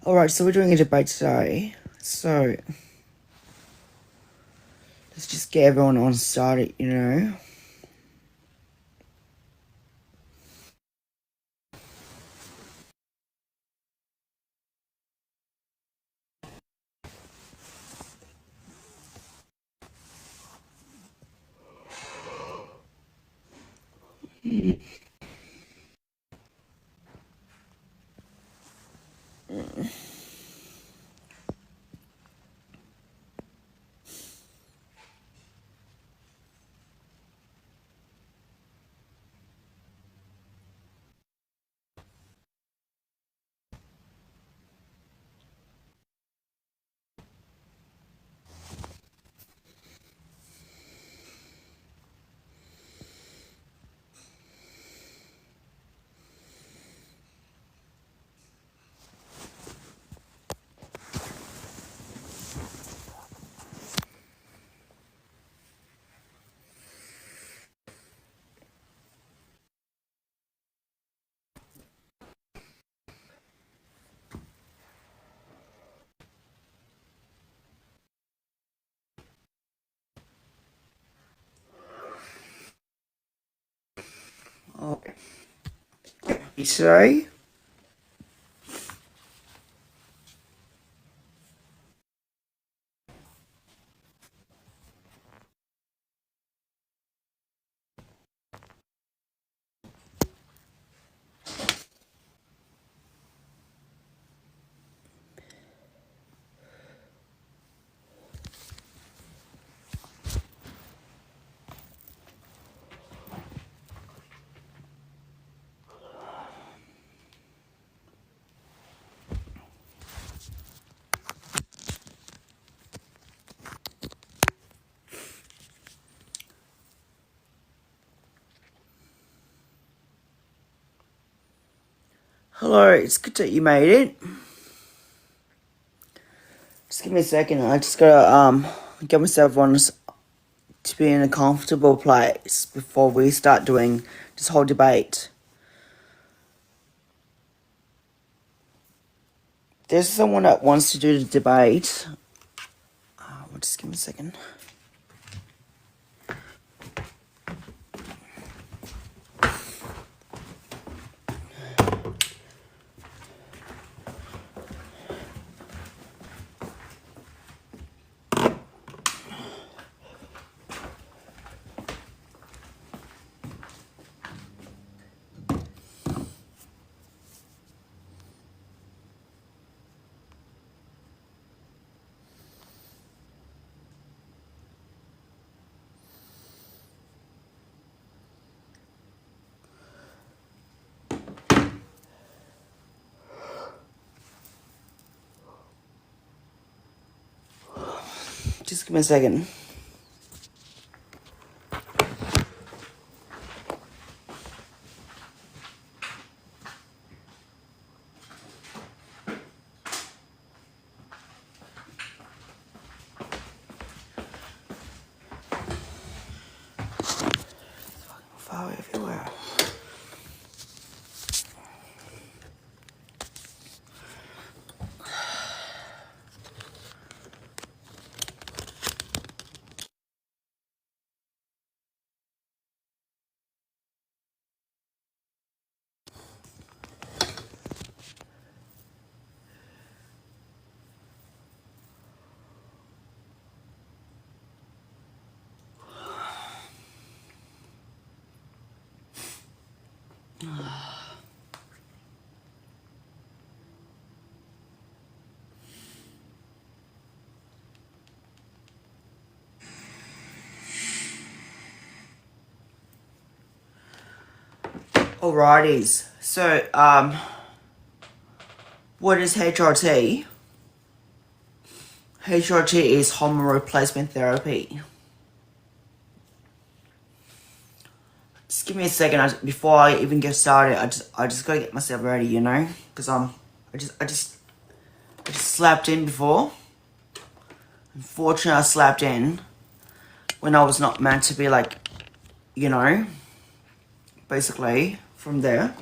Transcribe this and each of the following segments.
Alright, so we're doing a debate today. So, let's just get everyone on started, you know. Okay. So, hello, it's good that you made it. Just give me a second, I just gotta, get myself on to be in a comfortable place before we start doing this whole debate. There's someone that wants to do the debate. Just give me a second. Just give me a second. Fire everywhere. Alrighties. So, what is HRT? HRT is hormone replacement therapy. Just give me a second before I even get started. I just gotta get myself ready, you know, because I just slept in before. Unfortunately, I slept in when I was not meant to be, like, you know, basically from there.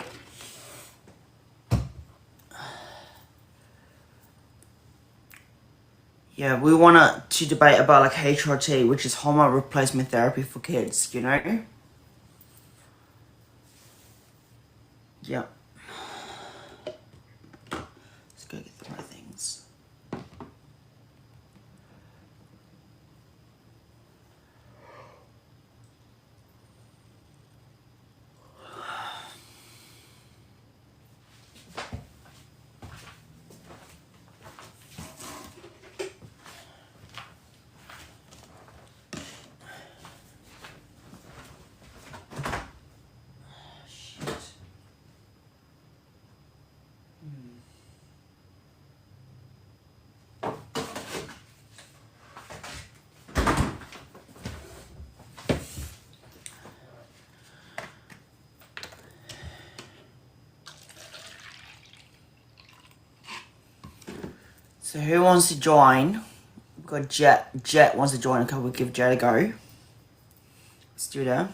Yeah, we wanted to debate about like HRT, which is hormone replacement therapy for kids, you know? Yeah. Let's go get the right things. So who wants to join? We've got Jet. Jet wants to join. Okay, we'll give Jet a go. Let's do that.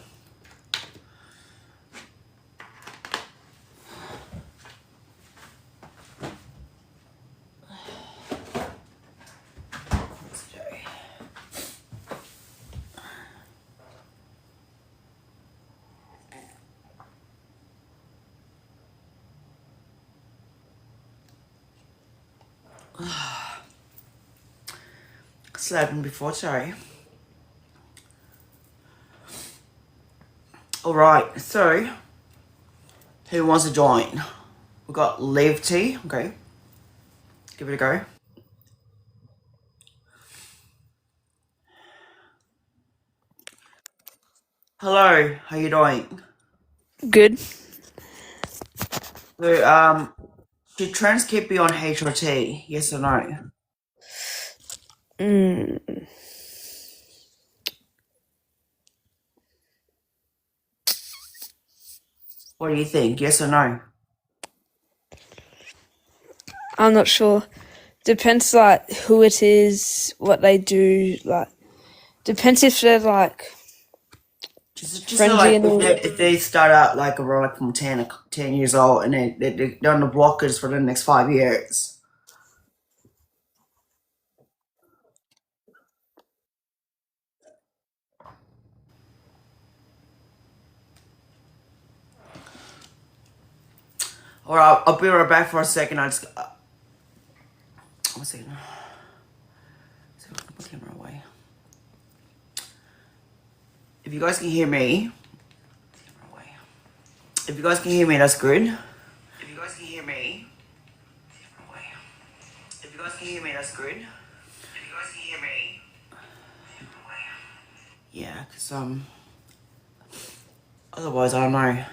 Slapping before, sorry. Alright, so who wants to join? We've got Liv T. Okay. Give it a go. Hello, how you doing? Good. So, should trans keep be on HRT? Yes or no? What do you think? Yes or no? I'm not sure. Depends like who it is, what they do. Like depends if they're like Just so friendly like and all. if they start out like around like from 10 years old and they're on the blockers for the next 5 years. Or I'll be right back for a second. I just one second. So I can put the camera away. If you guys can hear me, if you guys can hear me, that's good. If you guys can hear me, if you guys can hear me, that's good. If you guys can hear me, yeah, cause otherwise I don't know.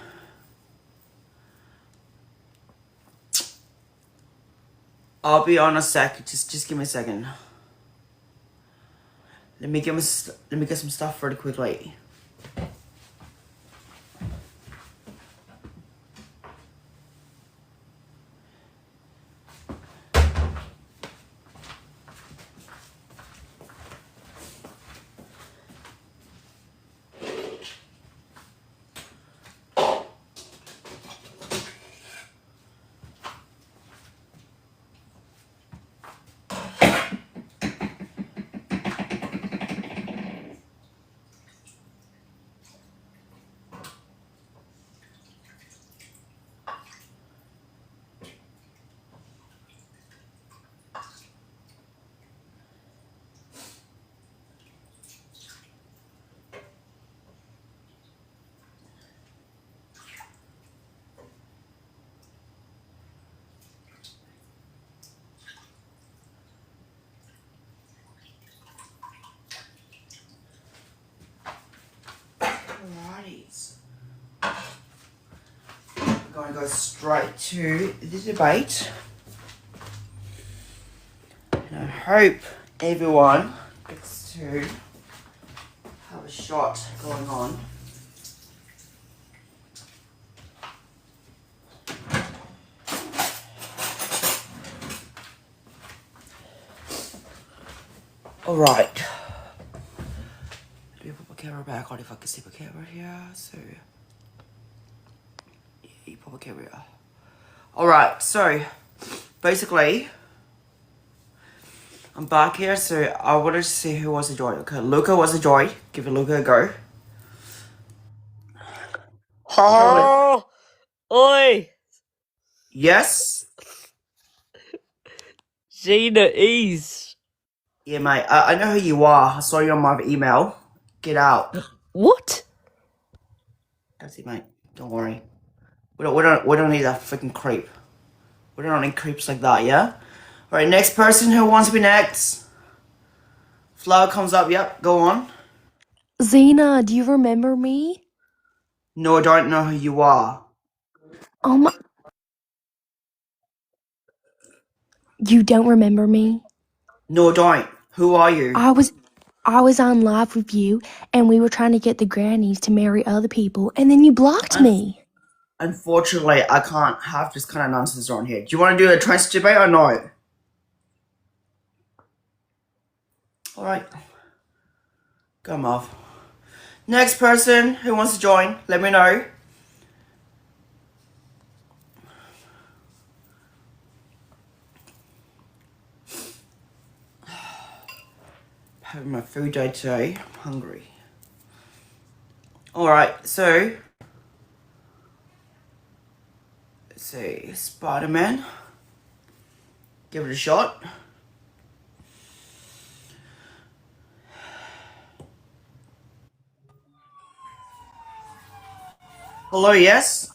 I'll be on a sec. Just give me a second. Let me get some stuff really quickly. Alrighties. I'm going to go straight to the debate. And I hope everyone gets to have a shot going on. Alright. Do you put my camera back on if I can see my camera here? So, yeah, you put my camera here. Alright, so, basically, I'm back here, so I wanted to see who wants to join. Okay, Luca wants to join. Give Luca a go. Oh, oi, Yes? Xena is. Yeah, mate. I know who you are. I saw you on my email. Get out. What? That's it, mate. Don't worry. We don't need that freaking creep. We don't need creeps like that, yeah? Alright, next person who wants to be next. Flower comes up, yep, go on. Xena, do you remember me? No, I don't know who you are. Oh my. You don't remember me? No, I don't. Who are you? I was on live with you and we were trying to get the grannies to marry other people and then you blocked me. Unfortunately, I can't have this kind of nonsense on here. Do you want to do a trans debate or not? Alright. Come off. Next person who wants to join, let me know. Having my food day today. I'm hungry. Alright, so let's see. Spider-Man. Give it a shot. Hello, yes?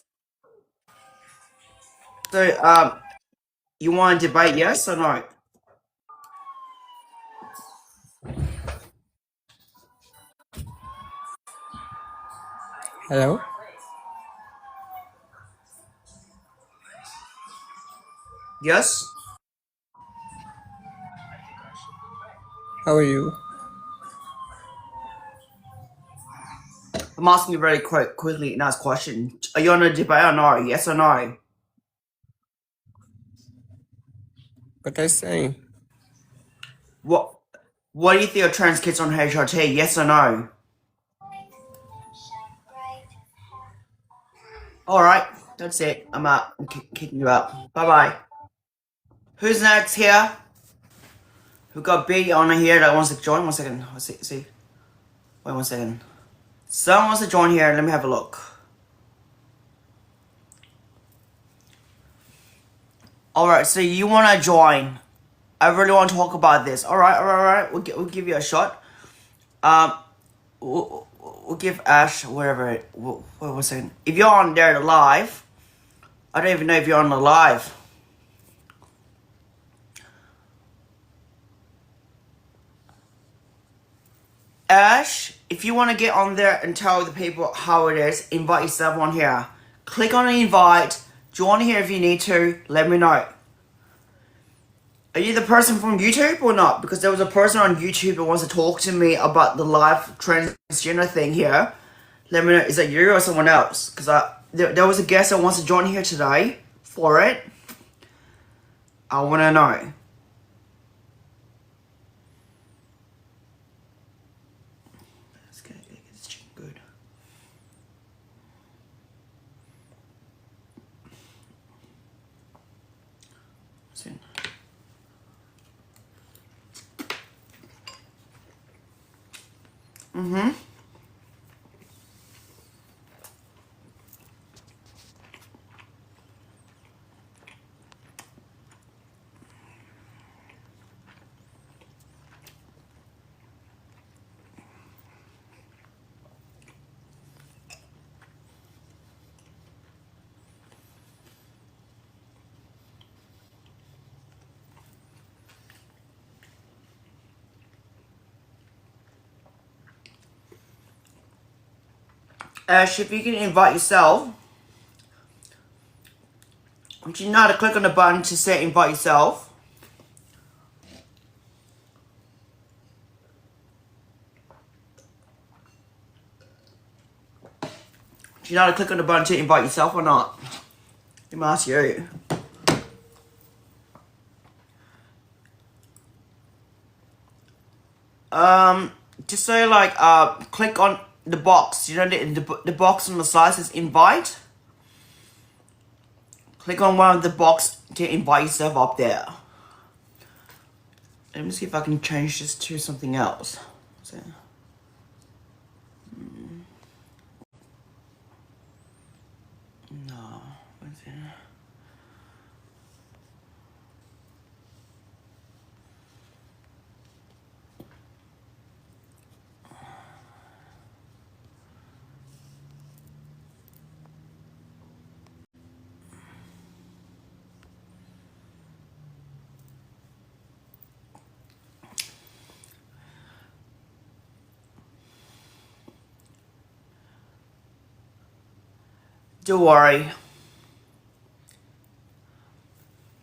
So, you want to debate, yes or no? Hello, Yes? how are you? I'm asking you very quickly nice question. Are you on a debate or no? Yes or no? What I say? What do you think of trans kids on HRT? Yes or no? Alright, that's it. I'm out. I'm kicking you out. Bye bye. Who's next here? Who got B on here that wants to join? 1 second. Let's see. Wait 1 second. Someone wants to join here. Let me have a look. Alright, so you want to join. I really want to talk about this. Alright. We'll give you a shot. We'll give Ash whatever. Wait 1 second. If you're on there live, I don't even know if you're on the live. Ash, if you want to get on there and tell the people how it is, invite yourself on here. Click on the invite. Join here if you need to. Let me know. Are you the person from YouTube or not? Because there was a person on YouTube that wants to talk to me about the live transgender thing here. Let me know. Is that you or someone else? Because there was a guest that wants to join here today for it. I want to know. Let's get this chicken good. Soon. Ash, if you can invite yourself, do you know how to click on the button to say invite yourself? Do you know how to click on the button to invite yourself or not? Let me ask you. Just say like, click on the box. You know the box on the side says invite? Click on one of the box to invite yourself up there. Let me see if I can change this to something else. So, no. What's it? Don't worry.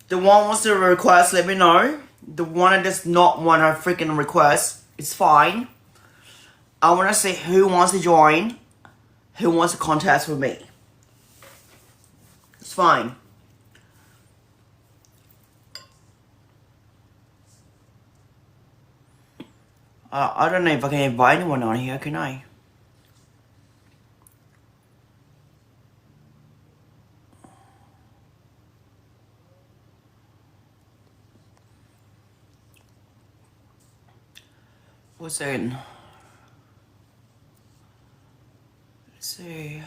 The one wants to request, let me know. The one that does not want to freaking request, it's fine. I want to see who wants to join, who wants to contest with me. It's fine. I don't know if I can invite anyone on here, can I? What's in? Let's see.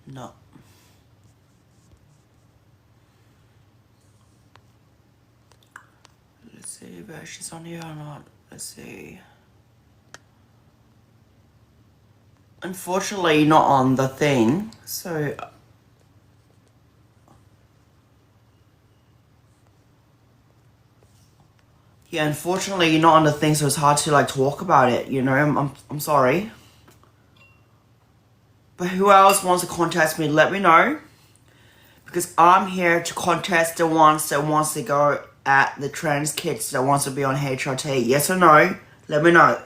No. Let's see if she's on here or not. Let's see. Unfortunately, not on the thing. So. Yeah, unfortunately, you're not on the thing, so it's hard to like talk about it. You know, I'm sorry. But who else wants to contest me? Let me know. Because I'm here to contest the ones that wants to go at the trans kids that wants to be on HRT. Yes or no? Let me know.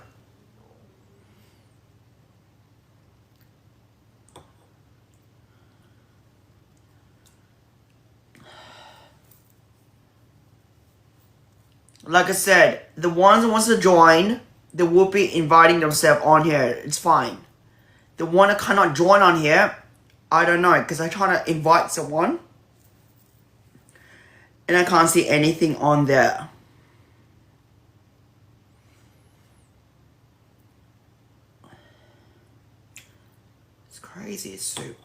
Like I said, the ones that wants to join, they will be inviting themselves on here. It's fine. The one that cannot join on here, I don't know. Because I try to invite someone. And I can't see anything on there. It's crazy, it's soup.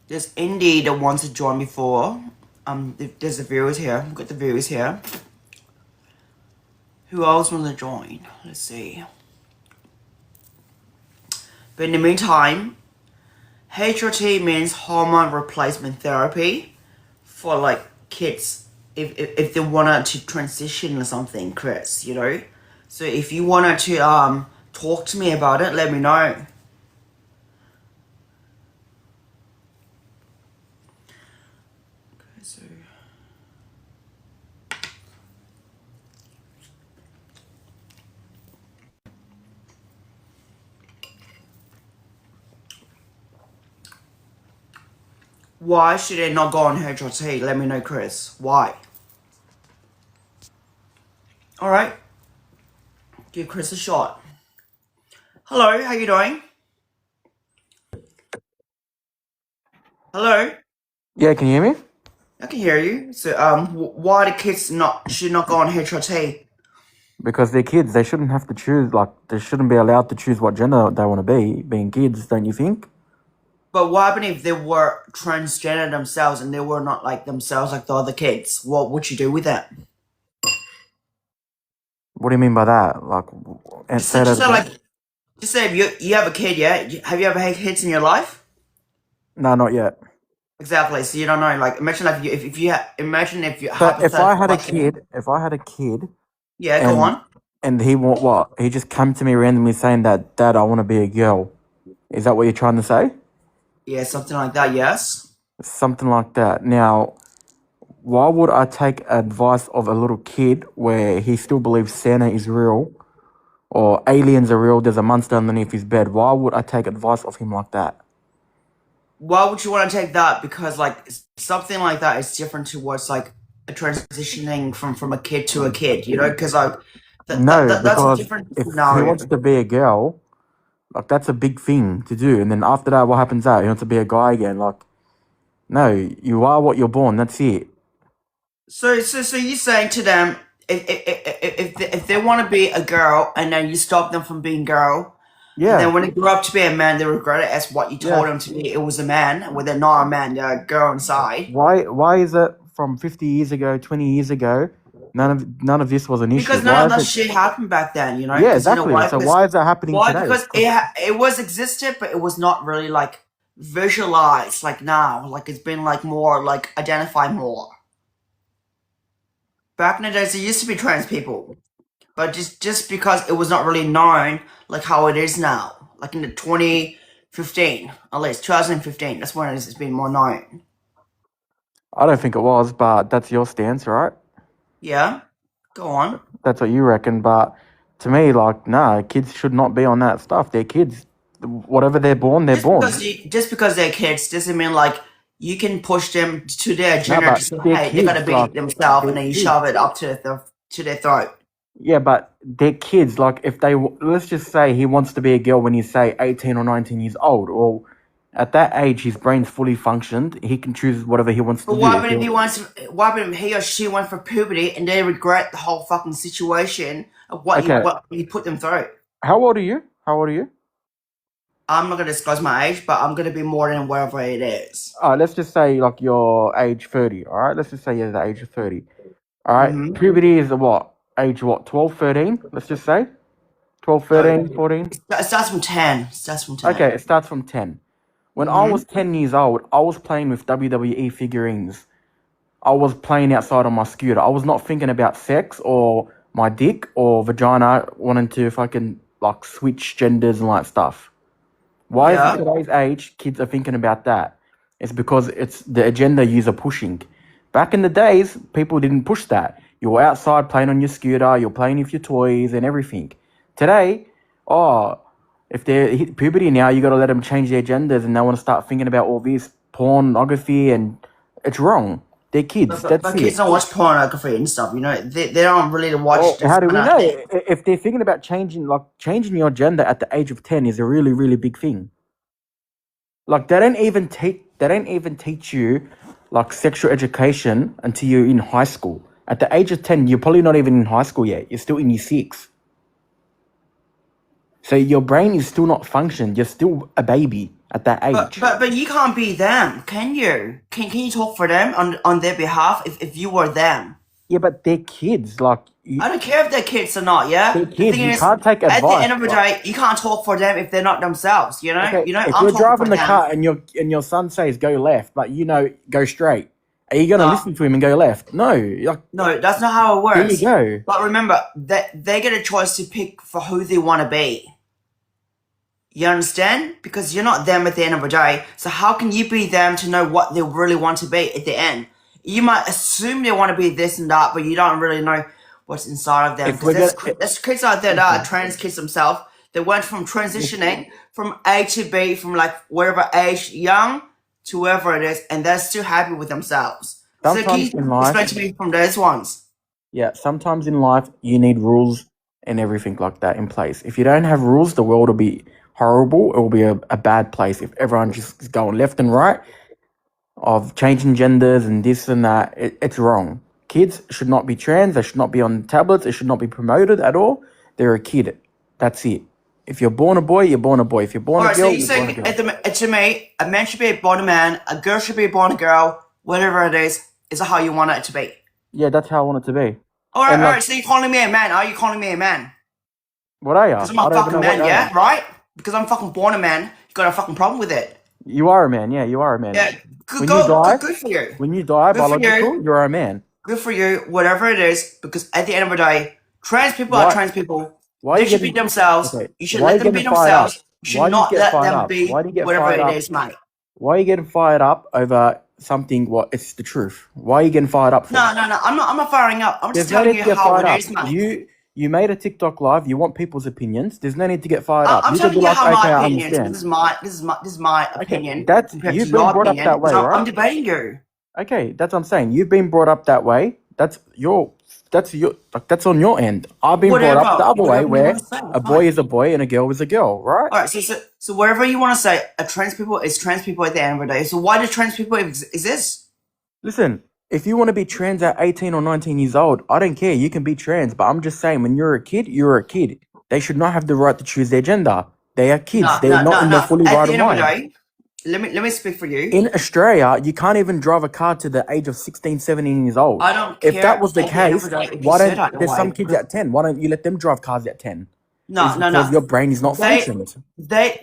There's Indy that wants to join before. There's the viewers here. We've got the viewers here. Who else wants to join? Let's see. But in the meantime, HRT means hormone replacement therapy for like kids if they wanted to transition or something, Chris, you know? So if you wanted to talk to me about it, let me know. Okay, so why should I not go on HRT? Let me know, Chris. Why? Alright. Give Chris a shot. Hello, how you doing? Hello? Yeah, can you hear me? I can hear you. So, why the kids should not go on HRT? Because they're kids, they shouldn't have to choose, like, they shouldn't be allowed to choose what gender they want to be, being kids, don't you think? But what happened if they were transgender themselves and they were not like themselves like the other kids? What would you do with that? What do you mean by that? Like, and say that again? Just say if you have a kid, yeah? Have you ever had kids in your life? No, not yet. Exactly. So you don't know. Like, imagine like imagine if you But if I hypothetically had a like, kid, yeah, go and on. he want what? He just came to me randomly saying that, Dad, I want to be a girl. Is that what you're trying to say? Yeah, something like that. Yes. Something like that. Now, why would I take advice of a little kid where he still believes Santa is real or aliens are real, there's a monster underneath his bed? Why would I take advice of him like that? why would you want to take that? Because like something like that is different to what's like a transitioning from a kid to a kid, you know? Because like No, that's a because different if he wants scenario. to be a girl, like that's a big thing to do. And then after that, what happens out? He wants to be a guy again. Like, no, you are what you're born. That's it. So you're saying to them, if they want to be a girl and then you stop them from being girl, and then Yeah, when they grow up to be a man, they regret it as what you told yeah. them to be. It was a man, when they're not a man, they're a girl inside. Why is it from 50 years ago, 20 years ago, none of this was an issue? Because none Why of is that it? shit happened back then, you know? Yeah, Because you know exactly. why? So why is that happening Why? today? Because it was existed, but it was not really like visualized like now. Like it's been like more like identified more. Back in the days, there used to be trans people, but just because it was not really known like how it is now. Like in the 2015, at least 2015, that's when it's been more known. I don't think it was, but that's your stance, right? Yeah, go on. That's what you reckon. But to me, like, nah, kids should not be on that stuff. They're kids. Whatever they're born, they're born. Just because they're kids doesn't mean like you can push them to their No, gender to but say, they're hey, they gotta kids. be Like, themselves, and they're then you kids. shove it up to their throat. Yeah, but they're kids. Like, if they, let's just say he wants to be a girl when he's, say, 18 or 19 years old. Well, at that age, his brain's fully functioned. He can choose whatever he wants to But do. what If happened if he wants? What happened if he or she went for puberty and they regret the whole fucking situation of okay, what you put them through? how old are you? How old are you? I'm not gonna disclose my age, but I'm gonna be more than whatever it is. Let's just say, like, you're age 30, all right? Let's just say you're the age of 30. All right, Mm-hmm. puberty is what? Age what? 12, 13, let's just say? 12, No, 13, 14? it starts from 10. It starts from 10. Okay, it starts from 10. When I Mm-hmm. was 10 years old, I was playing with WWE figurines. I was playing outside on my scooter. I was not thinking about sex or my dick or vagina, wanting to fucking, like, switch genders and like stuff. Why is it Yeah. today's age kids are thinking about that? It's because it's the agenda you're pushing. Back in the days, people didn't push that. You were outside playing on your scooter, you're playing with your toys and everything. Today, oh, if they're hit puberty now, you got to let them change their genders and they want to start thinking about all this pornography, and it's wrong. They're kids. That's But kids it. don't watch pornography and stuff, you know. They don't really watch Well, this how do we kind know? of thing. If they're thinking about changing your gender at the age of 10 is a really, really big thing. Like they don't even teach you like sexual education until you're in high school. At the age of 10, you're probably not even in high school yet. You're still in year 6. So your brain is still not functioning. You're still a baby at that age. But you can't be them, can you? Can you talk for them on their behalf if you were them? Yeah, but they're kids. Like I don't care if they're kids or not, yeah? they're The kids. thing You is, can't take at the advice. end of the Like, day, you can't talk for them if they're not themselves, you know? okay, You know, if I'm you're talking for driving the them. car and your son says go left, but you know go straight, are you gonna No, listen to him and go left? No. Like, no, that's not how it there you works. go. But remember, that they get a choice to pick for who they want to be. You understand? Because you're not them at the end of the day. So how can you be them to know what they really want to be at the end? You might assume they want to be this and that, but you don't really know what's inside of them. If we're Because gonna, there's kids out there that are trans kids themselves. They went from transitioning from A to B, from like wherever age, young to wherever it is, and they're still happy with themselves. So can sometimes you in explain life, to me from those ones? yeah, sometimes in life you need rules and everything like that in place. If you don't have rules, the world will be horrible. It will be a bad place if everyone just is going left and right of changing genders and this and that. It's wrong. Kids should not be trans. They should not be on tablets. They should not be promoted at all. They're a kid. That's it. If you're born a boy, you're born a boy. If you're born a Alright, so girl, you're you're born a saying girl. to me, a man should be born a man, a girl should be born a girl, whatever it is how you want it to be. Yeah, that's how I want it to be. Alright, And like, alright, so you're calling me a man. Are you calling me a man? what are you? Because I'm I a don't even fucking know what man, you yeah? are. Right? Because I'm fucking born a man, you got a fucking problem with it. You are a man. Yeah, you are a man. Yeah, When you die, good for you. when you die, Good for you. biological, you're a man. Good for you, whatever it is, because at the end of the day, trans people are Why? trans people. Why are They you should be getting themselves. okay? You should Why are let you them be getting fired up? themselves. You should Why do you not get let fired them up? be Why do you get whatever fired it up? is, mate. Why are you getting fired up over something? What it's the truth. Why are you getting fired up for? No. I'm not firing up. I'm just There's no telling need you to get how fired it up. is, mate. You made a TikTok live. You want people's opinions. There's no need to get fired up. I'm You could telling be you like, how okay, my I opinion is. understand. This is my Okay, opinion that's compared to you've been your brought up opinion. that way, So I'm right? debating you. Okay, that's what I'm saying. You've been brought up that way. That's on your end. I've been brought up the other way, Whatever you where want to say, a boy fine. is a boy and a girl is a girl, right? All right, so whatever you want to say, a trans people is trans people at the end of the day. So why do trans people exist? Listen, if you want to be trans at 18 or 19 years old, I don't care. You can be trans, but I'm just saying, when you're a kid, you're a kid. They should not have the right to choose their gender. They are kids. No, They're not in their fully At right the of end of the mind. day, let me speak for you. In Australia, you can't even drive a car to the age of 16, 17 years old. I don't care. If that was the at the end of case, the day, if you why said don't that there's way, some kids because- at 10? Why don't you let them drive cars at 10? No. Because your brain is not functioned. They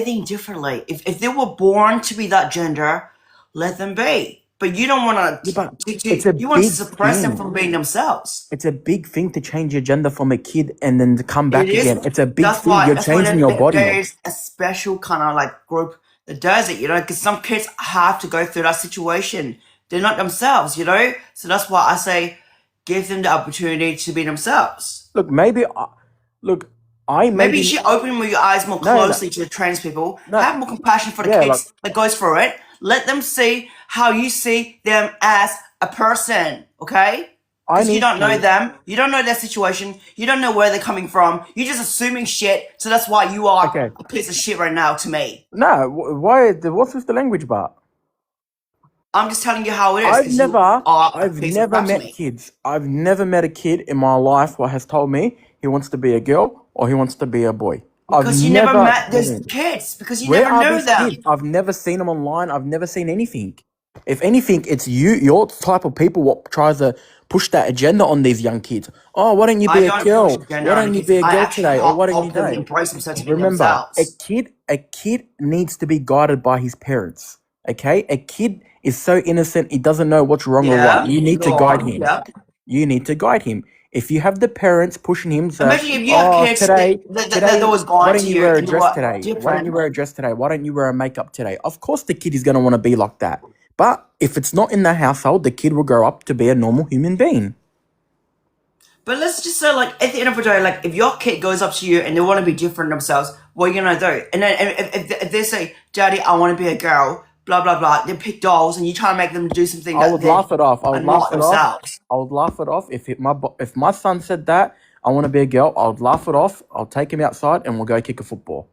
think differently. If they were born to be that gender, let them be. But you don't want Yeah, but to. it's a You want to big suppress them thing. from being themselves. It's a big thing to change your gender from a kid and then to come back It is. again. It's a big That's thing. why. You're That's why changing your body. there is a special kind of like group that does it. You know, because some kids have to go through that situation. They're not themselves. You know, so that's why I say, give them the opportunity to be themselves. Look, Maybe you should open your eyes more No, no. closely to the trans people. No. Have more compassion for the Yeah, kids that goes through it. Let them see how you see them as a person, okay? Because you don't know them. You don't know their situation. You don't know where they're coming from. You're just assuming shit. So that's why you are Okay. a piece of shit right now to me. No, why? What's with the language part? I'm just telling you how it is. I've 'cause you never are a piece of met crap to me. kids. I've never met a kid in my life who has told me he wants to be a girl or he wants to be a boy. Because you never met these kids. Because you Where never are knew these them. kids? I've never seen them online. I've never seen anything. If anything, it's your type of people what tries to push that agenda on these young kids. Oh, why don't you be a don't girl? push gender Why on don't you kids. be a I girl actually today? Or why don't you help them don't? embrace themselves to be Remember, themselves. a kid needs to be guided by his parents. Okay, a kid is so innocent; he doesn't know what's wrong or right. You need to go guide on, him. yeah. You need to guide him. If you have the parents pushing him, so Imagine if you have kids today, that was why gone don't to you you wear a and you dress were today? Why don't different. you wear a dress today? Why don't you wear a makeup today? Of course, the kid is gonna want to be like that. But if it's not in the household, the kid will grow up to be a normal human being. But let's just say, like, at the end of the day, like, if your kid goes up to you and they want to be different themselves, what are you gonna do? And then if they say, "Daddy, I want to be a girl," blah blah blah, they pick dolls, and you try to make them do something I that would they laugh it off. I are would not laugh it off. themselves. I would laugh it off if my son said that I want to be a girl. I would laugh it off. I'll take him outside and we'll go kick a football.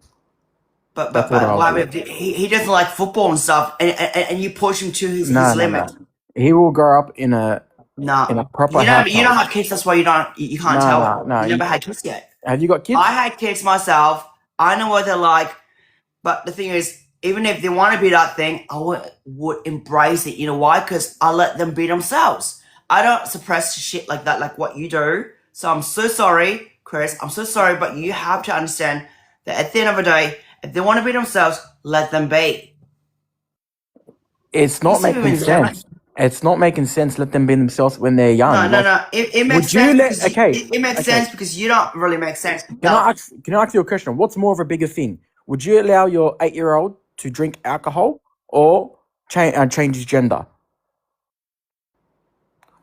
But That's what I'll why do. if he doesn't like football and stuff, and you push him to his No. limit. He will grow up in a No, proper you don't household. have kids. That's why you can't tell. No. You never had kids yet. Have you got kids? I had kids myself. I know what they're like. But the thing is, even if they want to be that thing, I would embrace it. You know why? Because I let them be themselves. I don't suppress shit like that, like what you do. So I'm so sorry, Chris. I'm so sorry, but you have to understand that at the end of the day, if they want to be themselves, let them be. It's not You see what I making mean? sense. It's not making sense. Let them be themselves when they're young. No. It makes would you sense. let- Because okay, it makes okay. sense because you don't really make sense. Can I ask you a question? What's more of a bigger thing? Would you allow your 8-year-old to drink alcohol or change his gender?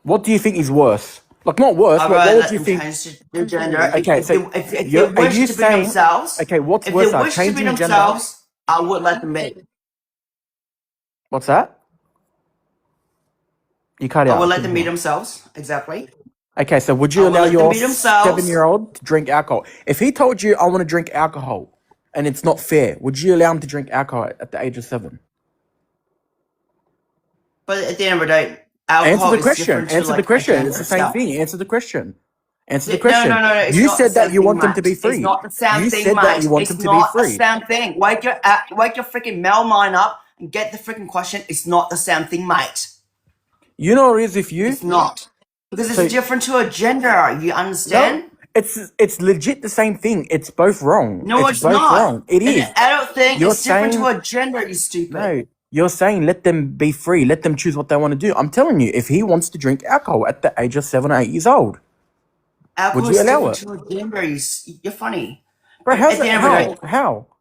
What do you think is worse? Like, not worse, I'd but rather what would let you them think? change their gender. Okay, if so they are wish you to be saying- themselves, Okay, what's if worse? they wish to be Changing gender? themselves, I would let them be. What's that? You cut out. I would let them be themselves. Exactly. Okay, so would you I would allow let them your be themselves. 7-year-old to drink alcohol? If he told you, I want to drink alcohol, and it's not fair, would you allow him to drink alcohol at the age of 7? But at the end of the day, alcohol Answer the is question. different to, Answer like, the question. gender It's the same stuff. thing. Answer the question. Answer the No, question. no. It's You not said the that same you thing, want them to be mate. free. It's not the same You thing, said that mate. you want It's them to be not the free. same thing. Wake your freaking male mind up and get the freaking question. It's not the same thing, mate. You know what it is if you? It's not. Because it's So- different to a gender. You understand? No, it's legit the same thing. It's both wrong. No, it's both not. wrong. It is. An adult thing You're is different to saying- a gender, you stupid. No, you're saying let them be free. Let them choose what they want to do. I'm telling you, if he wants to drink alcohol at the age of 7 or 8 years old, Alcohol would you is allow different to a gender. You're funny. bro, But how's at the it, end of the day,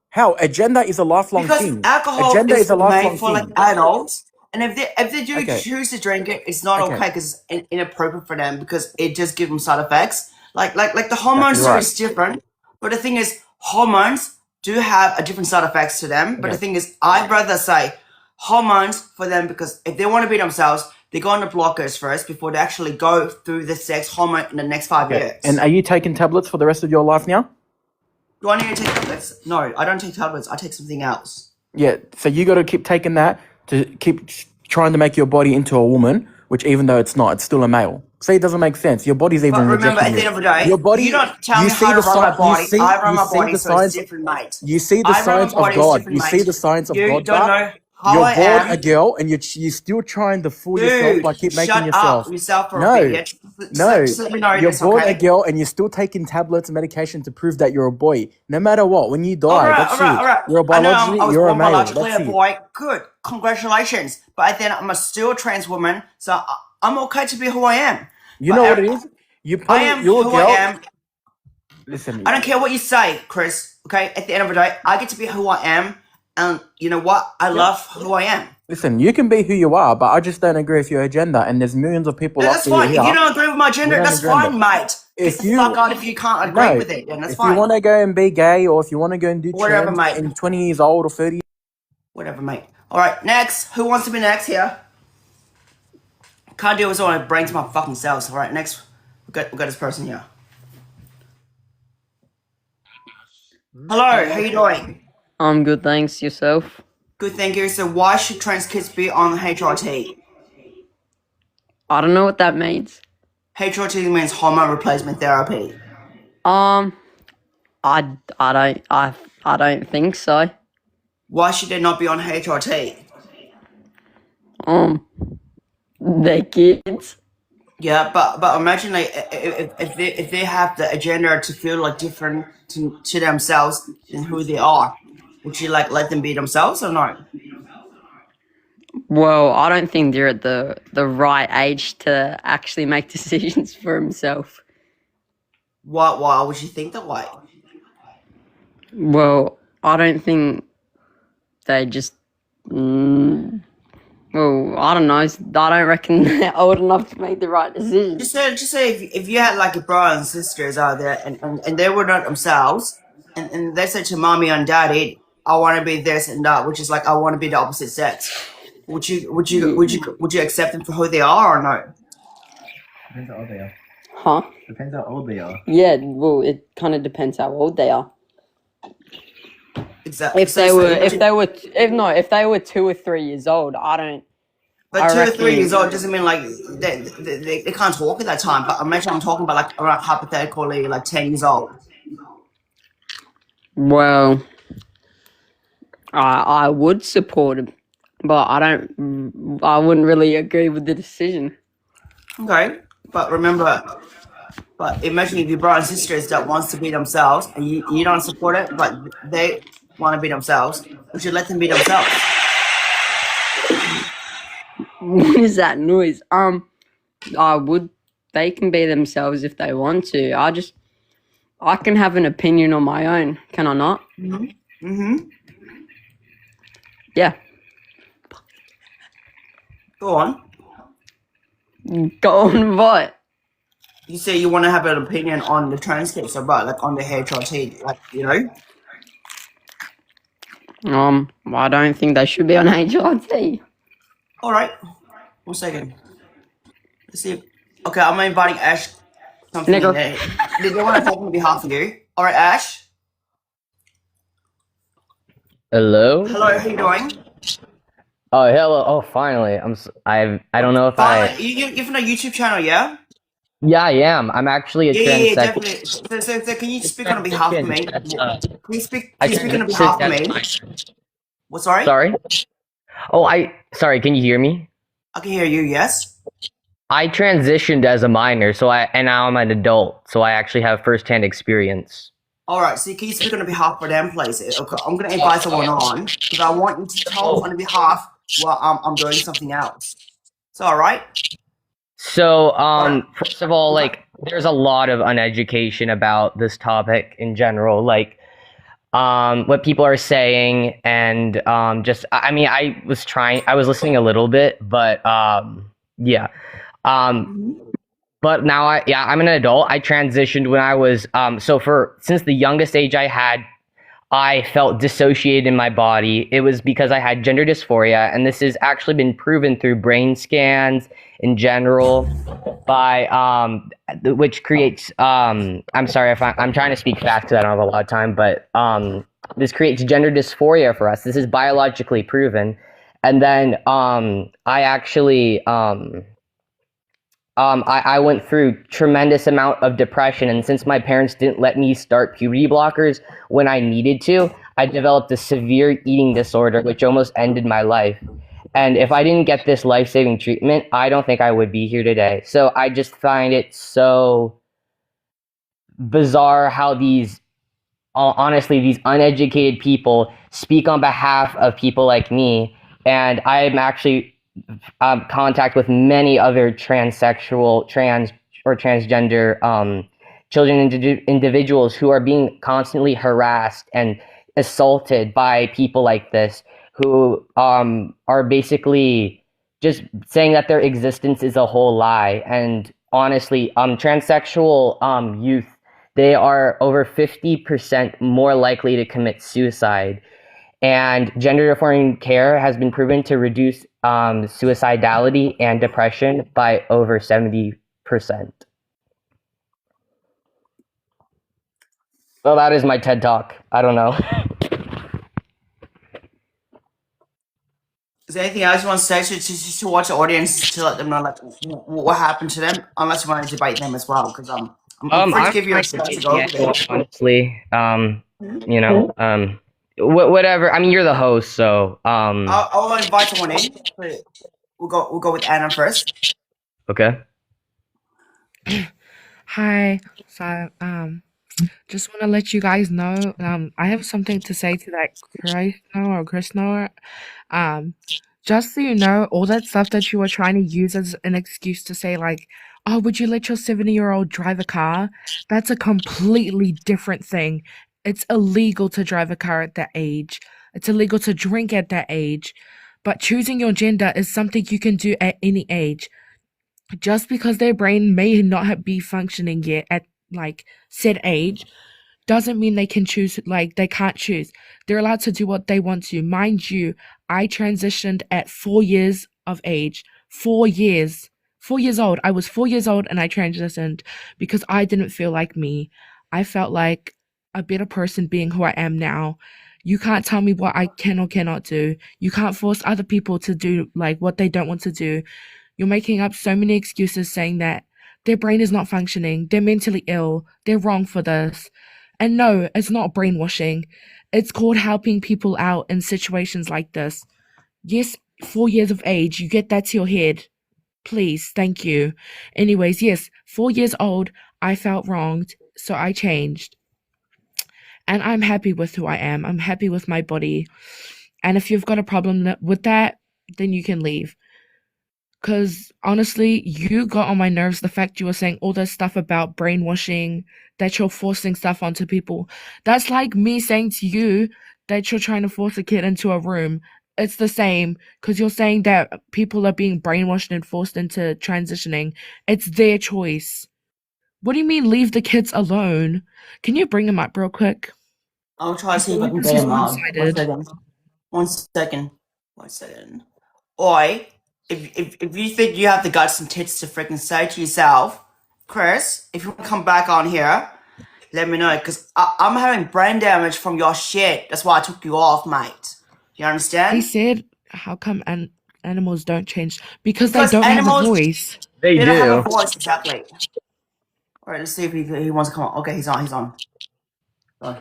how? Agenda is a lifelong because thing. alcohol Agenda is is a lifelong made for like thing. adults, and if they do Okay. choose to drink it, it's not Okay. okay because it's inappropriate for them because it just gives them side effects. Like the hormones Exactly right. is different, but the thing is, hormones do have a different side effects to them. But the Okay. thing is, I'd rather say hormones for them because if they want to be themselves, they go on the blockers first before they actually go through the sex hormone in the next 5 Okay. years. And are you taking tablets for the rest of your life now? Do I need to take tablets? No, I don't take tablets. I take something else. Yeah. So you got to keep taking that to keep trying to make your body into a woman, which even though it's not, it's still a male. See, it doesn't make sense. Your body's even But remember, at rejecting the you. end of the day, Your body. you don't tell me see how to the run my sign. body. I run You my see body, the so it's signs. different, mate. You see the I run signs my of body, it's God. different, You see mate. the signs of You God. don't know how You're I born am. a girl, and you're still trying to fool yourself Dude, by keep making shut yourself. up yourself for a No, bit. Yeah? Just let me know you're this, born a okay? girl, and you're still taking tablets and medication to prove that you're a boy. No matter what, when you die, that's it. Alright. You're I know biologically, I was you're a born male. biologically That's a it. boy. Good. Congratulations. But then I'm still a trans woman, so I'm okay to be who I am. You But know what it is? I am You're a who girl. I am. Listen, I don't care what you say, Chris. Okay? At the end of the day, I get to be who I am. And you know what? I love who I am. listen. You can be who you are, but I just don't agree with your agenda. And there's millions of people That's after fine. you If you here. don't agree with my gender, don't that's agree on fine, mate. If Get the you- fuck out if you can't agree No, with it, then that's if you fine. want to go and be gay, or if you want to go and do Whatever, trans mate. in 20 years old or 30, Whatever, mate. Alright, next. Who wants to be next here? Can't deal with all my brains, my fucking cells. Alright, next. We got this person here. Hello, how you doing? I'm good, thanks. Yourself? Good, thank you. So why should trans kids be on HRT? I don't know what that means. HRT means hormone replacement therapy. I don't think so. Why should they not be on HRT? They're kids. Yeah, but imagine like if they have the agenda to feel like different to themselves than who they are, would you like let them be themselves or no? Well, I don't think they're at the right age to actually make decisions for himself. Why would you think that way? Well, I don't think they just. Well, I don't know. I don't reckon they're old enough to make the right decision. Just say if you had like a brother and sisters out there and they were not themselves and they said to mommy and daddy, I want to be this and that, which is like I want to be the opposite sex. Would you accept them for who they are or no? Depends how old they are. Huh? Depends how old they are. Yeah. Well, it kind of depends how old they are. Exactly. If they were 2 or 3 years old, I don't. But I 2 or reckon- 3 years old doesn't mean like they can't talk at that time. But imagine I'm talking about like around hypothetically like 10 years old. Well, I would support him, but I wouldn't really agree with the decision. Okay, but remember, but imagine if your brother and sisters that wants to be themselves and you don't support it, but they want to be themselves. We should let them be themselves. What is that noise? They can be themselves if they want to. I can have an opinion on my own, can I not? Mm-hmm. Yeah. Go on. Go on, what? You say you want to have an opinion on the trans kids, about like on the HRT, like you know. I don't think they should be on HRT. All right. 1 second. Let's see. Okay, I'm inviting Ash. Something Nigga. in there. They want to talk on behalf of you. All right, Ash. Hello? Hello, how you doing? Oh, hello. Oh, finally. I don't know if I... You from a YouTube channel, yeah? Yeah, I am. I'm actually a Yeah, transsexual. definitely. So can you speak on behalf of me? Can you speak on transitioned behalf of me? What, sorry? Sorry? Sorry, can you hear me? I can hear you, yes? I transitioned as a minor, and now I'm an adult, so I actually have first-hand experience. Alright, so can you speak on behalf of them, please? Okay, I'm going to invite someone on, because I want you to tell on behalf while I'm doing something else. It's alright? So, first of all, like, there's a lot of uneducation about this topic in general, like, what people are saying, and, I was listening a little bit, but, yeah. but now I'm an adult. I transitioned when I was since the youngest age I had, I felt dissociated in my body. It was because I had gender dysphoria, and this has actually been proven through brain scans in general by which creates I'm sorry if I'm trying to speak fast because I don't have a lot of time, but this creates gender dysphoria for us. This is biologically proven. And then I actually I went through tremendous amount of depression, and since my parents didn't let me start puberty blockers when I needed to, I developed a severe eating disorder, which almost ended my life. And if I didn't get this life-saving treatment, I don't think I would be here today. So I just find it so bizarre how honestly, these uneducated people speak on behalf of people like me. And I'm actually contact with many other transsexual, trans or transgender children and individuals who are being constantly harassed and assaulted by people like this, who are basically just saying that their existence is a whole lie. And honestly, transsexual youth, they are over 50% more likely to commit suicide. And gender affirming care has been proven to reduce suicidality and depression by over 70%. Well, that is my TED Talk. I don't know. Is there anything else you want to say to watch the audience to let them know like what happened to them? Unless you want to debate them as well, because I'm free to give you a chance to go over there. Honestly, whatever. I mean, you're the host, so I'll invite someone in. We'll go with Anna first. Okay. Hi. So, just want to let you guys know, I have something to say to that Chris Noah. Just so you know, all that stuff that you were trying to use as an excuse to say, like, oh, would you let your 70-year-old drive a car? That's a completely different thing. It's illegal to drive a car at that age. It's illegal to drink at that age. But choosing your gender is something you can do at any age. Just because their brain may not be functioning yet at like said age doesn't mean they can choose, like they can't choose. They're allowed to do what they want to. Mind you, I transitioned at 4 years of age. 4 years. 4 years old. I was 4 years old and I transitioned because I didn't feel like me. I felt like a better person being who I am now. You can't tell me what I can or cannot do. You can't force other people to do like what they don't want to do. You're making up so many excuses saying that their brain is not functioning, they're mentally ill, they're wrong for this. And no, it's not brainwashing. It's called helping people out in situations like this. Yes, 4 years of age, you get that to your head. Please, thank you. Anyways, yes, 4 years old, I felt wronged, so I changed. And I'm happy with who I am. I'm happy with my body. And if you've got a problem with that, then you can leave. Because honestly, you got on my nerves, the fact you were saying all this stuff about brainwashing, that you're forcing stuff onto people. That's like me saying to you that you're trying to force a kid into a room. It's the same, because you're saying that people are being brainwashed and forced into transitioning. It's their choice. What do you mean leave the kids alone? Can you bring them up real quick? I'll try to see if I can This get is him up. one-sided. 1 second. 1 second. Oi, if you think you have the guts and tits to freaking say to yourself, Chris, if you want to come back on here, let me know, because I'm having brain damage from your shit. That's why I took you off, mate. You He understand? said, how come animals don't change? Because they Because don't have a animals, voice. They they don't have a do. voice, exactly. Alright, let's see if he wants to come on. Okay, he's on. Go.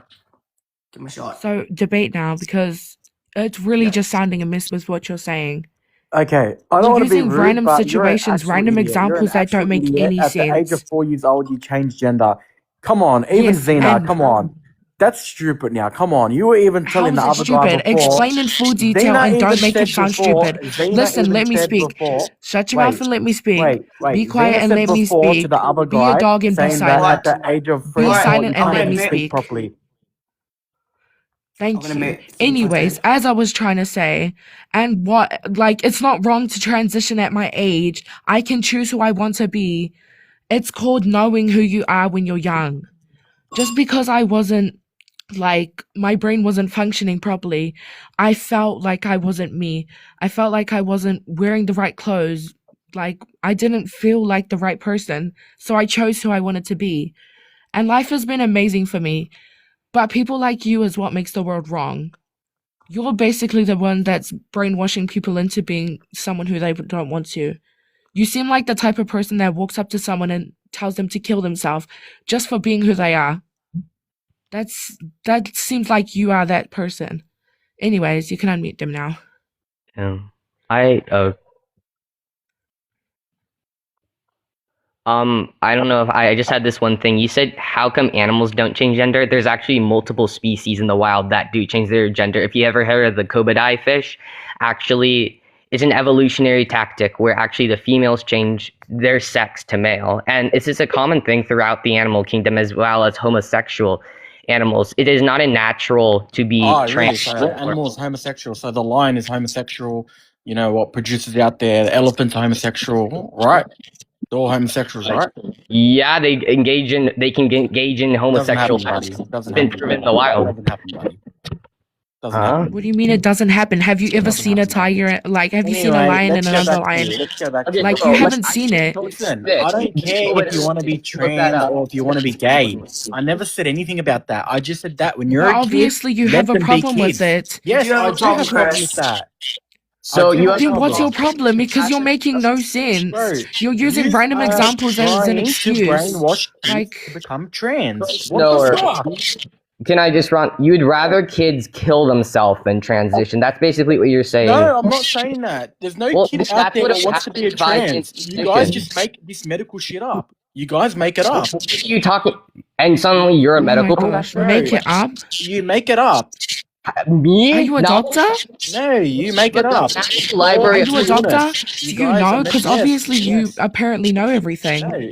Give him a shot. So debate now, because it's really Yeah. just sounding amiss with what you're saying. Okay, I don't You're want to be using rude, random but you're an situations, actual random idiot. You're an examples that don't actual make idiot. any At the age of sense. 4 years old, you changed gender. Come on, even Yes, Xena, and come on. That's stupid now. Come on. You were even how telling is the it other guy stupid? before. Explain in full detail Xena and even don't make it said sound before. stupid. Xena Listen, even let me said speak. before. Shut your mouth Wait, and let me speak. wait. Be quiet Xena and said let me before to speak. the other Be a guy dog and be saying that at silent. the age of Be 34 silent you and can't let even me speak speak. properly. I'm Thank gonna you. mute. Anyways, as I was trying to say, and what, like, it's not wrong to transition at my age. I can choose who I want to be. It's called knowing who you are when you're young. Just because I wasn't like my brain wasn't functioning properly, I felt like I wasn't me. I felt like I wasn't wearing the right clothes. Like I didn't feel like the right person. So I chose who I wanted to be. And life has been amazing for me. But people like you is what makes the world wrong. You're basically the one that's brainwashing people into being someone who they don't want to. You seem like the type of person that walks up to someone and tells them to kill themselves just for being who they are. That seems like you are that person. Anyways, you can unmute them now. I don't know if I just had this one thing. You said, how come animals don't change gender? There's actually multiple species in the wild that do change their gender. If you ever heard of the kobodai fish, actually, it's an evolutionary tactic where actually the females change their sex to male. And it's just a common thing throughout the animal kingdom as well as homosexual animals. It is not a natural to be Oh, really? trans. So the animal is homosexual. So the lion is homosexual. You know what producers out there? The elephant's homosexual, right? They're all homosexuals, right? Yeah, they can engage in homosexual Doesn't happen, acts. buddy. Doesn't It's been happen. proven in the wild. Doesn't happen, buddy. Doesn't Huh? happen. What do you mean it doesn't happen? Have you ever Doesn't seen a happen. tiger? Like, have you seen a Anyway, lion let's and go another back to lion? you. Let's go back to Okay, Like, bro, you haven't seen it. Listen, I don't care if you want to be trans or if you want to be gay. I never said anything about that. I just said that when you're But a kid, obviously you let have a them be problem with kids. it. Yes, You have I a do problem, have a problem Chris. with that. So I do you have a Then what's your problem. problem? Because you're making no sense. Bro, You're using you random are examples as an trying to excuse. brainwash kids Like, to become trans. No, What the or- fuck? Can I just run? You'd rather kids kill themselves than transition. That's basically what you're saying. No, I'm not saying that. There's no Well, kid that's out there what that wants to be a happens by trans. You guys just make this medical shit up. You guys make it up. What are you talking? And suddenly you're a oh my medical gosh, professor? make it up? You make it up. Me? Are you a No. doctor? No, you make it Look, up. the National Library Are of you a Honest. doctor? You Do you guys know? are Because yes, obviously you yes. apparently know everything. No.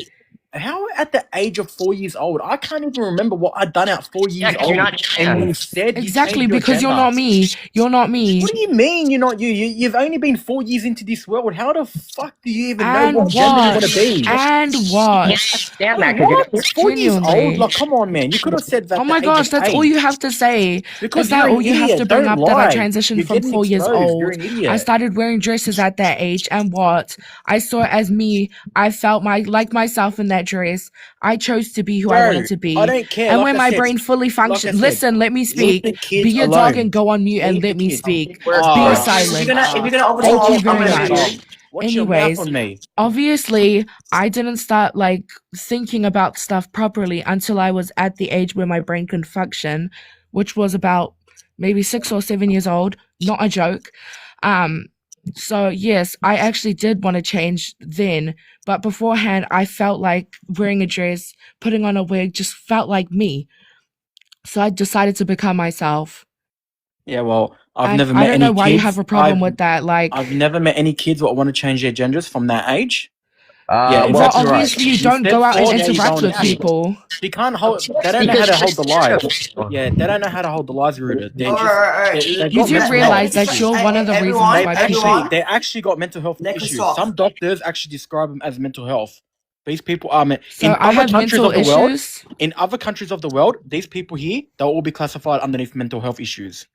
How at the age of 4 years old? I can't even remember what I'd done at 4 years Yeah, 'cause old. you're not And you trans. said you Exactly, changed your because you're gender. not me. You're not me. What do you mean you're not you? You've only been 4 years into this world. How the fuck do you even know And what gender you want what? to be? And I what? can't understand Oh, that because what? 4 years old? Genuinely. Like, come on, man. You could have said that. Oh at my the gosh, age of that's all 8. you have to say. Because Is that you're an all you have idiot. to bring Don't up that I lie. transitioned You're from getting 4 years exposed. old? You're an idiot. I started wearing dresses at that age, and what? I saw it as me. I felt like myself in that dress. I chose to be who I Bro, wanted to be. I don't care. And Like when I my said, brain fully functioned, said, listen, let me leave speak. the kids Be a alone. dog and go on mute and Leave let the me kids. speak. Oh, Be If silent. you're gonna overtalk, Thank you I'm very gonna much. mute you. Watch your mouth Anyways, on me. obviously, I didn't start like thinking about stuff properly until I was at the age where my brain can function, which was about maybe 6 or 7 years old. Not a joke. So yes, I actually did want to change then, but beforehand, I felt like wearing a dress, putting on a wig just felt like me. So I decided to become myself. Yeah, well, I've And never I met don't any know why you have kids. a problem with that. Like, I've never met any kids that want to change their genders from that age. Yeah, well, well, exactly right. obviously you don't said go out and 4, now you're interact going with to 8. people. They can't hold. They don't know how to hold the lies. Yeah, they don't know how to hold the lies, Ruda. They're just. Alright. They've You got do mental realize health that issues. you're one of the reasons Everyone, why everyone. They actually got mental health Let us issues. talk. Some doctors actually describe them as mental health. These people are So in I other have countries mental of the world. issues. In other countries of the world, these people here, they'll all be classified underneath mental health issues.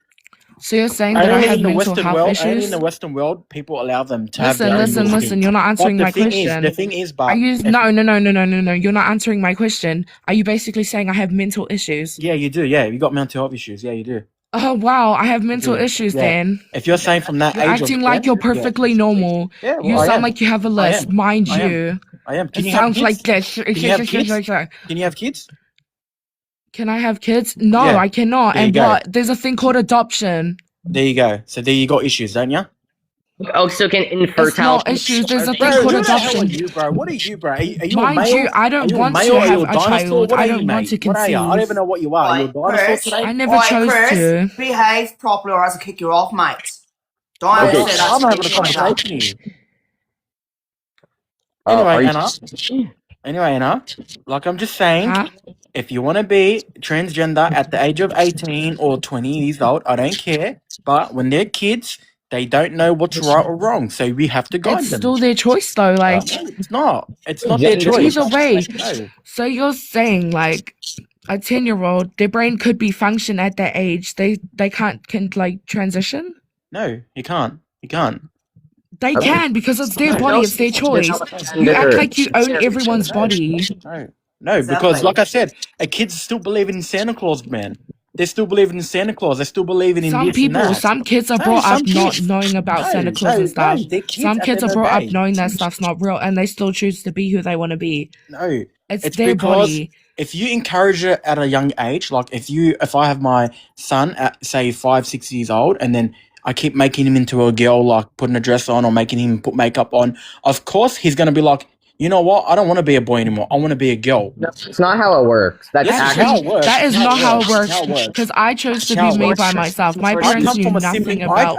So you're saying that I Only have in the mental Western health world, only in issues? the Western world, people allow them to have their Listen, own listen. You're not answering my question. The thing is, but Are you? No. You're not answering my question. Are you basically saying I have mental issues? yeah, you do. Yeah, you got mental health issues. Yeah, you do. Oh wow, I have mental issues. Yeah. Then If you're saying from that you're age acting of like 10, you're perfectly normal. Yeah, well, You I sound am. like you have a I list, am. mind I am. you. I am. Can It you have sounds kids? like this. Can you have kids? Can you have kids? Can I have kids? No, Yeah, I cannot. there you And go. what? There's a thing called adoption. There you go. So there you got issues, don't you? Oh, so can infertile. It's not issues. There's a thing Bro, called who the hell are adoption. you, bro? What are you, bro? Are you a Mind male? you, I don't Are you a want male? to Are you have a a dinosaur? child. What I are don't you, want mate? to What are you? I don't conceive. even know what you are. Are you a dinosaur Chris. today? I never chose Chris, to. behave properly or else I'll kick you off, mate. Don't Okay, say that I'm to having a people like that. conversation here. Anyway, Anna, like I'm just saying, Huh? if you want to be transgender at the age of 18 or 20 years old, I don't care. But when they're kids, They don't know what's right or wrong, so we have to guide It's them. still their choice, though. Like, It's not. It's not their Gender choice. either way. No. So you're saying like a 10-year-old, their brain could be function at that age. They can like transition. No, you can't. You can't. They can because it's their body, it's their choice. You act like you own everyone's body. No, because like I said, kids still believing in Santa Claus, man. They're still believing in Santa Claus. They're still believing in Some this and people, that. some kids are No, brought some up not kids- knowing about no, Santa Claus no, and stuff. no, they're kids Some at kids the are end of brought the up day. knowing that stuff's not real and they still choose to be who they want to be. No, It's their because body. if you encourage it at a young age, like if I have my son at say 5-6 years old, and then I keep making him into a girl, like putting a dress on or making him put makeup on, of course he's gonna be like, you know what? I don't want to be a boy anymore. I want to be a girl. No, it's not how it works. That's Yes, it's actually how it works. That is It's not how it It's how works. Because I chose to It's how be it me works. by myself. My I parents come knew from a nothing sibling. about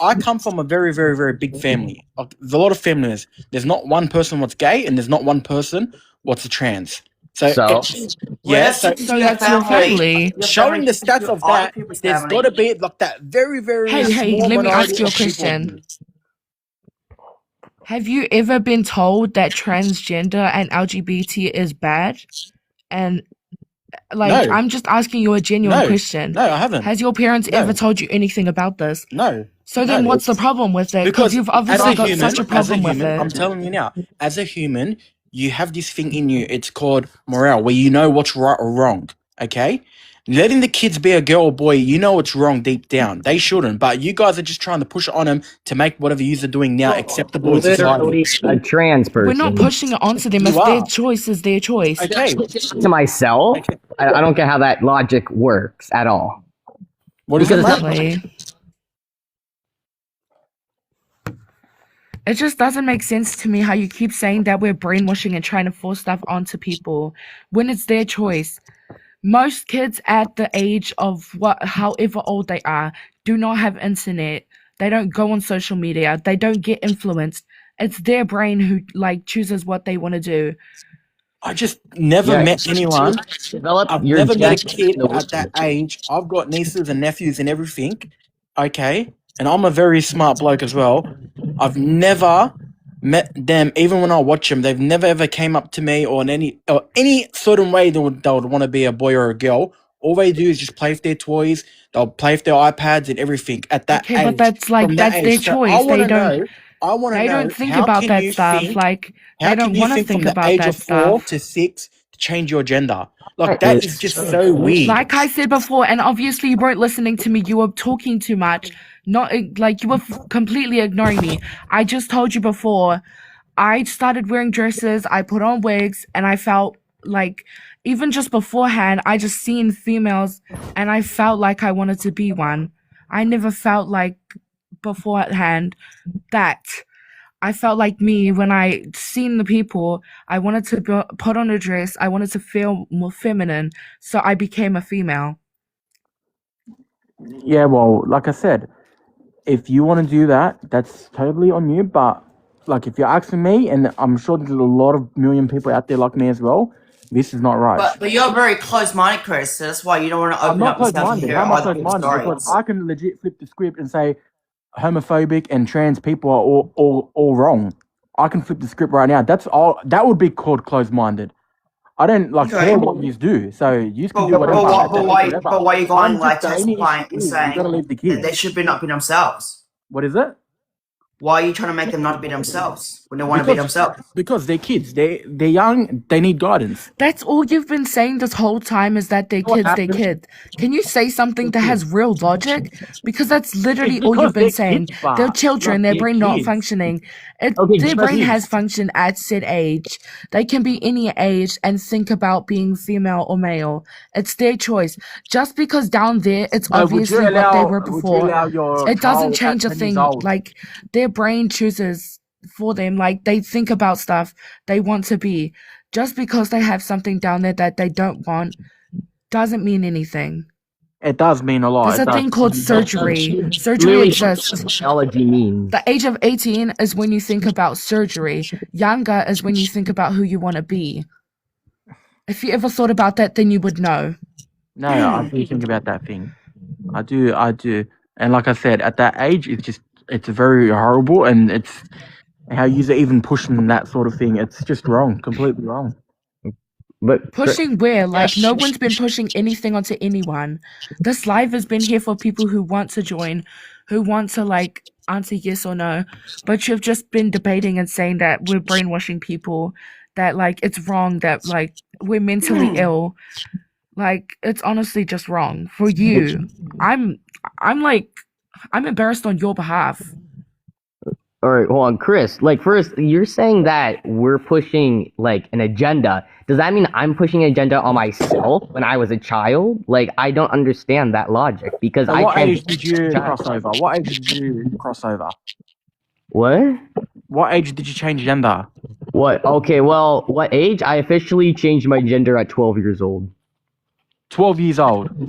I come from a very, very, very big family. There's a lot of families. There's not one person what's gay, and there's not one person what's a trans. So So that's your family. showing the stats of that, there's got to be like that very, very Hey, small let me minority ask you a of people. question. Have you ever been told that transgender and LGBT is bad? And like, No. I'm just asking you a genuine question. No, I haven't. Has your parents No. ever told you anything about this? No. So then No. what's the problem with it? Because Because you've as obviously a got human, such a problem with it. I'm telling you now, as a human, you have this thing in you. It's called morale, where you know what's right or wrong. Okay, letting the kids be a girl or boy, you know it's wrong deep down. They shouldn't, but you guys are just trying to push it on them to make whatever you are doing now acceptable in literally society. a trans person. We're not pushing it onto them. You It's their are. choice is their choice. Okay, to myself. I don't get how that logic works at all. what is Because it? it's Like? Exactly. It just doesn't make sense to me how you keep saying that we're brainwashing and trying to force stuff onto people when it's their choice. Most kids at the age of however old they are, do not have internet. They don't go on social media. They don't get influenced. It's their brain who like chooses what they want to do. I just never met anyone. Develop I've your never met a gender kid in the at that womb. age. I've got nieces and nephews and everything. Okay, and I'm a very smart bloke as well. I've never met them, even when I watch them. They've never ever came up to me or in any certain way they would want to be a boy or a girl. All they do is just play with their toys. They'll play with their iPads and everything at that Okay, age. but that's like From that that's their age. So choice. I want They to don't. know. I want to They know. don't think how about can that you stuff. think- Like How they don't can you want to think think from the about age that of 4 stuff. to 6 to change your gender? Like that is just so weird. Like I said before, and obviously you weren't listening to me. You were talking too much. Not like you were completely ignoring me. I just told you before. I started wearing dresses. I put on wigs, and I felt like even just beforehand, I just seen females, and I felt like I wanted to be one. I never felt like beforehand that. I felt like me when I seen the people. I wanted to put on a dress. I wanted to feel more feminine, so I became a female. Yeah, well, like I said, if you want to do that, that's totally on you. But like, if you're asking me, and I'm sure there's a lot of million people out there like me as well, this is not right. But you're very close-minded, Chris. So that's why you don't want to I'm open not up yourself and close-minded. hear How am I other people's close-minded? Because stories. I can legit flip the script and say homophobic and trans people are all wrong. I can flip the script right now. That's all. That would be called closed-minded. I don't like Okay. care what you do. So you can But, do whatever. but why are you going I'm like just the only testifying issue and is you gotta saying leave the that kids. they should be not be themselves? What is it? Why are you trying to make them not be themselves when they want to be themselves? Because they're kids. They're young. They need guidance. That's all you've been saying this whole time is that they're kids, they're kids. Can you say something that has real logic? Because that's literally all you've been saying. They're children, their brain not functioning. Their brain has function at said age. They can be any age and think about being female or male. It's their choice. Just because down there it's obviously what they were before, it doesn't change a thing. Like their brain chooses for them. Like they think about stuff they want to be. Just because they have something down there that they don't want doesn't mean anything. It does mean a lot. There's a thing called surgery. Surgery Literally, exists. biology means. The age of 18 is when you think about surgery. Younger is when you think about who you want to be. If you ever thought about that, then you would know. No, I do think about that thing. I do. And like I said, at that age, it's very horrible, and it's how you're even pushing that sort of thing. It's just wrong, completely wrong. But Pushing where? Like, no one's been pushing anything onto anyone. This live has been here for people who want to join, who want to, like, answer yes or no. But you've just been debating and saying that we're brainwashing people, that, like, it's wrong, that, like, we're mentally ill. Like, it's honestly just wrong. For you, I'm embarrassed on your behalf. all right, hold on, Chris. Like, first, you're saying that we're pushing like an agenda. Does that mean I'm pushing an agenda on myself when I was a child? Like, I don't understand that logic because So I what can't. age did you cross over? What age did you cross over? What? What age did you change gender? What? Okay, well, what age? I officially changed my gender at 12 years old. 12 years old. I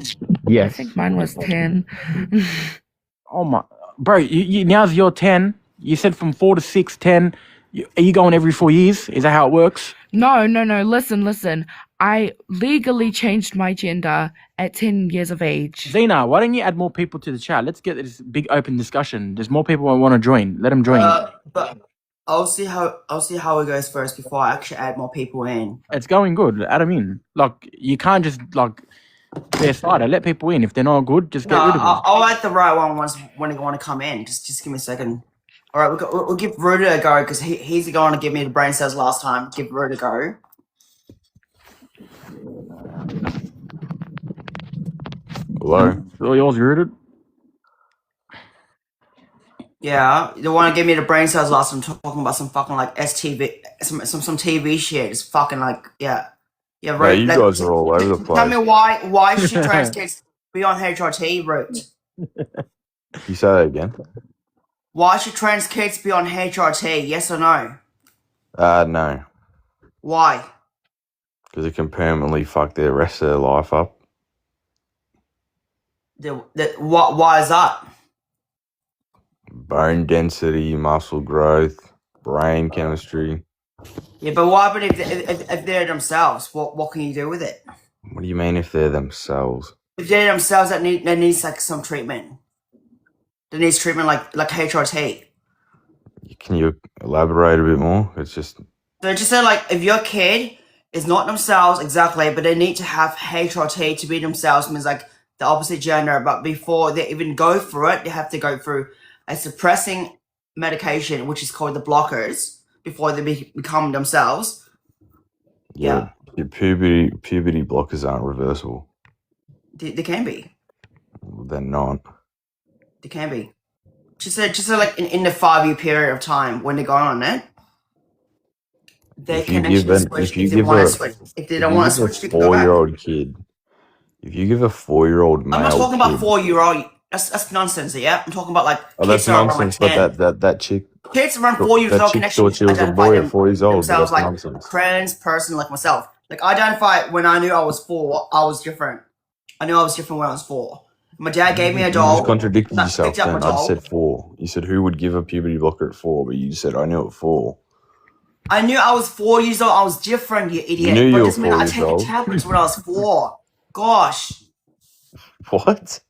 Yes. think mine was 10. Oh my, bro! Now's your 10. You said from 4 to 6, 10. Are you going every 4 years? Is that how it works? No. Listen. I legally changed my gender at 10 years of age. Xena, why don't you add more people to the chat? Let's get this big open discussion. There's more people who want to join. Let them join. But I'll see how it goes first before I actually add more people in. It's going good. Add them in. Like, you can't just like be a slider. Let people in. If they're not good, just get rid of them. I'll add the right one once when they want to come in. Just give me a second. All right, we'll give Ruda a go because he's the guy to give me the brain cells last time. Give Ruda a go. Hello. All yours, rooted. Yeah, the one to give me the brain cells last time. Talking about some fucking like STV, some TV shit. It's fucking like yeah. Yeah, Right. you guys are all over the place. Tell me why should trans kids be on HRT, Root? You say that again? Why should trans kids be on HRT? Yes or no? No. Why? Because it can permanently fuck their rest of their life up. Why is that? Bone density, muscle growth, brain chemistry. Yeah, but what happens if they're themselves? What can you do with it? What do you mean if they're themselves? If they're themselves, that needs like some treatment. That needs treatment like HRT. Can you elaborate a bit more? It's just... So just say like if your kid is not themselves exactly, but they need to have HRT to be themselves, means like the opposite gender. But before they even go through it, they have to go through a suppressing medication, which is called the blockers, before they become themselves. Yeah. Puberty blockers aren't reversible. They can be. They're not. They can be. Just say like in the 5-year period of time when they're going on it, they can actually switch if they want to switch. If they don't want to switch, they can go back. 4-year-old kid. If you give a 4-year-old male I'm not talking about kid- 4-year-old. That's nonsense. Yeah, I'm talking about like. Oh, that's nonsense. But that chick. Kids around 4 years old can actually thought she was a boy at 4 years old. themselves That's like nonsense. trans person like myself. Like I identify when I knew I was 4, I was different. I knew I was different when I was 4. My dad gave me a doll. You just contradicted yourself picked up then. a doll. I said 4. You said who would give a puberty blocker at 4, but you said I knew at 4. I knew I was 4 years old. I was different, you idiot. You knew but you were doesn't mean 4 I years take old. tablets when I was 4. Gosh. What?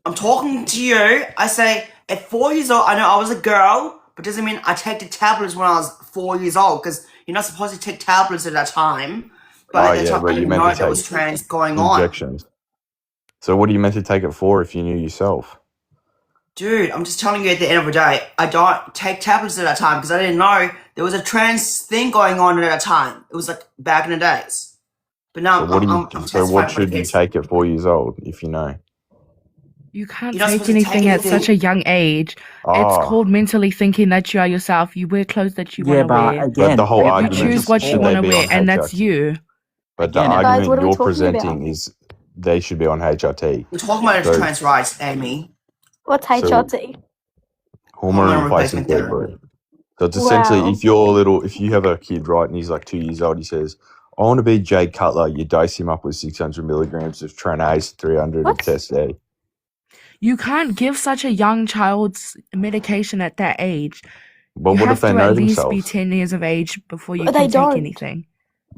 I'm talking to you. I say at 4 years old, I know I was a girl, but doesn't mean I take the tablets when I was 4 years old, because you're not supposed to take tablets at that time. But at that time, I didn't know there was trans going injections. on. So what are you meant to take it for if you knew yourself? Dude, I'm just telling you at the end of the day, I don't take tablets at that time because I didn't know there was a trans thing going on at that time. It was like back in the days. But now So what should you take at 4 years old if you know? You can't You're not take supposed to anything take at anything. such a young age. It's called mentally thinking that you are yourself. You wear clothes that you want to wear. But the whole You argument choose is what you should want they to be wear, on and that's HRT? you. But the Guys, argument what are we you're talking presenting about? is they should be on HRT. We're talking about So- trans rights, Amy. What's HRT? Hormone replacement therapy. So it's essentially Wow. if you have a kid, right, and he's like 2 years old, he says, I want to be Jay Cutler, you dose him up with 600 milligrams of Tranase, 300 of What? Test A. You can't give such a young child's medication at that age. But You what have if they to know at least themselves? be 10 years of age before you But can they take don't. anything.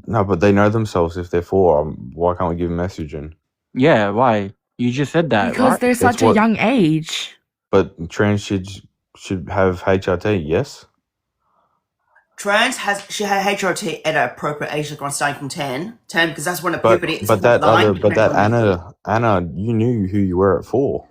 No, but they know themselves if they're 4. Why can't we give them estrogen? Yeah, why? You just said that, Because right? they're That's such a what- young age. But trans should have HRT, yes? Trans she had HRT at an appropriate age, like starting from 10, because that's when the But puberty is but that line, other but that Anna, you knew who you were at 4.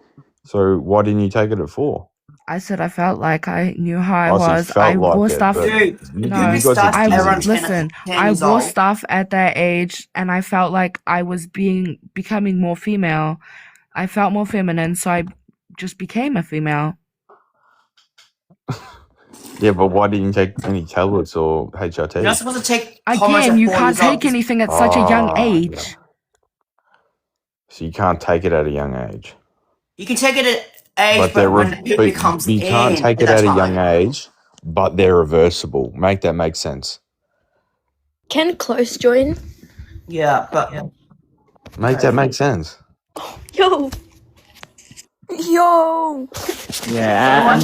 So why didn't you take it at 4? I said I felt like I knew how I I said was. felt I like wore it, stuff. but Dude, you No, guys are starts I around kidding. 10, listen. 10 I years wore old. stuff at that age, and I felt like I was becoming more female. I felt more feminine, so I just became a female. Yeah, but why didn't you take any tablets or HRT? You're not supposed to take hormones Again, at you 4 can't years old. take anything at such a young Ah, age. yeah. So you can't take it at a young age. You can take it at age, But but when the puberty comes you can't in take at it that at a time. young age, but they're reversible. Make that make sense. Can Close join? Yeah, but Make that make sense. Yo. Yo. Yeah.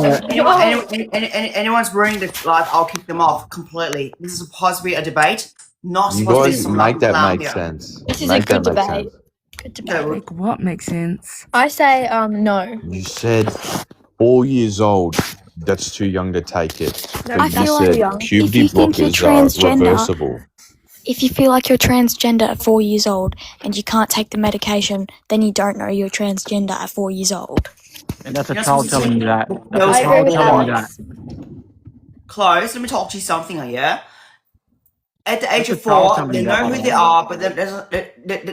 Anyone's ruining the life, I'll kick them off completely. This is supposed to be a debate, not You supposed to be guys some make that clown make here. sense. This is Make a good that make debate. sense. Good Okay, debate. Like, what makes sense? I say no. You said 4 years old. That's too young to take it. No, But I you feel like said young. puberty If you think you're blockers are transgender- reversible. If you feel like you're transgender at 4 years old and you can't take the medication, then you don't know you're transgender at 4 years old. And that's a You're child supposed to telling you that. take- That's I a agree child with telling you Alex. that. Close, let me talk to you something here. At the age That's of a child 4, telling they you know that, who by the they way. are, but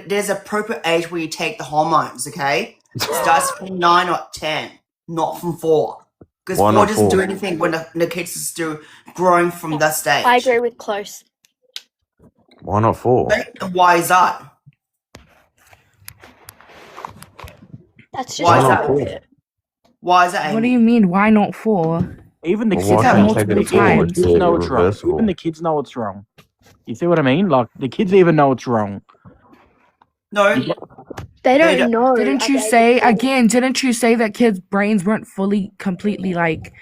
there's an appropriate age where you take the hormones, okay? It starts from 9 or 10, not from 4. Because Why 4 not doesn't 4? do anything when the kids is still growing from that stage. I agree with Close. Why not 4? Why is that? That's just Why is not that? cool? Why is that? What do Amy? you mean? Why not 4? Even the Well, kids why that can't know. you take it multiple at 4? Even the times. kids They're know it's wrong. reversible. Even the kids know it's wrong. You see what I mean? Like the kids even know it's wrong. No, You They They don't know. Didn't at you the age of say 4. again? Didn't you say that kids' brains weren't fully, completely like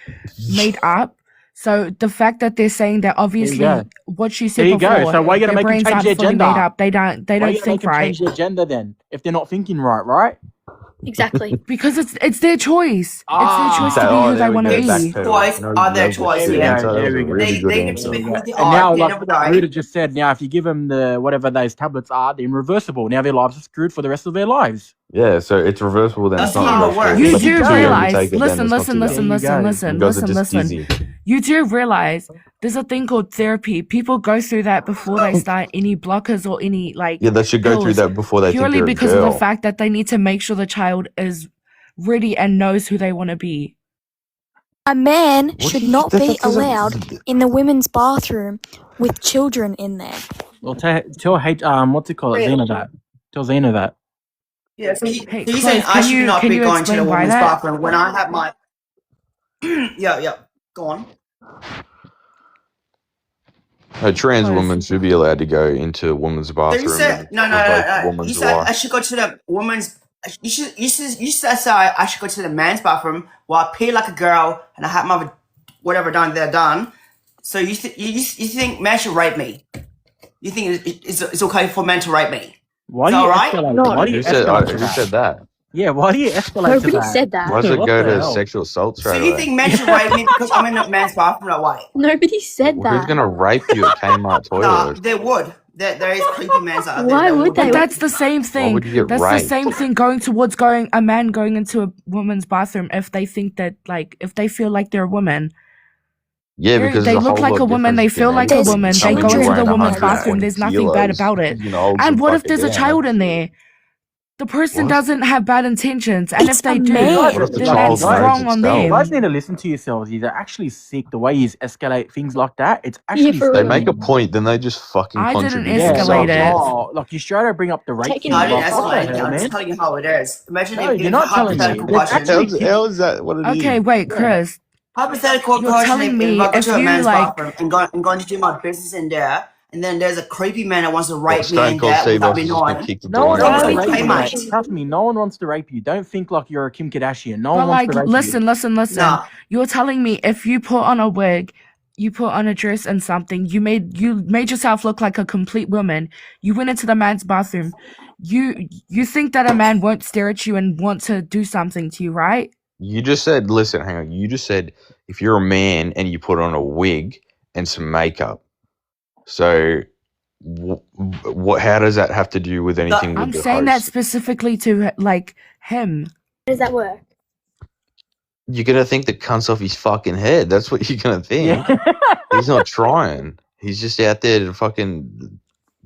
made up? So the fact that they're saying that There you obviously go. what you There said you go. before, So why are you gonna their make them brains change aren't their fully made gender? up. They Why don't are you think gonna make them right change their gender then? If they're not thinking right, right? Exactly. because it's their choice. It's their Ah. choice to be who they there we want to go. be. Backpedal. Choice No, are their that was a choice, There we good yeah. go. answer. That There was a we go. really good They get answer. to be who they And are now, at the like end of the day. Ruda just said, now if you give them the whatever those tablets are, they're reversible. Now their lives are screwed for the rest of their lives. Yeah, so it's reversible then. That's It's not how it reversible. works. You But do you're too young to realize, take it, then listen, it's not listen, too listen, late. There you listen, go. You listen, guys are listen, just listen. dizzy. You do realize there's a thing called therapy. People go through that before they start any blockers or any like Yeah, they should go through pills, that before they think purely they're a because of the girl. fact that they need to make sure the child is ready and knows who they want to be. A man What do should you? not be That doesn't. allowed in the women's bathroom with children in there. Well, tell what's it called? Real. Xena that. Tell Xena that. Yeah, so Hey, you're saying Close, I should not can be you going to the explain why women's that? bathroom when I have my. Yeah, go on. A trans Close. woman should be allowed to go into a woman's So you bathroom said and no. revoke a You woman's said I life. should go to the woman's. You said sorry. I should go to the man's bathroom while I pee like a girl and I have my whatever done they're done. So you think men should rape me? You think it's okay for men to rape me? Why Is do that you right? escalate? No. Why do you Who said? escalate to Who that? said that? Yeah, why do you escalate to Nobody that? said that. Why does it What go the to hell? sexual assault So straight you away? think men should rape me because I'm in the man's bathroom? No way. Nobody said Who's that. gonna rape you at Kmart Nah, toilets? they would. There is creepy men out there. Why that would But they? do it. that's the same Why thing. would you get That's the raped? same thing going towards a man going into a woman's bathroom if they think that like if they feel like they're a woman. Yeah, because They there's a look whole like lot a of woman, they difference in feel like a There's woman, they someone go children into weighing the woman's in there. bathroom, 120 there's nothing bad kilos. about it. You know, holds And them what if fucking there's a down. child in there? The person What? doesn't have bad intentions, and It's if they a do, man. What if the then child that's rapes wrong on itself? You guys them. need to listen to yourselves. You're actually sick. The way you escalate things like that, it's Yeah, actually for They real. make a sick. point, then they just fucking I didn't contradict Yeah, escalate themselves. it. like you straight up bring up the rape Taking No, thing. I didn't Like, what the escalate it. hell, I'm just man? telling you how it is. Imagine No, if you're not telling me. hypothetical There's question. actually kids. How is that what it Okay, is? wait, Yeah. Chris, Hypothetical you're question: telling if me I go if to a you man's like, bathroom and going to do my business in there, and then there's a creepy man that wants to What, rape me Stone in Cold there Steve without Austin me just gonna knowing. kick the No door one down? wants to Hey, rape hey, you, mate. mate. Trust me, no one wants to rape you. Don't think like you're a Kim Kardashian. No but one wants like, to rape you. listen. Nah, You're telling me if you put on a wig, you put on a dress and something. You made yourself look like a complete woman. You went into the man's bathroom. You think that a man won't stare at you and want to do something to you, right? You just said, listen, hang on. You just said if you're a man and you put on a wig and some makeup. So, what? How does that have to do with anything with I'm the saying that host? specifically to like him. How does that work? You're gonna think the cunt's off his fucking head. That's what you're gonna think. He's not trying. He's just out there to fucking.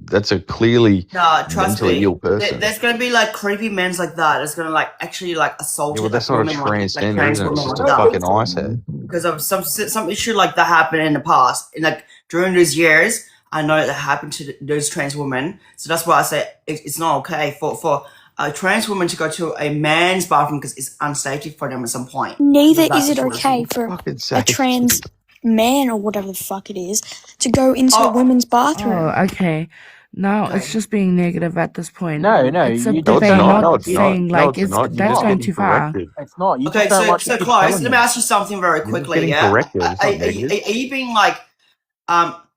That's a clearly No, trust mentally me. ill person. There's gonna be like creepy men like that. That's gonna like actually like assault. Yeah, well, that's not a transgender, isn't it? It's just a fucking ice head. Because of some issue like that happened in the past. And like during those years, I know that happened to those trans women. So that's why I say it's not okay for a trans woman to go to a man's bathroom because it's unsafe for them at some point. Neither That's is it the okay situation. for Fucking a safe. trans man or whatever the fuck it is to go into a woman's bathroom. Oh, okay. No, Okay. it's just being negative at this point. No, It's a you No, it's debate, not. No, not it's not. saying No, like it's not. You're that's just going getting too far. corrected. It's not. You Okay, just don't so like so to keep Clive, telling let me you. ask you something very You're just quickly. getting Yeah, corrected. It's are not negative. you being like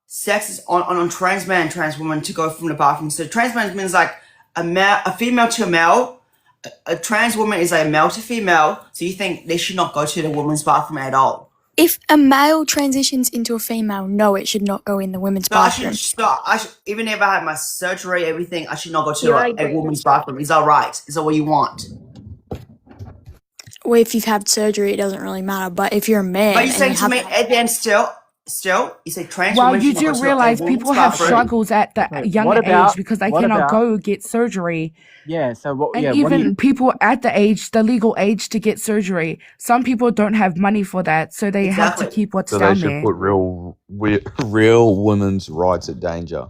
sexist on trans man, trans woman to go from the bathroom? So trans man means like a female to a male. A trans woman is a male to female. So you think they should not go to the woman's bathroom at all? If a male transitions into a female, no, it should not go in the women's So I bathroom. should even if I had my surgery, everything, I should not go to Yeah, I a agree. woman's bathroom. Is that right? Is that what you want? Well, if you've had surgery, it doesn't really matter. But if you're a man, But you're and saying you to have me at the end still, you say trans Well, women you should not do go to a realize woman's people have bathroom. struggles at the Okay, young what age about because they what cannot about? go get surgery. Yeah. So what? And Yeah. What do you? even people at the legal age to get surgery, some people don't have money for that, so they have to Exactly. keep what's So they down should there. put real women's rights at danger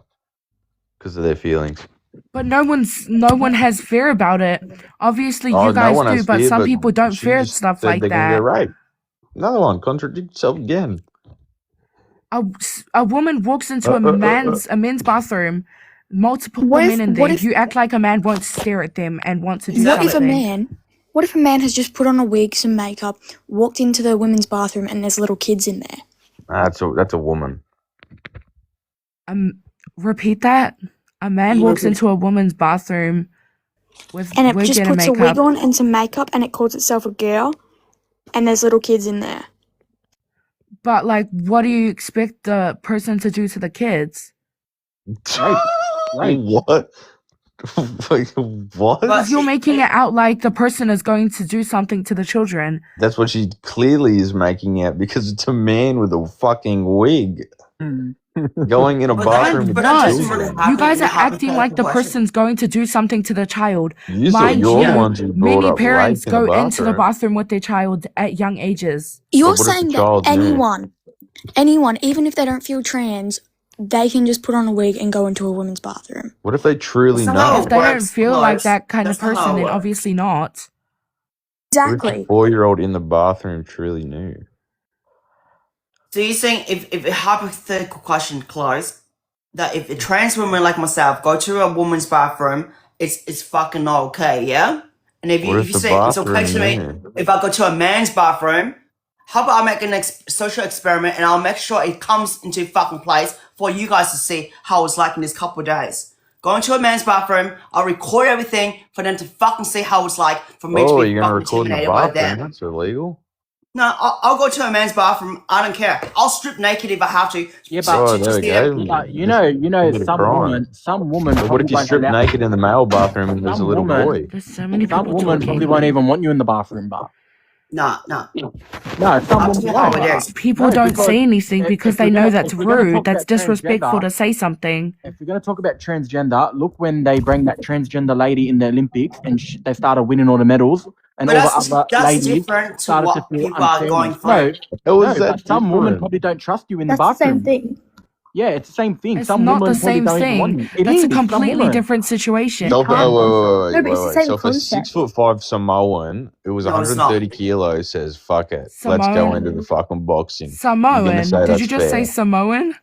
because of their feelings. But no one has fear about it. Obviously, Oh, you no guys one do, has but fear, some but people don't she fear just stuff said like they're gonna get that. raped. Another one. Contradict yourself again. A woman walks into a men's bathroom, multiple men in there. You act like a man won't stare at them and want to do What if a something. man has just put on a wig, some makeup, walked into the women's bathroom, and there's little kids in there? That's a woman. Repeat that. A man You walks repeat- into a woman's bathroom with And it wig just and puts a makeup. wig on and some makeup, and it calls itself a girl, and there's little kids in there. But like, what do you expect the person to do to the kids? Right. What? Like, what? Because you're making it out like the person is going to do something to the children. That's what she clearly is making out because it's a man with a fucking wig going in a bathroom with but that doesn't children. really You happen guys in are the acting like the hypothetical person's going to do something to the child. You thought Mind you're you, the ones who brought many up parents rape in the go into the bathroom. bathroom with their child at young ages. You're But what if the saying that child's nude? anyone, even if they don't feel trans, they can just put on a wig and go into a women's bathroom. What if they truly That's not how know? If they don't works, feel like Lois. that kind of That's not how person, it then works. obviously not. What if Exactly. the 4-year-old in the bathroom truly knew? So you're saying if a hypothetical question, Close, that if a trans woman like myself go to a woman's bathroom, it's fucking not okay, yeah? And if What you if the say it's okay bathroom to me knew? if I go to a man's bathroom, how about I make an social experiment and I'll make sure it comes into fucking place for you guys to see how it's like in this couple of days. Go into a man's bathroom, I'll record everything for them to fucking see how it's like for me to Oh, be you're gonna fucking record in the intimidated by bathroom? them. That's illegal. No, I'll go to a man's bathroom. I don't care. I'll strip naked if I have to. Yeah, to- but Oh, to there we see go. them. But you know, Commit a some crime. woman But what probably if you won't strip allow. naked in the male bathroom and there's a Some little woman, boy? There's so many some people woman probably talking. won't even want you in the bathroom, but No. no, some I'll woman tell you how won't. it is. People No, don't because say anything if because we're they know gonna that's if we're gonna rude. talk That's about disrespectful transgender, to say something. if we're gonna talk about transgender, look when they bring that transgender lady in the Olympics and they started winning all the medals, and But all the that's other ladies different to started to what feel people are going unfairness. through. How is No, that but some women different? probably don't trust you in the That's the same bathroom. thing. Yeah, it's the same thing. It's Some not the women probably same don't even want thing. you. It That's a is. Some completely women. different situation. So, No, but it's the same So if a concept. 6'5" Samoan who was No, it's not. 130 kilos says, "Fuck it, let's go Samoan. into the fucking boxing." You're Samoan. gonna say Did that's you just say fair? Samoan?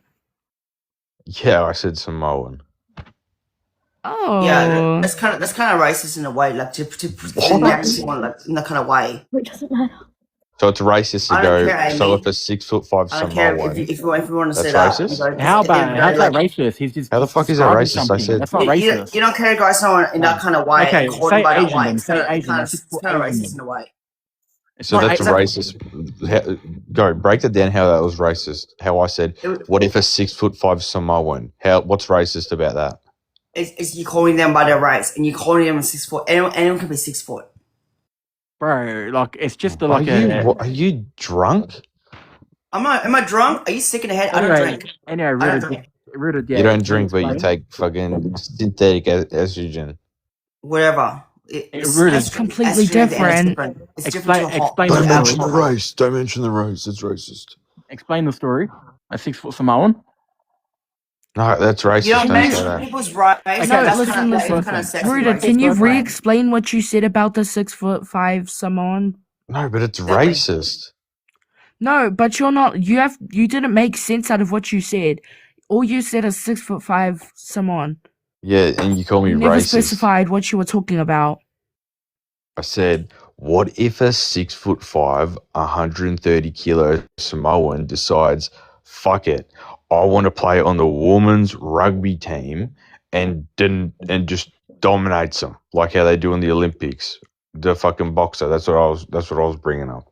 Yeah, I said Samoan. Yeah, Oh. that's kind of racist in a way, like to What? name someone like in that kind of way. It doesn't matter. So it's racist to I don't go. care, Amy. So if a 6'5" I don't care Samoan, if you want to say that's that. racist? You know, How at the end of about the how's day, that like, racist? He's just How the fuck is that describing racist? I something. said That's not you racist. don't categorize someone in that kind of way, Okay, call say them by that Asian way. then. It's Say kind Asian. of, Let's just put kind of Asian racist then. in a way. It's So not that's Asian. racist. Go break that down. How that was racist? How I said, what if a 6'5" Samoan? What's racist about that? It's you calling them by their race, and you calling them 6 foot. Anyone can be 6 foot. Bro, like it's just Are you drunk? Am I drunk? Are you sick in the head? I don't drink. Anyway, I don't drink. Rooted, yeah. You don't can drink, but you explain? take fucking synthetic estrogen. Whatever. Rooted. That's completely estrogen at the end is different. It's different to Explain Don't the mention story. the race. Don't mention the race. It's racist. Explain the story. A 6 foot Samoan. No, that's racist. You don't Don't say mention that. people's race. Okay, That's listen, kind of listen. sexist. Ruda, racist. can you Both ways. re-explain what you said about the 6'5" Samoan? No, but it's racist. No, but you're not. You didn't make sense out of what you said. All you said is 6'5" Samoan. Yeah, and you call me You never racist. specified what you were talking about. I said, what if a 6'5", 130 kilo Samoan decides, fuck it, I want to play on the women's rugby team and just dominates them like how they do in the Olympics. The fucking boxer. That's what I was bringing up.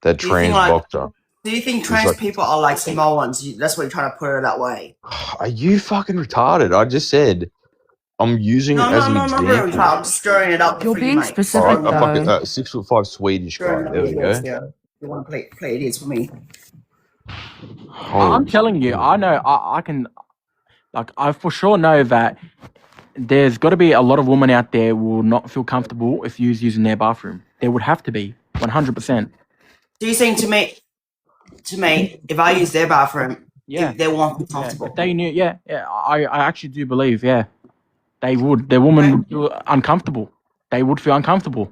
That Do you think, trans like- boxer. Do you think It's trans like- people are like Samoans? That's what you're trying to put it that way. Are you fucking retarded? I just said I'm using it as an not really. example. I'm just stirring it up. You're for you, being mate. specific, Alright, a fucking though. 6'5" Swedish guy. Stirring it up There a we little go. bit, yeah. You want to play it is for me. I'm telling you, I know, I can, like, I for sure know that there's got to be a lot of women out there who will not feel comfortable if you're using their bathroom. There would have to be, 100%. Do you think to me, if I use their bathroom, Yeah. they won't be Yeah, comfortable? if they knew, I actually do believe, they would. The woman would feel uncomfortable. They would feel uncomfortable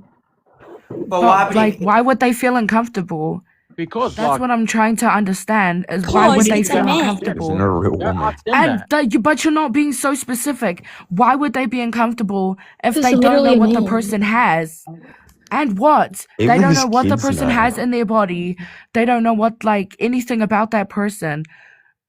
But what happened if- why would they feel uncomfortable? because That's like, what I'm trying to understand. Is Cause why would they it's a feel man. It's uncomfortable? not a real yeah, woman. I understand that. But you're not being so specific. Why would they be uncomfortable if It's they don't literally know a what the man. person has? And what? Even They don't his know what the kids person know. has in their body. They don't know what, like, anything about that person.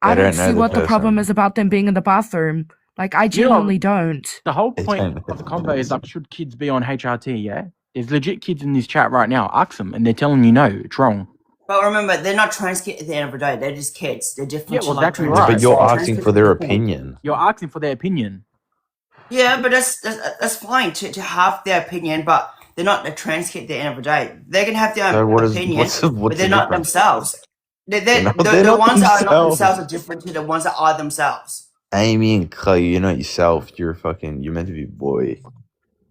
I They don't don't know see the what the problem person. is about them being in the bathroom. Like, I You know- genuinely don't. The whole They point don't. of the convo is like, should kids be on HRT? Yeah, there's legit kids in this chat right now. Ask them, and they're telling you no, it's wrong. But remember, they're not trans kids at the end of the day. They're just kids. They're different. Yeah, to, well, like, exactly trans right. But kids. you're Trans asking kids for are their different. opinion. You're asking for their opinion. Yeah, but that's fine to have their opinion, but they're not a trans kid at the end of the day. They can have their So own what is opinion, what's the but they're difference? not themselves. They're The not ones that are not themselves. themselves are different to the ones that are themselves. Amy and Clay, you're not yourself. You're meant to be a boy.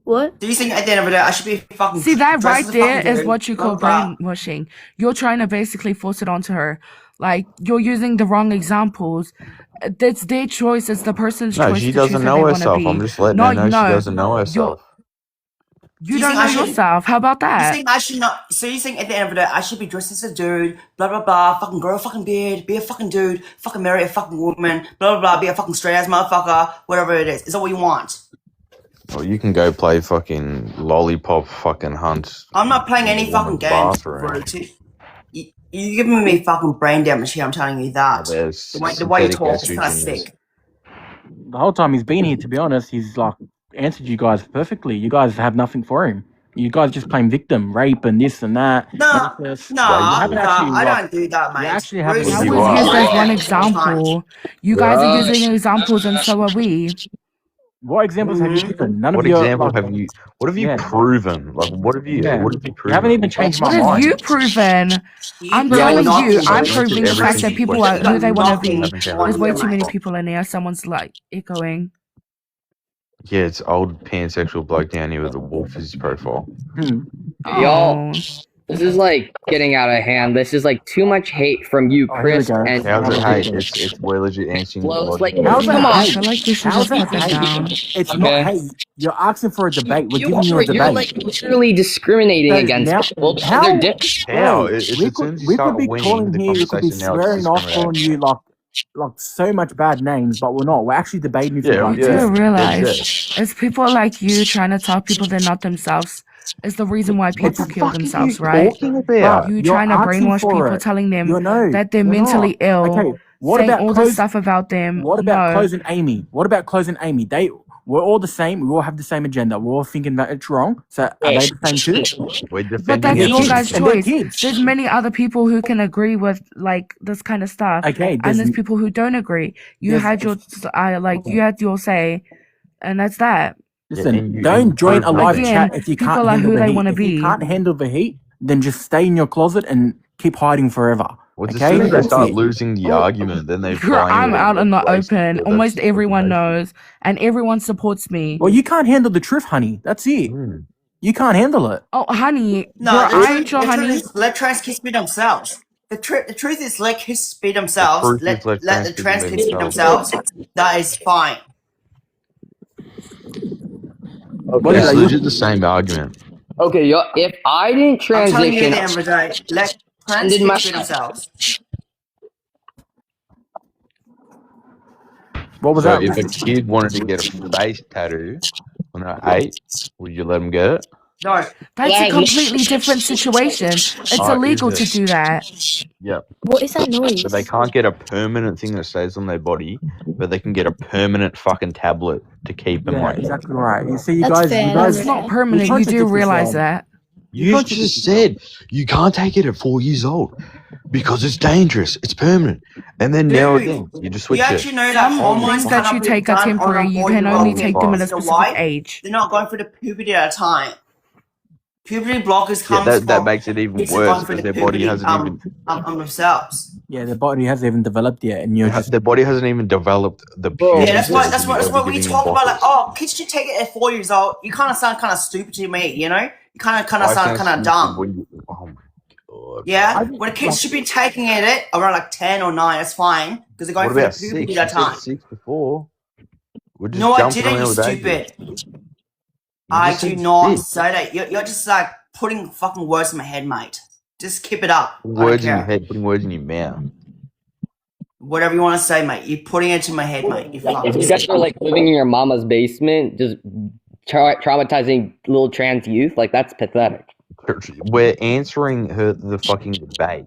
What? Do you think at the end of the day I should be fucking See, that dressed right as a there fucking is dude, what you call blah, blah, blah. brainwashing. You're trying to basically force it onto her. Like, you're using the wrong examples. It's their choice. It's the person's No, choice she to choose doesn't who know they want to herself. be. I'm just letting No, her know no. she doesn't know herself. You you don't think know I should- yourself. How about You that? think I should not? So you think at the end of the day I should be dressed as a dude, blah blah blah, fucking grow a fucking beard, be a fucking dude, fucking marry a fucking woman, blah blah blah, be a fucking straight ass motherfucker, whatever it is. Is that what you want? Well, you can go play fucking lollipop fucking hunt. I'm not playing any in a fucking woman's games, bathroom. bro. You're giving me fucking brain damage here. I'm telling you that. There's The way you synthetic talk, it's kind of estrogen is- sick. The whole time he's been here, to be honest, he's like answered you guys perfectly. You guys have nothing for him. You guys just playing victim, rape and this and that. No, incest. no, You haven't no, actually, I like, don't do that, mate. you actually haven't- Bruce That You was are. used as one Yeah. example. You guys are using examples, and so are we. What examples have you given? None What of your example like, have you? What have you Yeah. proven? Like, what have you? Yeah. What have you You proven? haven't even changed What my have mind. you proven? I'm Yeah, telling not you, proven. I'm Answered proving the every fact that single people are question. who they want to be. Haven't you? There's way too Yeah, many mate. people in there. Someone's like echoing. Yeah, it's old pansexual bloke down here with a wolf as his profile. Y'all, Oh. this is like getting out of hand. This is like too much hate from you, Oh, here Chris, we go. and How's it hate? ridiculous. It's we're legit answering Flows like- logical How's Come that on. I hate? feel like you should How's just put that it hate? down. It's Okay. not hate. You're asking for a debate. We're giving you a You're debate. like literally discriminating So against now- people because how- they're different. How? Bro, It's we as soon as you we start could be winning calling the here, we could be conversation now, it's swearing off discriminating. on you like so much bad names, but we're not. We're actually debating if Yeah, you like You yeah. do this. realize That's it's people like you trying to tell people they're not themselves is the reason why people What the kill fuck are you themselves, right? talking about? You You're trying to asking brainwash for people, it. telling them No, that they're you're mentally not. ill, Okay, what saying about all this stuff about them. What about No. Close and Amy? What about Close and Amy? We're all the same. We all have the same agenda. We're all thinking that it's wrong. So are they the same too? We're But defending that's And your they're guys' kids. And they're choice. kids. There's many other people who can agree with like this kind of stuff, Okay, and there's people who don't agree. You there's- had your you had your say, and that's that. Listen, and you- don't and join a prove live nothing. chat if you People can't are handle who the they heat. wanna If you be. can't handle the heat, then just stay in your closet and keep hiding forever. Well, as Okay? soon as they That's start it. losing the argument, then they're Girl, flying I'm it out in the place. open. Yeah, Almost that's everyone fucking knows, and everyone supports me. Well, you can't handle the truth, honey. That's it. You can't handle it. Oh, honey, No, girl, the I truth, ain't your the truth honey. is let trans kids be themselves. The truth is let kids be The themselves. truth Let is let the trans trans kids kids be be themselves. themselves. That is fine. What It's about legit you? the same argument. Okay, if I didn't I'm telling you transition, at the end of the day, let trans Ended my- kids be themselves. What was So that? if a kid wanted to get a face tattoo when they're 8, would you let them get it? No, That's a That- completely different situation. It's Oh, illegal is to it? do that. Yep. What is that noise? But they can't get a permanent thing that stays on their body, but they can get a permanent fucking tablet to keep them Yeah, like exactly right. You see, you That's guys, fair, you that's guys, It's not fair. permanent. You do contradict realize yourself. that. You contradict just yourself. said you can't take it at 4 years old because it's dangerous. It's permanent. And then now Dude, again, you just you switch it. actually know that Some hormones things that cannot you be take are done on a temporary. You can 4-year-old only kid. take them at a You know specific why? age. They're not going through the puberty at a time. Puberty blockers Yeah, comes that from makes it even kids are worse going through because the their body puberty hasn't even themselves. Yeah, their body hasn't even developed yet, and you're just their body hasn't even developed the Bro, puberty. Yeah, that's why. stage That's that why. That's you're why we giving talk them about like, blockers. oh, kids should take it at 4 years old. You kind of sound kind of stupid to me, you know. You kind of I sound kind of stupid dumb. when you. Oh my god. Yeah, when a kid should be taking it at around like 10 or 9. That's fine because they're going What through about the 6? puberty You at that said time. 6 before. We're just No, I jumping didn't. You around with ages. stupid. You I just do said not 6. say that. You're just like putting fucking words in my head, mate. Just keep it up. Putting I don't words in your care. head, putting words in your mouth. Whatever you want to say, mate. You're putting it to my head, mate. You If fucking you guys are like living in your mama's basement, just traumatizing little trans youth, like that's pathetic. We're answering the fucking debate.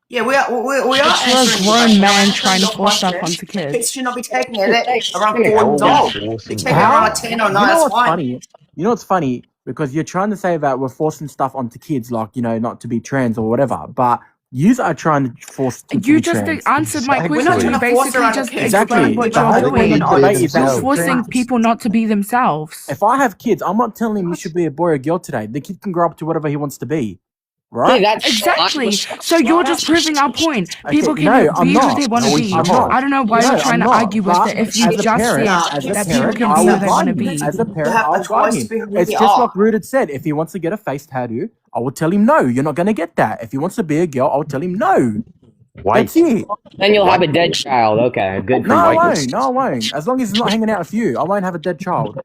Yeah, we are But you're a answering grown debate. man Answering trying to your force stuff question. onto kids. Kids should not be taking it at around 4 How years are we old. They forcing take it them? around like 10 or 9. You know That's what's fine. funny? You know what's funny? Because you're trying to say that we're forcing stuff onto kids, like, you know, not to be trans or whatever, but you are trying to force kids to You be just trans. answered my Exactly. We're not question. trying You to force basically around just kids. Exactly. explained what The you're whole They point doing. of can the be debate is that You're themselves. forcing people not to be themselves. if I have kids, I'm not telling him he should be a boy or girl today. The kid can grow up to whatever he wants to be, Okay, right? that's Exactly. So you're just proving our point. Okay, People can no, I'm be who not. they want to No, be. he's not. I don't know why No, you're I'm trying to not. argue with But it if you as a just parent, said that people can I be who will they want guide to him. be. As a parent, have a I'll guide choice him. to be who It's they just are. like Rooted said. If he wants to get a face tattoo, I will tell him no. You're not going to get that. If he wants to be a girl, I'll tell him no. That's Wait. it. then you'll have a dead child. Okay, good for No, I you. won't. No, I won't. As long as he's not hanging out with you, I won't have a dead child.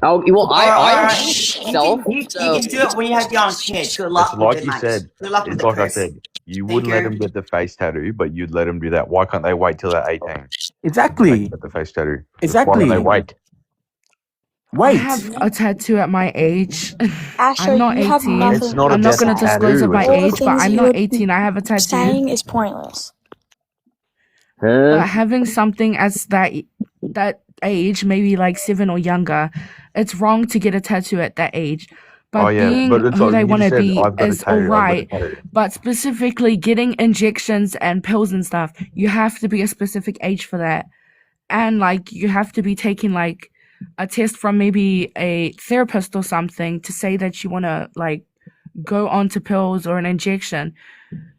Oh well, I Alright. myself. You can do it when you have young kids. Good It's luck with like it, you mate. said. Good luck with It's it, like I Chris. said. You Thank wouldn't let you. them get the face tattoo, but you'd let them do that. Why can't they wait till they're 18? They Exactly. get the face tattoo. Just Exactly. Why don't they wait? I Wait. have a tattoo at my age. Asher, I'm not you have 18. nothing It's not a I'm not to going to say. disclose tattoo. at my It's All the age, but things I'm you're not 18. I have a tattoo. saying is pointless. But Huh? having something as that age, maybe like 7 or younger, it's wrong to get a tattoo at that age. But Oh yeah, being but it's who like they you want just to said. be I've got a is tattoo. I've got a alright. tattoo. But specifically getting injections and pills and stuff, you have to be a specific age for that. And like you have to be taking like a test from maybe a therapist or something to say that you want to like go on to pills or an injection.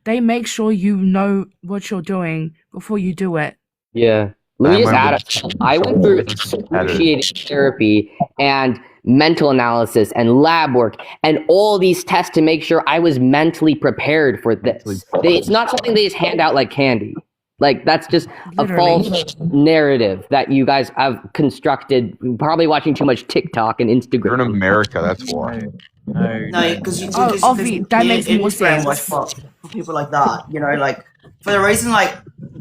They make sure you know what you're doing before you do it. Yeah. Let me Same just way add. with I went through tattoo. excruciating therapy and mental analysis and lab work and all these tests to make sure I was mentally prepared for this. It's not something they just hand out like candy. Like that's just a Literally. false narrative that you guys have constructed. Probably watching too much TikTok and You're in Instagram. America. That's why. No, because you Oh, Ovi, that makes more brainwash sense. for people like that. You know, like for the reason like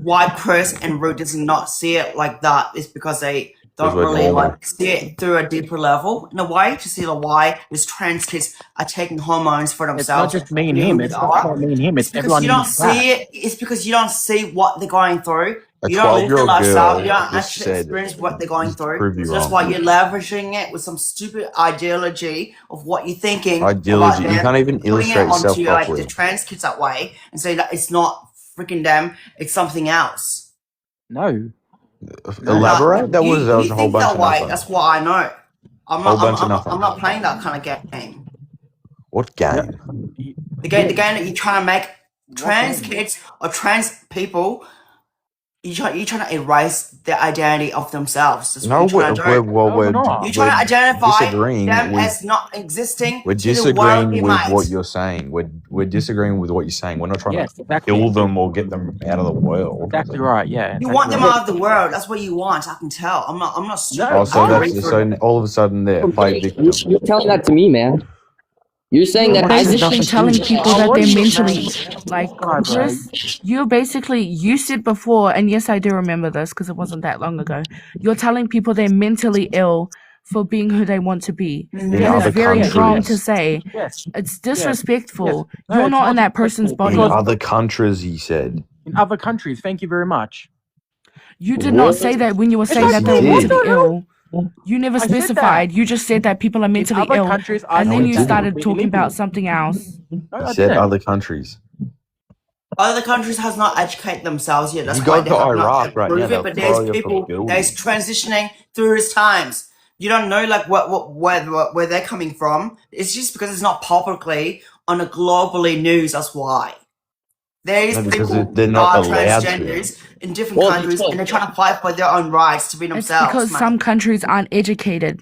why Chris and Root does not see it like that is because they don't we're really normal. like see it through a deeper level in a way to see why these trans kids are taking hormones for It's not themselves. just me and to be him. who It's they not are. about me and him. It's because everyone you in don't this chat. see it. It's because you don't see what they're going through. A You don't live their 12-year-old lifestyle. You girl don't just actually said, experience what they're going just through. prove you So that's wrong. why you're leveraging it with some stupid ideology of what you're thinking Ideology. about You them, can't even putting it illustrate yourself onto like the properly. trans kids that way, and say that it's not freaking them, it's something else. No. Elaborate? That was you a whole think bunch that of way. nothing. That's what I know. Whole bunch of nothing. I'm not playing that kind of game. What game? The game that you're trying to make trans kids or trans people, you're trying to erase the identity of themselves. That's what you're trying to do. You're trying to identify disagreeing them with, as not existing we're to the world disagreeing you with made. what you're saying. We're disagreeing with what you're saying. We're not trying Yes, to exactly. kill them or get them out of the world. Exactly right. Yeah. You want them out of the world. That's what you want. I can tell. I'm not stupid. Oh, so all of a sudden they're play victim. You're telling that to me, man. You're saying that I Basically telling people that they're mentally, like, God, bro. Chris, you said before, and yes, I do remember this because it wasn't that long ago. You're telling people they're mentally ill for being who they want to be. In That other is very countries. wrong to say. Yes. It's disrespectful. Yes. No, You're it's not in not that person's disrespectful. body. In other countries, he said. In other countries. Thank you very much. You did not say that when you were saying that they were mentally ill. You never specified. You just said that people are mentally ill, and then you started talking about something else. He said other countries. Other countries has not educated themselves yet. That's You why go they to have Iraq not right now, improved they'll it. But throw there's you off a people building. that's transitioning through his times. You don't know like where they're coming from. It's just because it's not publicly on a globally news. That's why. There's because people they're who not are allowed to. transgenders in different countries, and they're trying to fight for their own rights to be It's themselves. because mate. some countries aren't educated.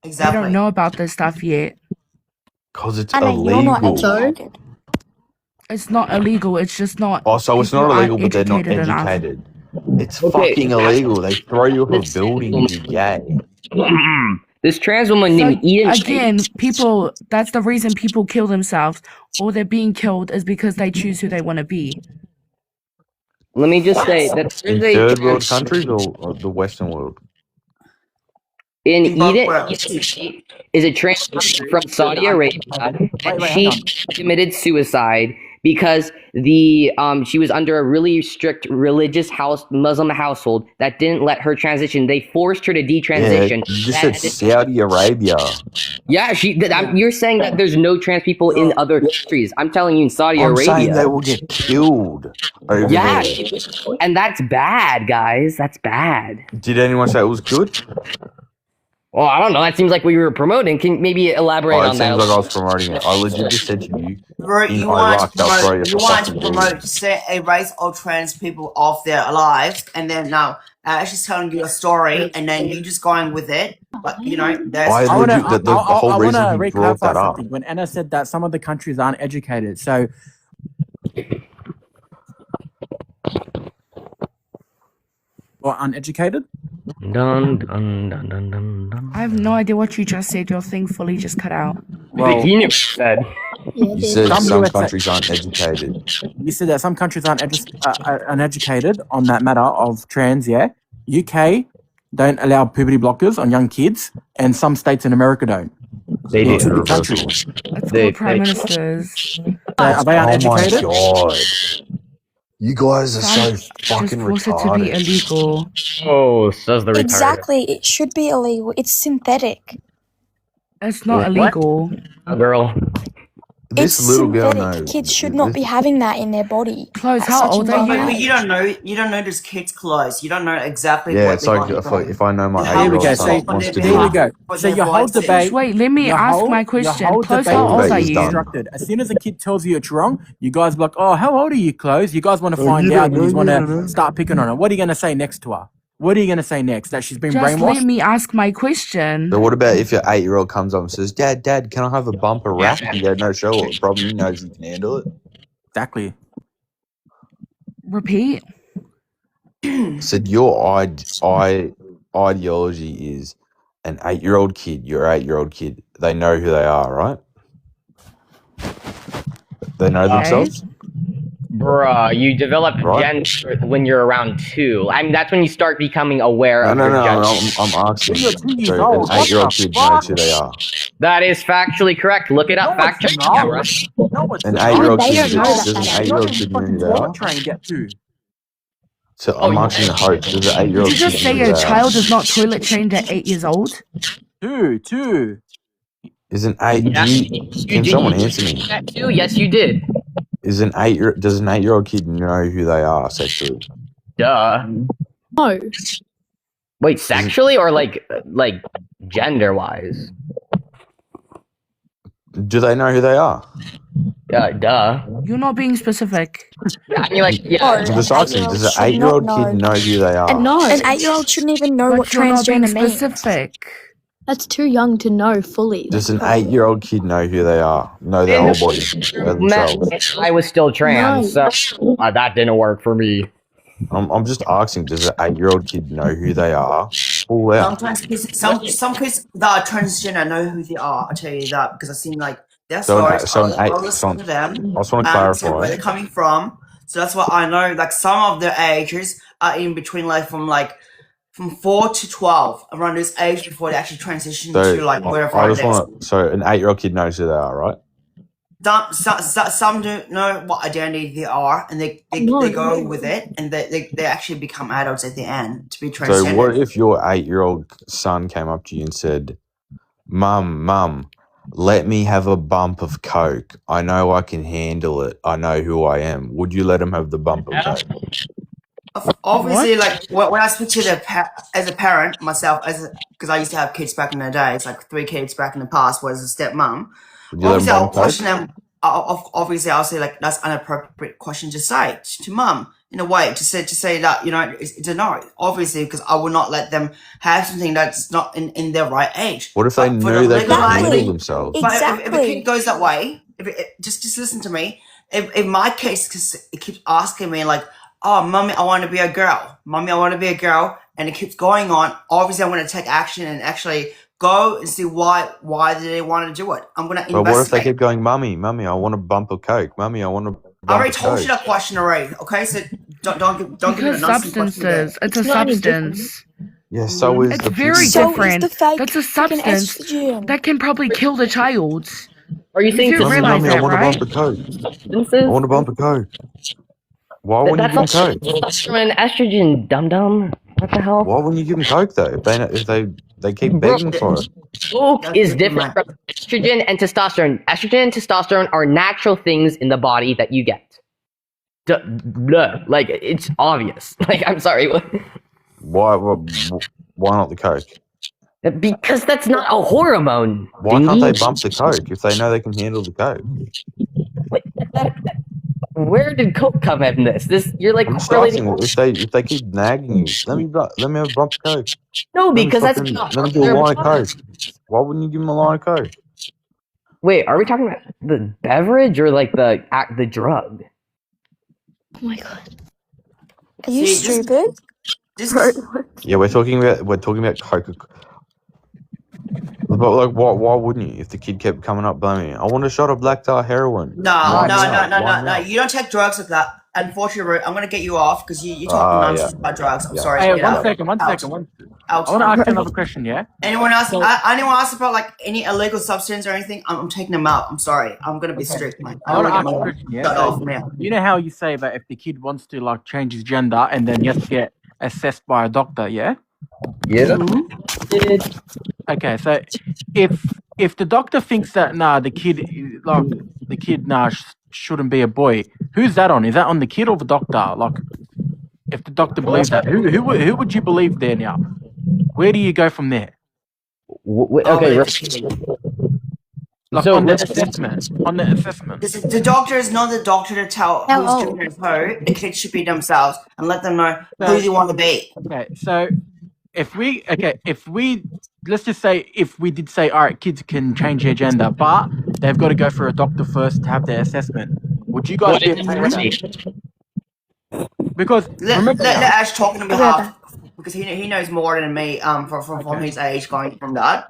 Exactly. They don't know about this stuff yet. Because it's Anna, you're not illegal. educated. It's not illegal. It's just not. Oh, so it's not people aren't illegal, but they're not educated enough. educated. It's Okay, fucking illegal. They throw you off a building if you're gay. This trans woman So named Eden. again, people. That's the reason people kill themselves, or they're being killed, is because they choose who they want to be. Let me just say that In third world countries or the Western world? in both Eden worlds. is a trans woman from Saudi Arabia, and she committed suicide because she was under a really strict religious Muslim household that didn't let her transition. They forced her to detransition. Yeah, you just said Saudi Arabia. Yeah, you're saying that there's no trans people in other countries. I'm telling you, in Saudi I'm Arabia, saying they will get killed over yeah, there. and that's bad, guys. That's bad. Did anyone say it was good? Well, I don't know. That seems like we were promoting. Can you maybe elaborate It on that? seems like I was promoting it. I legit just said to you, Bro, in you want Iraq, to they'll throw you promote, off a fucking building. to say erase all trans people off their lives, and then now Ash is telling you a story, and then you just going with it. But you know, there's I legit, the whole reason I he want to brought that up. something. When Anna said that some of the countries aren't educated, so or uneducated. Dun, dun, dun, dun, dun, dun. I have no idea what you just said. Your thing fully just cut out. Well, he knew what he said. You said some USA countries aren't educated. You said that some countries aren't uneducated on that matter of trans. Yeah, UK don't allow puberty blockers on young kids, and some states in America don't. They do. Two big countries. Let's call prime ministers. So are they uneducated? Oh my god. You guys are so Just fucking force it to be retarded. illegal. Oh, says the retarded. Exactly. It should be illegal. It's synthetic. It's not What? illegal. Girl. This It's little girl synthetic. knows. Kids should not be having that in their body. Close. at How such a old young are But age. you don't know this kid's clothes. You don't know exactly Yeah, what it's they're like going if I know my How 8-year-old we go. son So wants to here we do go. But So their your whole voices. debate. Wait, let me your ask whole- my your question. whole Close. debate How old debate are is you? done. Instructed. As soon as a kid tells you it's wrong, you guys be like, "Oh, how old are you, Close?" You guys want to find out, and you want to start picking on her. What are you going to say next to her? What are you going to say next? That she's been Just brainwashed? let me ask my question. So what about if your 8-year-old comes up and says, Dad, can I have a bumper wrap? You go, no, sure. What the problem? He knows you can handle it. Exactly. Repeat. Said your ideology is an 8-year-old kid, your 8-year-old kid. They know who they are, right? They know Okay. themselves. Bruh, you develop Right? gender when you're around 2. I mean, that's when you start becoming aware of No, your gender. I'm asking. You're 2 years So an old. What 8-year-old the kid knows fuck? who they are. That is factually correct. Look it up. No, Fact it's check not. camera. No, it's An not. 8-year-old They kid don't know that does an that age. You're not 8-year-old even kid know who fucking they toilet are? trained yet, too. So I'm asking Hope, does an Did 8-year-old you just kid know say who a they are? child is not toilet trained at 8 years old? Two. Is an 8 Yeah, can someone answer me? That too? Yes, you did. Does an 8-year-old kid know who they are sexually? Duh. No. Wait, sexually or like gender wise? Do they know who they are? Duh. You're not being specific. Yeah, I mean, like, yeah. No, I'm just an asking, 8-year-old does an should not 8-year-old kid know who they are? And No. an 8-year-old shouldn't even know what But you're not being transgender means. specific. That's too young to know fully. Does an 8-year-old kid know who they are? Know their whole body? Know themselves? I was still trans, so that didn't work for me. I'm just asking, does an 8-year-old kid know who they are? Full out. Some kids that are transgender know who they are. I'll tell you that because I've seen like their So stories. I'll listen to them. I just want to And see where clarify. they're coming from. So that's what I know. Like some of their ages are in between, from 4 to 12, around this age before they actually transition So to like wherever I it just is. want to. So an 8-year-old kid knows who they are, right? Some don't know what identity they are, and they go with it, and they actually become adults at the end to be transgender. So what if your 8-year-old son came up to you and said, Mum, let me have a bump of coke. I know I can handle it. I know who I am. Would you let him have the bump of coke? Obviously, like when I speak to as a parent myself, because I used to have kids back in the days, like 3 kids back in the past, was a stepmom. Would you let him Obviously, I'll bump coke? question them. Obviously, I'll say like that's an inappropriate question to say to mum in a way to say that it's a no. Obviously, because I will not let them have something that's not in their right age. What if they But for knew the they could handle legalizing- themselves? But if a Exactly. kid goes that way, just listen to me. In my case, because it keeps asking me like, "Oh, mommy, I want to be a girl. Mommy, I want to be a girl," and it keeps going on. Obviously, I'm going to take action and actually go and see why do they want to do it. I'm going to But what if they investigate. keep going, Mummy, I want a bump of coke. Mummy, I want a bump I already of told you coke. that question already. Okay, so don't give me a Because nonsense question there. substances. It's a It's not any different. substance. Yeah, so is It's the very pudding. So is different. the fake That's a freaking substance estrogen. that can probably kill the child. Are you saying You do Mummy, realize I that, want a right? bump of coke. I substances? want a bump of coke. Why wouldn't you That's give him coke? from an estrogen, dum dum. What the hell? Why wouldn't you give him coke though? If they keep begging for it. Coke is different from estrogen and testosterone. Estrogen and testosterone are natural things in the body that you get. Blah. Like, it's obvious. Like, I'm sorry. Why not the coke? Because that's not a hormone. Why can't they dingy. bump the coke if they know they can handle the coke? Wait, where did Coke come in this? You're like I'm just correlating. asking, if they keep nagging you, let me have a bump of coke. No, Let me because that's fucking- not let me do a line of coke. Why wouldn't you give them a line of coke? Wait, are we talking about the beverage or like the drug? Oh my god. Are you See, this- stupid? This Bro, is Yeah, we're talking about coke. But like, why wouldn't you? If the kid kept coming up blaming, I want a shot of black tar heroin. no. Why not? You don't take drugs like that. Unfortunately, I'm gonna get you off because you talking Ah, nonsense yeah. about drugs. I'm Yeah. sorry. Hey, Get one out. second. Out. I Out. want to ask you another question, yeah? Anyone else about like any illegal substance or anything? I'm taking them out. I'm sorry. I'm gonna be strict, man. I want to ask my you a question, yeah? shut So, off now. you know how you say that if the kid wants to like change his gender and then he has to get assessed by a doctor, yeah? Yeah. Okay, so if the doctor thinks that the kid shouldn't be a boy, who's that on? Is that on the kid or the doctor? Like, if the doctor believes that, who would you believe there now? Where do you go from there? Okay. Like So on the let's- assessment. On the assessment. The doctor is not the doctor to tell How who's old? doing who. The kids should be themselves and let them know who they want to be. Okay, so if we let's just say if we did say, all right, kids can change their gender, but they've got to go for a doctor first to have their assessment. Would you guys be okay with that? Because Let remember, Ash talk on Okay. behalf because he knows more than me from his age going from that.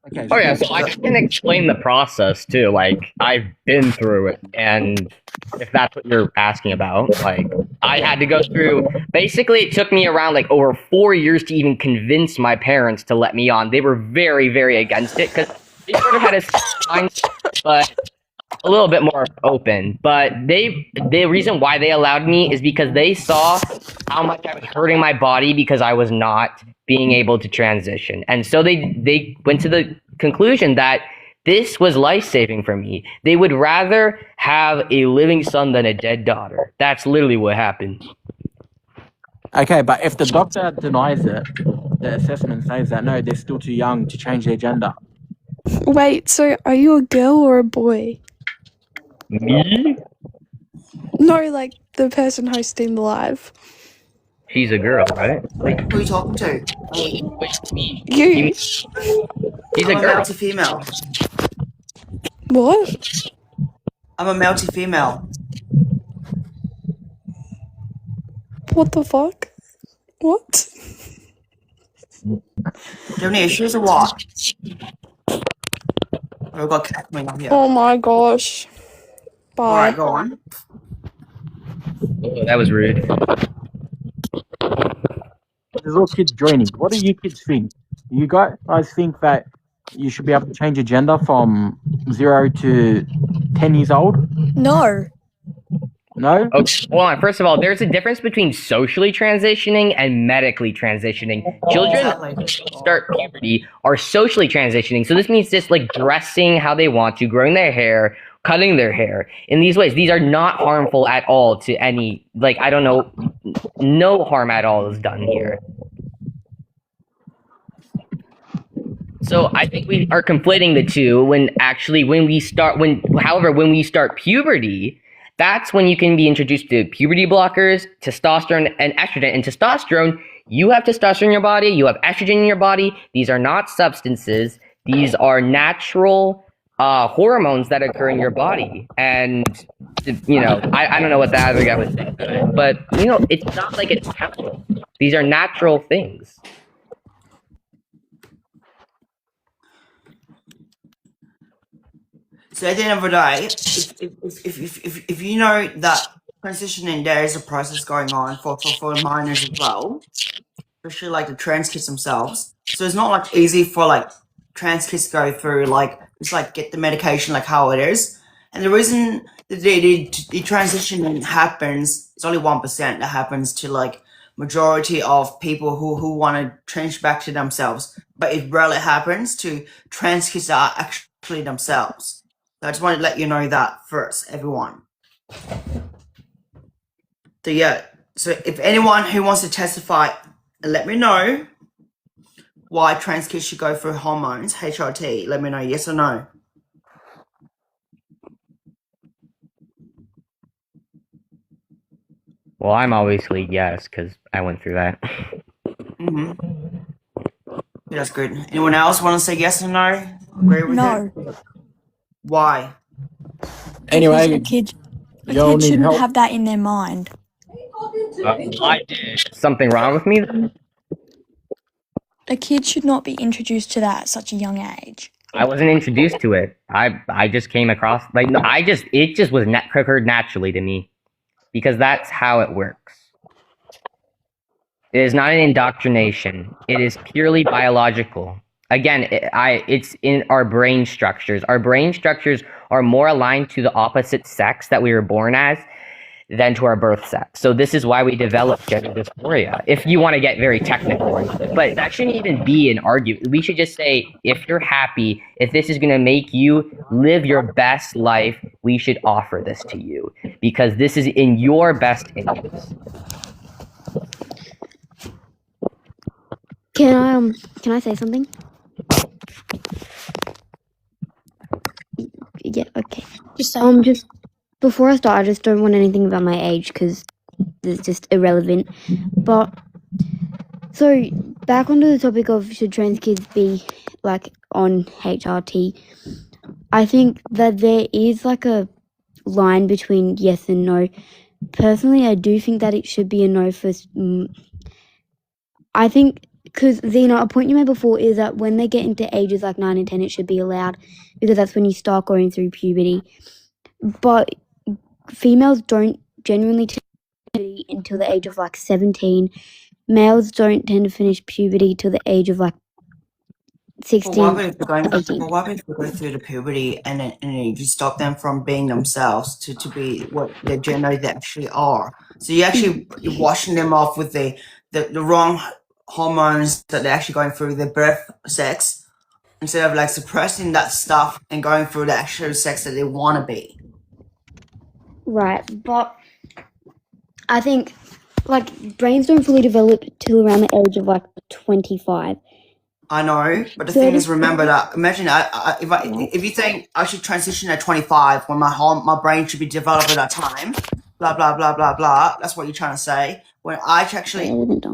Okay. Oh yeah, so I can explain the process too. Like I've been through it, and if that's what you're asking about, like I had to go through. Basically, it took me around like over 4 years to even convince my parents to let me on. They were very, very against it because they sort of had a mindset, but a little bit more open. But the reason why they allowed me is because they saw how much I was hurting my body because I was not being able to transition. And so they went to the conclusion that this was life-saving for me. They would rather have a living son than a dead daughter. That's literally what happened. Okay, but if the doctor denies it, the assessment says that no, they're still too young to change their gender. Wait, so are you a girl or a boy? Me? No, like the person hosting the live. She's a girl, right? Who are you talking to? Me. You. She's I'm a a girl. male to female. What? I'm a male to female. What the fuck? What? Do you have any issues or what? We've got cat coming up here. Oh my gosh. Bye. Alright, go on. Oh, that was rude. There's all kids joining. What do you kids think? You guys think that you should be able to change your gender from 0 to 10 years old? No. No? Okay, hold on. First of all, there's a difference between socially transitioning and medically transitioning. Children Exactly. start puberty are socially transitioning. So this means just like dressing how they want to, growing their hair, cutting their hair in these ways. These are not harmful at all to any, like, I don't know, no harm at all is done here. So I think we are conflating the two when actually when we start puberty, that's when you can be introduced to puberty blockers, testosterone, and estrogen. And testosterone, you have testosterone in your body, you have estrogen in your body. These are not substances. These are natural hormones that occur in your body. And, you know, I don't know what the other guy was saying, but, you know, it's not like it's chemical. These are natural things. So at the end of the day, if you know that transitioning, there is a process going on for minors as well, especially like the trans kids themselves. So it's not like easy for like trans kids to go through like just like get the medication like how it is. And the reason that the transitioning happens is only 1% that happens to like majority of people who want to change back to themselves. But it rarely happens to trans kids that are actually themselves. So I just wanted to let you know that first, everyone. So yeah, so if anyone who wants to testify, let me know why trans kids should go through hormones, HRT. Let me know, yes or no. Well, I'm obviously yes, because I went through that. Yeah, that's good. Anyone else want to say yes or no? Agree with No. it? Why? Anyway, A kid y'all need shouldn't help. have that in their mind. I did. Something wrong with me? A kid should not be introduced to that at such a young age. I wasn't introduced to it. I just came across like no, it just was occurred naturally to me because that's how it works. It is not an indoctrination. It is purely biological. Again, it's in our brain structures. Our brain structures are more aligned to the opposite sex that we were born as than to our birth sex. So this is why we develop gender dysphoria, if you want to get very technical. But that shouldn't even be an argument. We should just say, if you're happy, if this is going to make you live your best life, we should offer this to you because this is in your best interest. Can I say something? Yeah, okay. Just before I start, I just don't want anything about my age because it's just irrelevant. But so back onto the topic of should trans kids be like on HRT, I think that there is like a line between yes and no. Personally, I do think that it should be a no for. I think because Xena, a point you made before is that when they get into ages like 9 and 10, it should be allowed because that's when you start going through puberty. But females don't genuinely tend to puberty until the age of like 17. Males don't tend to finish puberty till the age of like But 16, what if they're going? 18. But what if they go through the puberty and then you stop them from being themselves to be what the gender they actually are? So you're washing them off with the wrong hormones that they're actually going through their birth sex instead of like suppressing that stuff and going through the actual sex that they want to be. Right, but I think like brains don't fully develop till around the age of like 25. I know, but the So thing it is, is. remember that. Imagine if you think I should transition at 25 when my brain should be developed at that time, blah blah blah blah blah. That's what you're trying to say. When I actually,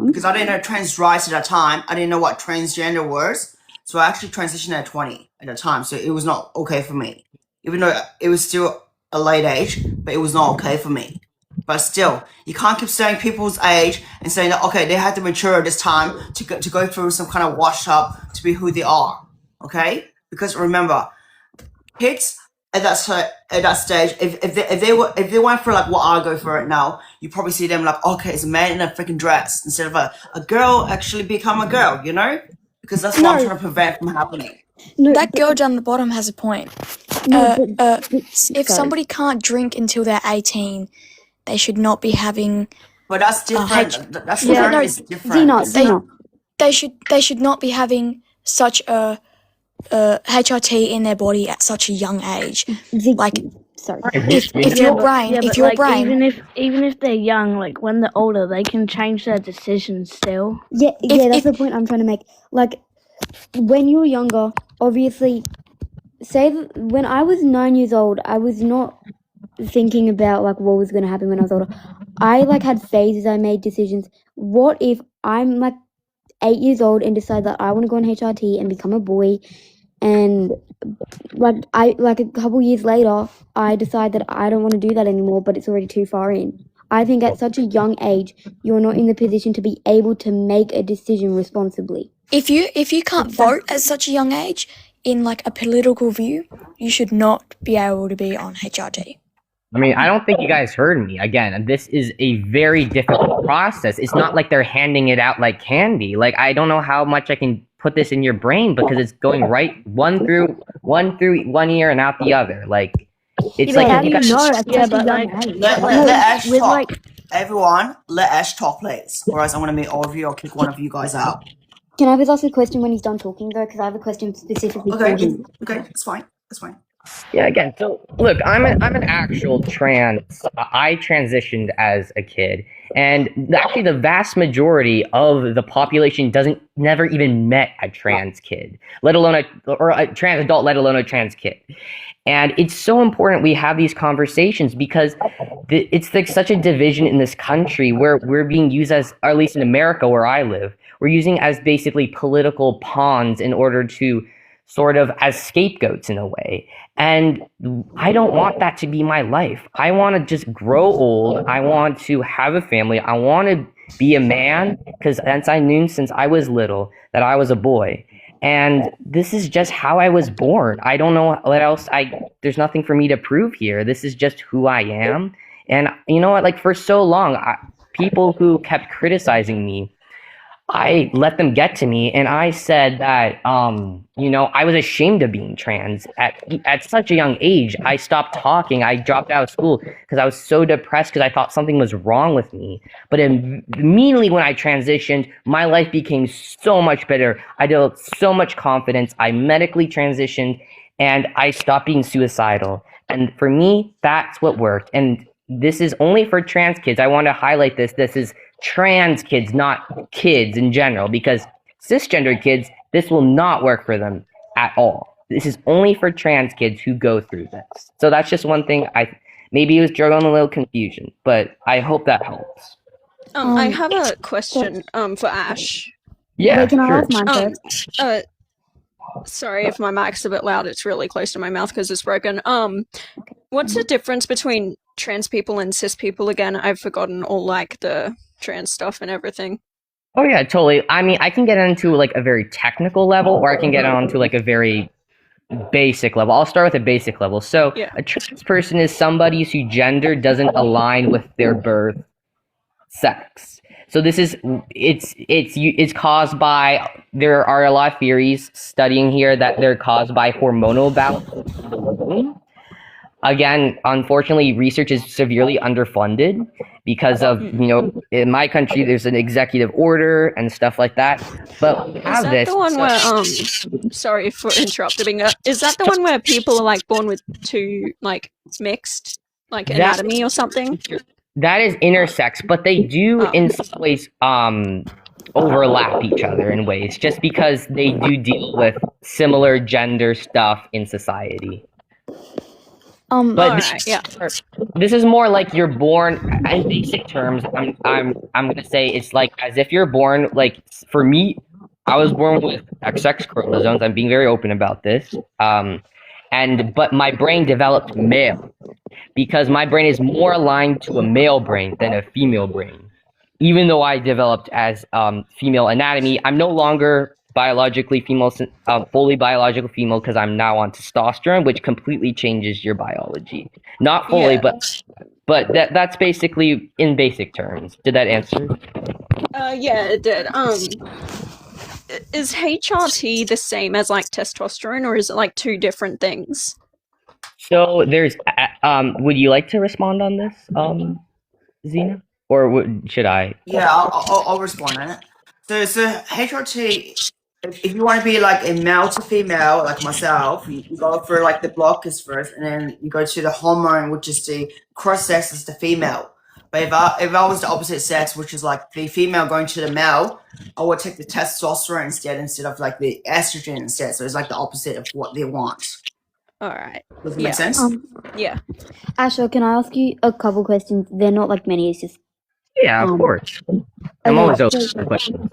because I didn't know trans rights at that time, I didn't know what transgender was, so I actually transitioned at 20 at the time. So it was not okay for me, even though it was still a late age, but it was not okay for me. But still, you can't keep saying people's age and saying that okay, they had to mature this time to go through some kind of wash up to be who they are. Okay, because remember, kids at that stage, if they went for like what I go for right now, you probably see them like okay, it's a man in a freaking dress instead of a girl actually become a girl. You know, because that's what I'm trying to prevent from happening. That girl down the bottom has a point. If sorry. somebody can't drink until they're 18, they should not be having. But that's different. That's Yeah, no, is different. Xena. They should not be having such a HRT in their body at such a young age. Like, Sorry. if your brain, if your brain, even if they're young, like when they're older, they can change their decisions still. Yeah, that's the point I'm trying to make. Like, when you're younger, obviously, when I was 9 years old, I was not thinking about like what was going to happen when I was older. I like had phases. I made decisions. What if I'm like 8 years old and decide that I want to go on HRT and become a boy, and like a couple years later, I decide that I don't want to do that anymore, but it's already too far in. I think at such a young age, you're not in the position to be able to make a decision responsibly. if you can't vote at such a young age in like a political view, you should not be able to be on HRT. I mean, I don't think you guys heard me. Again, this is a very difficult process. It's not like they're handing it out like candy. Like, I don't know how much I can put this in your brain because it's going right one through one ear and out the other. Like, it's like how do you guys- know? Yeah, but like, Let Ash with talk. like, Everyone, let Ash talk, please. Or else I'm going to meet all of you or kick one of you guys out. Can I just ask a question when he's done talking though? Because I have a question specifically for him. Okay, that's fine. That's fine. Yeah, again, so look, I'm an actual trans. I transitioned as a kid, and actually, the vast majority of the population never even met a trans kid, let alone a trans adult, let alone a trans kid. And it's so important we have these conversations because it's like such a division in this country where we're being used as, or at least in America where I live, we're using as basically political pawns in order to sort of as scapegoats in a way. And I don't want that to be my life. I want to just grow old. I want to have a family. I want to be a man because I knew since I was little that I was a boy. And this is just how I was born. I don't know what else there's nothing for me to prove here. This is just who I am. And you know what? Like for so long, people who kept criticizing me, I let them get to me, and I said that, I was ashamed of being trans. At such a young age, I stopped talking. I dropped out of school because I was so depressed because I thought something was wrong with me. But immediately when I transitioned, my life became so much better. I developed so much confidence. I medically transitioned, and I stopped being suicidal. And for me, that's what worked. And this is only for trans kids. I want to highlight this. This is trans kids, not kids in general, because cisgender kids, this will not work for them at all. This is only for trans kids who go through this. So that's just one thing. Maybe it was drug on a little confusion, but I hope that helps. I have a question for Ash. Yeah, Wait, can I sure. ask mine first? Sorry if my mic's a bit loud. It's really close to my mouth because it's broken. What's the difference between trans people and cis people again? I've forgotten all like the trans stuff and everything. Oh yeah, totally. I mean, I can get into like a very technical level, or I can get onto like a very basic level. I'll start with a basic level. So, Yeah. a trans person is somebody whose gender doesn't align with their birth sex. So this is it's caused by, there are a lot of theories studying here that they're caused by hormonal balance in the womb. Again, unfortunately, research is severely underfunded because of, in my country, there's an executive order and stuff like that. But we Is have that this. the one where sorry for interrupting. Is that the one where people are like born with two like mixed like anatomy or something? That is intersex, but they do in some ways overlap each other in ways, just because they do deal with similar gender stuff in society. But this is more like you're born in basic terms. I'm gonna say it's like as if you're born, like for me, I was born with XX chromosomes. I'm being very open about this. But my brain developed male because my brain is more aligned to a male brain than a female brain. Even though I developed as female anatomy, I'm no longer biologically female, fully biological female, because I'm now on testosterone, which completely changes your biology. Not fully, but that's basically in basic terms. Did that answer? Yeah, it did. Is HRT the same as like testosterone, or is it like two different things? So there's would you like to respond on this, Xena? Or should I? Yeah, I'll respond on it. So HRT, if you want to be like a male to female, like myself, you go through like the blockers first, and then you go to the hormone, which is the cross sex is the female. But if I was the opposite sex, which is like the female going to the male, I would take the testosterone instead of like the estrogen instead. So it's like the opposite of what they want. All right. Does it make sense? Yeah. Asher, can I ask you a couple questions? They're not like many, it's just... Yeah, of course. I'm always open for questions.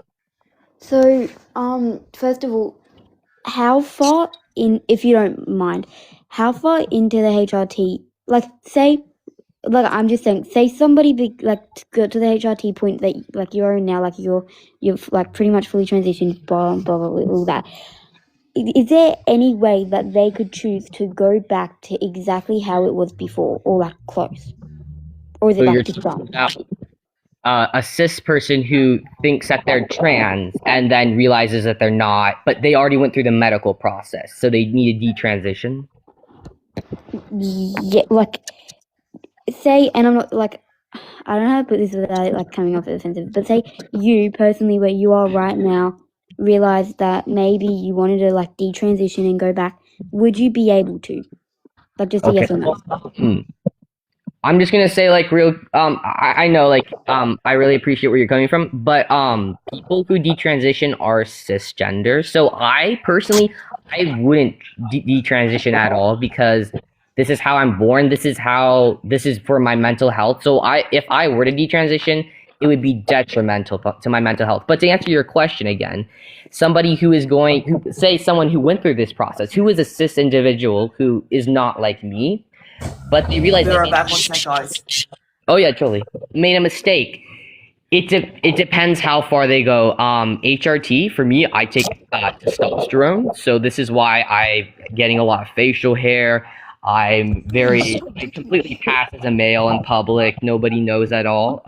So, first of all, how far in, if you don't mind, how far into the HRT, like, say, like, I'm just saying, say somebody got to the HRT point that, like, you're in now, like, you've, like, pretty much fully transitioned, blah, blah, blah, all that. Is there any way that they could choose to go back to exactly how it was before, or, like, close? Or is it, like, just done? A cis person who thinks that they're trans and then realizes that they're not, but they already went through the medical process, so they need a detransition. Yeah, like, say, and I'm not, like, I don't know how to put this without, like, coming off offensive, but say you, personally, where you are right now, realize that maybe you wanted to, like, detransition and go back, would you be able to? Like, just a yes or no? I'm just gonna say, like, real. I know, like, I really appreciate where you're coming from, but people who detransition are cisgender. So I personally, I wouldn't detransition at all, because this is how I'm born. This is for my mental health. So if I were to detransition, it would be detrimental to my mental health. But to answer your question again, somebody say someone who went through this process, who is a cis individual who is not like me, but they realize oh yeah, totally, made a mistake. It depends how far they go. HRT, for me, I take testosterone, so this is why I'm getting a lot of facial hair. I completely pass as a male in public. Nobody knows at all.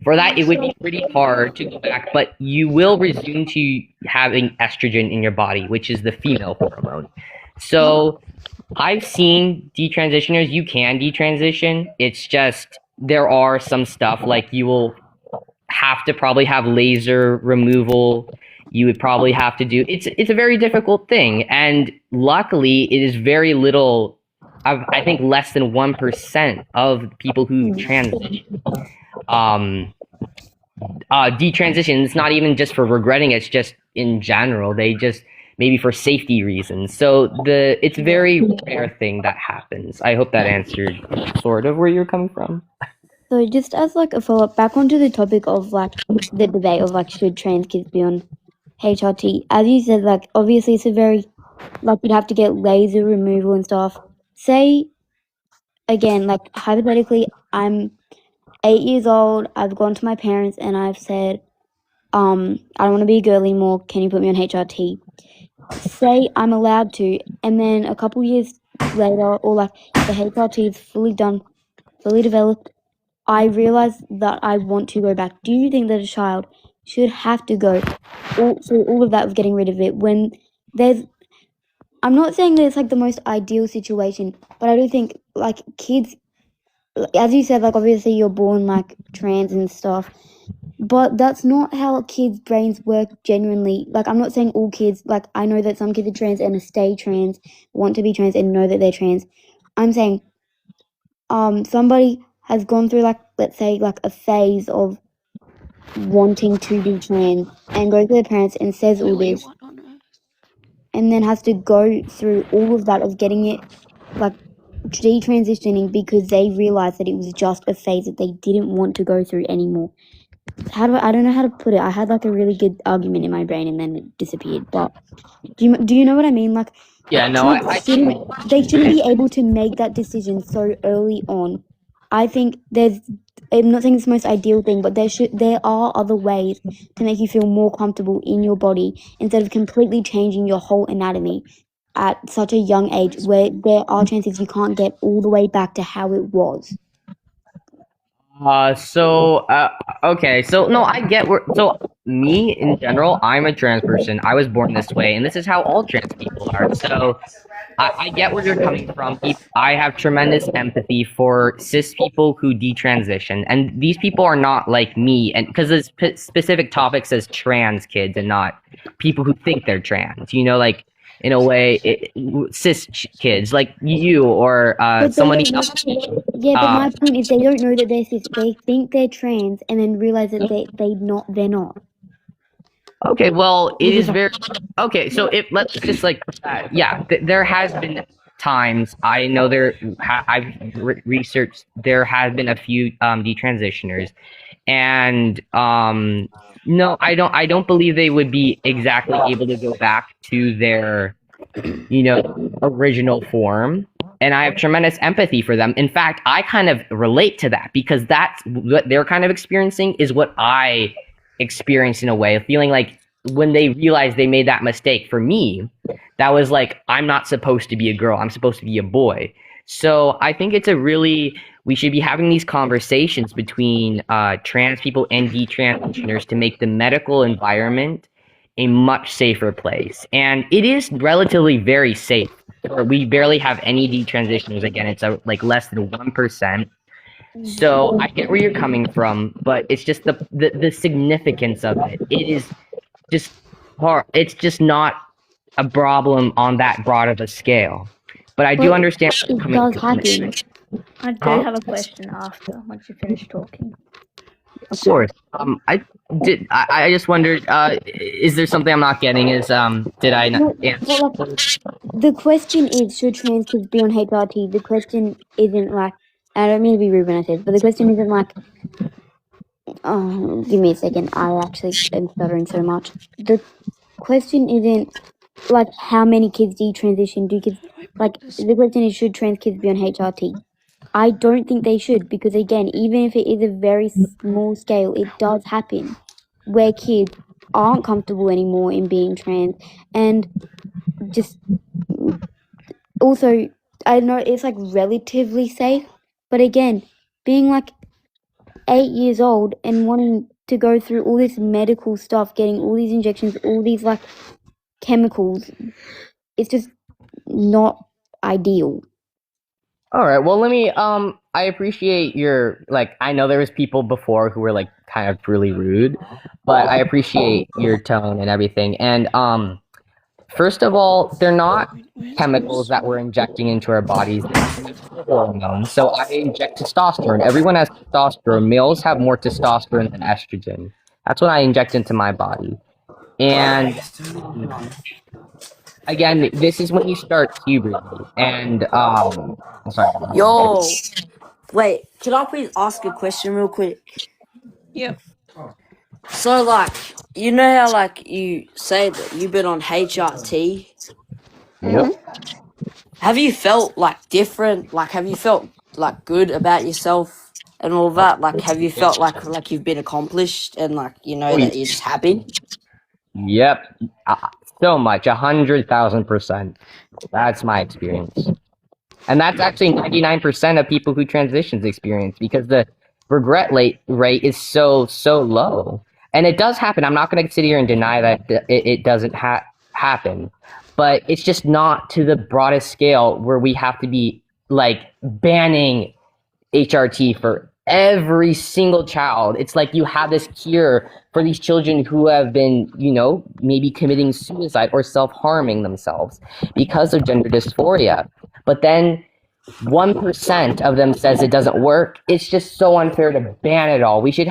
For that, it would be pretty hard to go back, but you will resume to having estrogen in your body, which is the female hormone. So I've seen detransitioners, you can detransition. It's just there are some stuff, like you will have to probably have laser removal. You would probably have to do it's a very difficult thing, and luckily it is very little. I think less than 1% of people who transition detransition. It's not even just for regretting it, it's just in general. They just maybe for safety reasons. So it's a very rare thing that happens. I hope that answered sort of where you're coming from. So just as like a follow-up, back onto the topic of like the debate of like should trans kids be on HRT, as you said, like obviously it's a very, like you'd have to get laser removal and stuff. Say again, like hypothetically, I'm 8 years old. I've gone to my parents and I've said, I don't want to be a girl anymore. Can you put me on HRT? Say I'm allowed to, and then a couple years later, or like the HRT is fully done, fully developed, I realize that I want to go back. Do you think that a child should have to go through all of that of getting rid of it when there's, I'm not saying that it's like the most ideal situation, but I do think like kids, as you said, like obviously you're born like trans and stuff, but that's not how kids' brains work genuinely. Like I'm not saying all kids, like I know that some kids are trans and stay trans, want to be trans and know that they're trans. I'm saying somebody has gone through like, let's say, like a phase of wanting to be trans and goes to their parents and says all this and then has to go through all of that of getting it like detransitioning because they realized that it was just a phase that they didn't want to go through anymore. I don't know how to put it. I had like a really good argument in my brain and then it disappeared. But do you know what I mean? Like, Yeah, no, they shouldn't be able to make that decision so early on. I think I'm not saying it's the most ideal thing, but there are other ways to make you feel more comfortable in your body instead of completely changing your whole anatomy at such a young age where there are chances you can't get all the way back to how it was. Okay, so no, I get so me in general, I'm a trans person. I was born this way, and this is how all trans people are. So I get where you're coming from. I have tremendous empathy for cis people who detransition, and these people are not like me, and because this specific topic says trans kids and not people who think they're trans. You know, like in a way, cis kids like you or somebody else. Yeah, but my point is they don't know that they're cis. They think they're trans and then realize that they're not. Okay, well, it is very okay. So if let's just like yeah, there has been times I know I've researched there have been a few detransitioners, and no, I don't believe they would be exactly able to go back to their original form. And I have tremendous empathy for them. In fact, I kind of relate to that because that's what they're kind of experiencing is what I experienced in a way of feeling like when they realized they made that mistake. For me, that was like, I'm not supposed to be a girl. I'm supposed to be a boy. So I think we should be having these conversations between trans people and detransitioners to make the medical environment a much safer place. And it is relatively very safe. We barely have any detransitioners. Again, it's like less than 1%. So I get where you're coming from, but it's just the significance of it. It is just hard. It's just not a problem on that broad of a scale. But I do understand where you're coming from. I do have a question after once you finish talking. Of course. I just wondered, is there something I'm not getting? Did I not answer? The question is, should trans kids be on HRT? The question isn't like, I don't mean to be rude when I say this, but the question isn't like, give me a second, I actually am stuttering so much. The question isn't like how many kids detransition, the question is, should trans kids be on HRT? I don't think they should because again, even if it is a very small scale, it does happen where kids aren't comfortable anymore in being trans and just also I know it's like relatively safe, but again, being like 8 years old and wanting to go through all this medical stuff, getting all these injections, all these like chemicals, it's just not ideal. All right. Well, let me. I appreciate your I know there was people before who were like kind of really rude, but I appreciate your tone and everything. And first of all, they're not chemicals that we're injecting into our bodies. They're hormones. So I inject testosterone. Everyone has testosterone. Males have more testosterone than estrogen. That's what I inject into my body. And again, this is when you start puberty. And I'm sorry. Yo, wait, can I please ask a question real quick? Yep. So, like, you know how, like, you say that you've been on HRT? Yep. Have you felt, like, different? Like, have you felt, like, good about yourself and all that, like, have you felt like you've been accomplished and like you know that you're just happy? Yep, so much, 100,000%. That's my experience, and that's actually 99% of people who transitions experience because the regret rate is so low, and it does happen. I'm not going to sit here and deny that it doesn't happen, but it's just not to the broadest scale where we have to be like banning HRT for every single child. It's like you have this cure for these children who have been, maybe committing suicide or self-harming themselves because of gender dysphoria. But then 1% of them says it doesn't work. It's just so unfair to ban it all. We should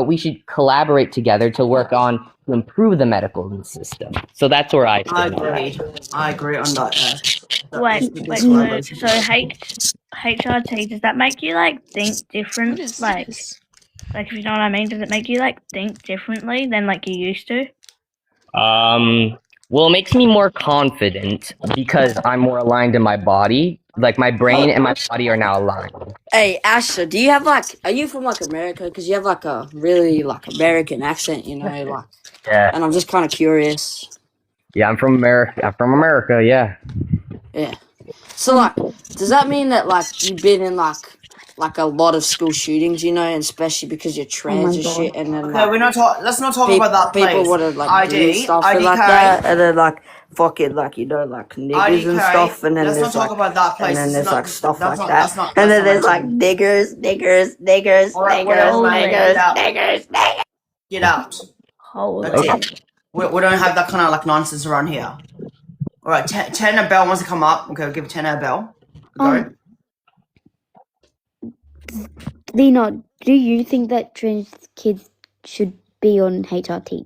we should collaborate together to work on to improve the medical system. So that's where I agree on that. Wait, so HRT, does that make you like think different? Like if you know what I mean, does it make you like think differently than like you used to? Well, it makes me more confident because I'm more aligned in my body. Like my brain and my body are now aligned. Hey, Asher, do you have are you from like America? Because you have like a really like American accent, like. Yeah. And I'm just kind of curious. Yeah, I'm from America. Yeah. Yeah. So like, does that mean that like you've been in like a lot of school shootings, and especially because you're trans and shit, and then okay, let's not talk about that place. People would have like do stuff IDK, like that, and then like fucking like like niggers and stuff, and then let's there's not talk about that place. and then there's like stuff like not, that, and then there's like niggers. Get out. That's it. We don't have that kind of like nonsense around here. All right, Tanner Bell wants to come up. Okay, we'll give Tanner a bell. Go. Lena, do you think that trans kids should be on HRT?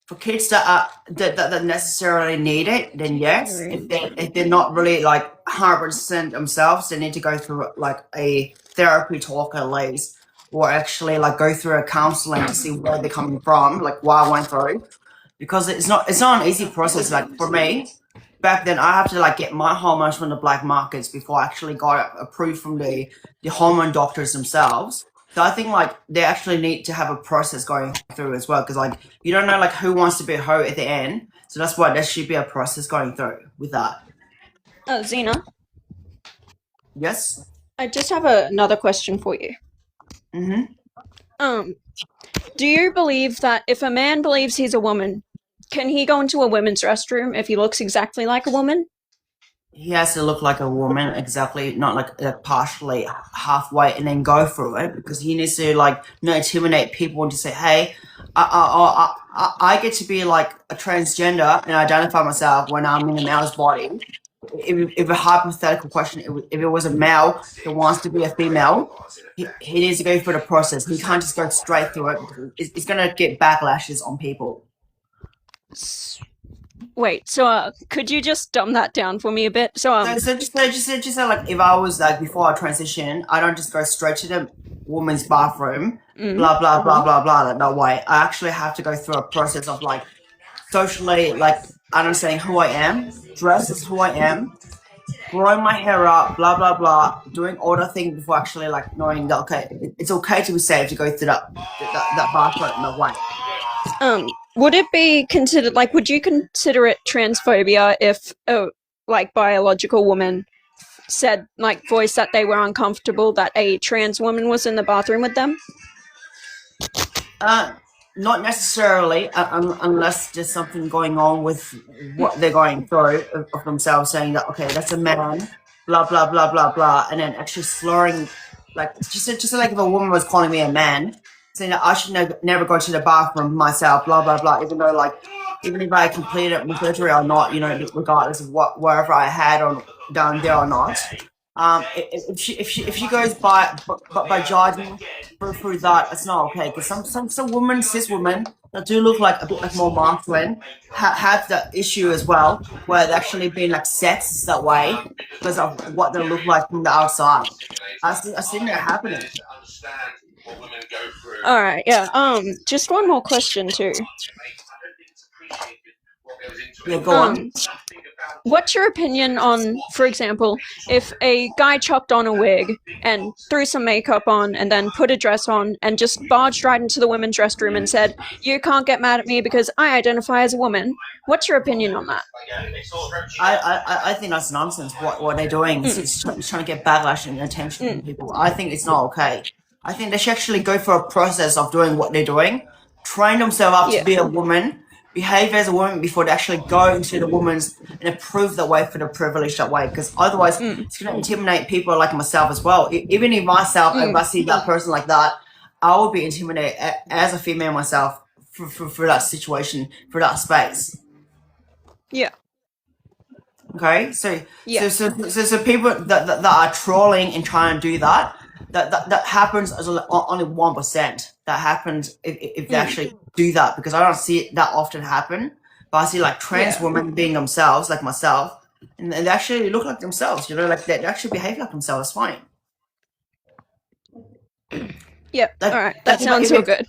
For kids that necessarily need it, then yes. If they're not really like 100% themselves, they need to go through like a therapy talk at least, or actually like go through a counseling to see where they're coming from, like what I went through, because it's not an easy process. Like for me, back then I have to like get my hormones from the black markets before I actually got approved from the hormone doctors themselves. So I think like they actually need to have a process going through as well, because like you don't know like who wants to be a hoe at the end. So that's why there should be a process going through with that. Xena. Yes. I just have another question for you. Do you believe that if a man believes he's a woman, can he go into a women's restroom if he looks exactly like a woman? He has to look like a woman, exactly, not like partially halfway, and then go through it, because he needs to like not intimidate people and to say, hey, I get to be like a transgender and identify myself when I'm in a male's body. If a hypothetical question, if it was a male that wants to be a female, he needs to go through the process. He can't just go straight through it, because it's going to get backlashes on people. Wait, so could you just dumb that down for me a bit? So just like if I was like before I transition, I don't just go straight to the woman's bathroom, blah blah blah blah blah. That way, I actually have to go through a process of like socially like understanding who I am, dress as who I am, growing my hair up, blah blah blah, doing all the things before actually like knowing that okay, it's okay to be safe to go through that bathroom in that way. Would it be considered like? Would you consider it transphobia if a like biological woman said like voiced that they were uncomfortable that a trans woman was in the bathroom with them? Not necessarily, unless there's something going on with what they're going through of themselves, saying that okay, that's a man, blah blah blah blah blah, and then actually slurring, like just like if a woman was calling me a man, saying that I should never go to the bathroom myself, blah blah blah, even though like even if I completed my surgery or not, regardless of wherever I had or down there or not. If she goes by judging through that, it's not okay, because some women, cis women that do look like a bit like more masculine have that issue as well, where they're actually being like sexist that way because of what they look like from the outside. I've seen that happening. All right, yeah. Just one more question too. Yeah, go on. what's your opinion on, for example, if a guy chopped on a wig and threw some makeup on and then put a dress on and just barged right into the women's restroom and said, "You can't get mad at me because I identify as a woman." What's your opinion on that? I think that's nonsense. What they're doing is trying to get backlash and attention from people. I think it's not okay. I think they should actually go for a process of doing what they're doing, train themselves up to be a woman, behave as a woman before they actually go into the woman's and prove that way for the privilege that way. Because otherwise, it's going to intimidate people like myself as well. Even if myself, if I see that person like that, I would be intimidated as a female myself for that situation, for that space. Yeah. Okay, so people that are trolling and trying to do that happens as only 1%. That happens if they actually do that, because I don't see it that often happen. But I see like trans women being themselves, like myself, and they actually look like themselves. You know, like they actually behave like themselves. It's fine. Yeah. All right. That sounds so good.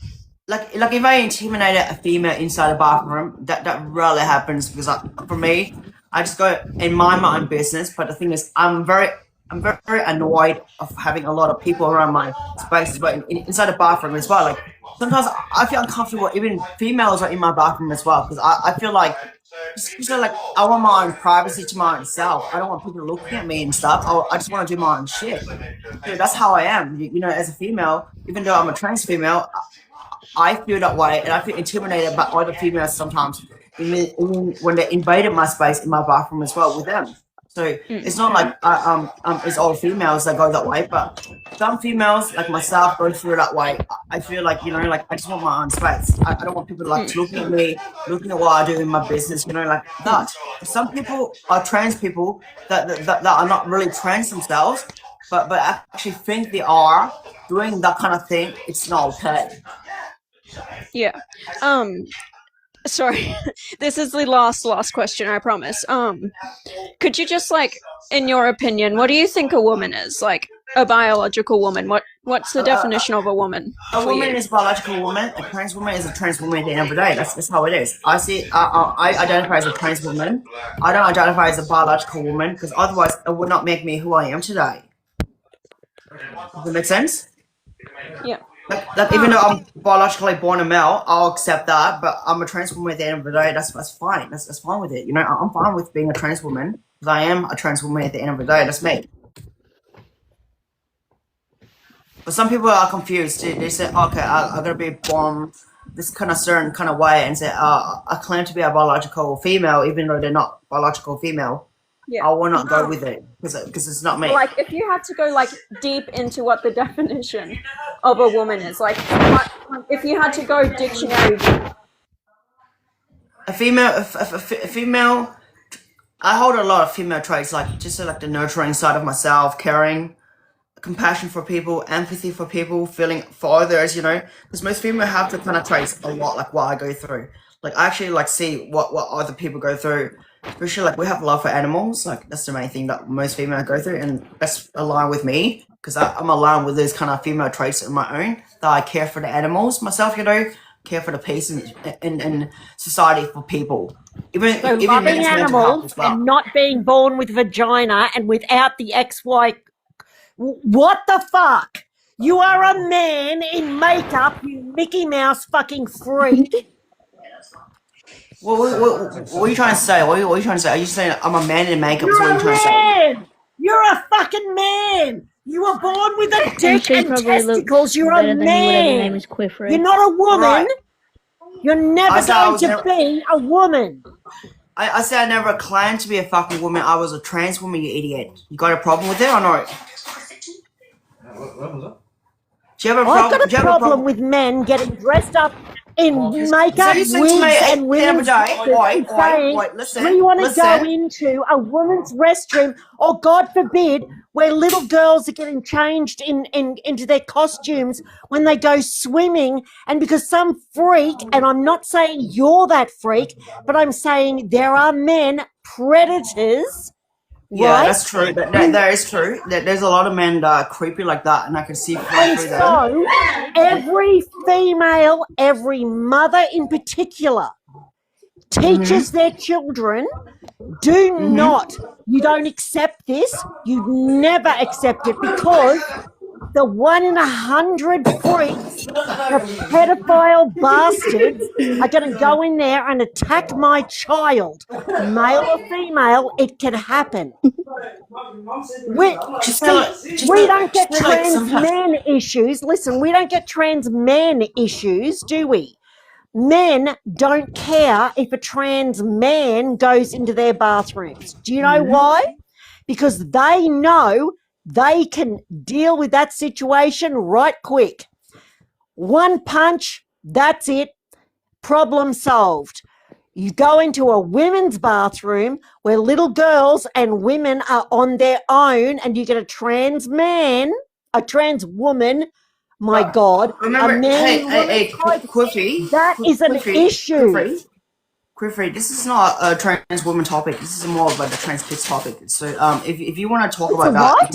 Like if I intimidated a female inside a bathroom, that rarely happens, because for me, I just go and mind my own business. But the thing is, I'm very annoyed of having a lot of people around my spaces, but inside the bathroom as well. Like sometimes I feel uncomfortable, even females are in my bathroom as well, because I feel like like I want my own privacy to my own self. I don't want people looking at me and stuff. I just want to do my own shit. So that's how I am. You know, as a female, even though I'm a trans female, I feel that way, and I feel intimidated by other females sometimes, even when they invaded my space in my bathroom as well with them. So it's not like it's all females that go that way, but some females like myself go through that way. I feel like, you know, like I just want my own space. I don't want people like looking at me, looking at what I do in my business, you know, like that. Some people are trans people that are not really trans themselves, but actually think they are doing that kind of thing. It's not okay. Yeah. Sorry. This is the last question, I promise. Could you just, like, in your opinion, what do you think a woman is? Like a biological woman. What's the definition of a woman? A woman is a biological woman. A trans woman is a trans woman at the end of the day. That's how it is. I identify as a trans woman. I don't identify as a biological woman, because otherwise it would not make me who I am today. Does that make sense? Yeah. Like even though I'm biologically born a male, I'll accept that. But I'm a trans woman at the end of the day. That's fine. That's fine with it. You know, I'm fine with being a trans woman, because I am a trans woman at the end of the day. That's me. But some people are confused. They say, okay, I'm gonna be born this kind of certain kind of way, and say, I claim to be a biological female, even though they're not biological female. Yeah. I will not go with it, because it's not me. Like, if you had to go like deep into what the definition of a woman is, like if you had to go dictionary. A female. I hold a lot of female traits, like just like the nurturing side of myself, caring, compassion for people, empathy for people, feeling for others, you know, because most female have the kind of traits a lot, like what I go through. Like I actually like see what other people go through, especially like we have love for animals. Like that's the main thing that most females go through, and that's aligned with me, because I'm aligned with those kind of female traits of my own, that I care for the animals myself, you know, care for the peace and society for people. Even loving animals and not being born with vagina and without the XY. What the fuck? You are a man in makeup, you Mickey Mouse fucking freak. What are you trying to say? What are you trying to say? Are you saying I'm a man in makeup? You're What are you trying to say? man. You're a fucking man. You were born with a dick and testicles. You're a man. You're not a woman. Right. You're never going to be a woman. I said I never claimed to be a fucking woman. I was a trans woman, you idiot. You got a problem with it or not? Do you have a problem? I've got a problem with men getting dressed up in makeup, wigs, and women's dresses and saying, listen, we want to go into a woman's restroom, or God forbid, where little girls are getting changed into their costumes when they go swimming, and because some freak, and I'm not saying you're that freak, but I'm saying there are men predators. Yeah, right? that's true. That is true. There's a lot of men that are creepy like that, and I can see through them. So, every female, every mother in particular, teaches their children, do not, you don't accept this, you never accept it, because the 1 in 100 freaks, the pedophile bastards, are going to go in there and attack my child, male or female. It can happen. We don't get trans men issues. Listen, we don't get trans men issues, do we? Men don't care if a trans man goes into their bathrooms. Do you know why? Because they know they can deal with that situation right quick. One punch, that's it. Problem solved. You go into a women's bathroom where little girls and women are on their own, and you get a trans man, a trans woman, my God, Remember, a man. Quiffy. That is an issue. Quiffy, this is not a trans woman topic. This is more about the trans kids topic. So, if you want to talk about that,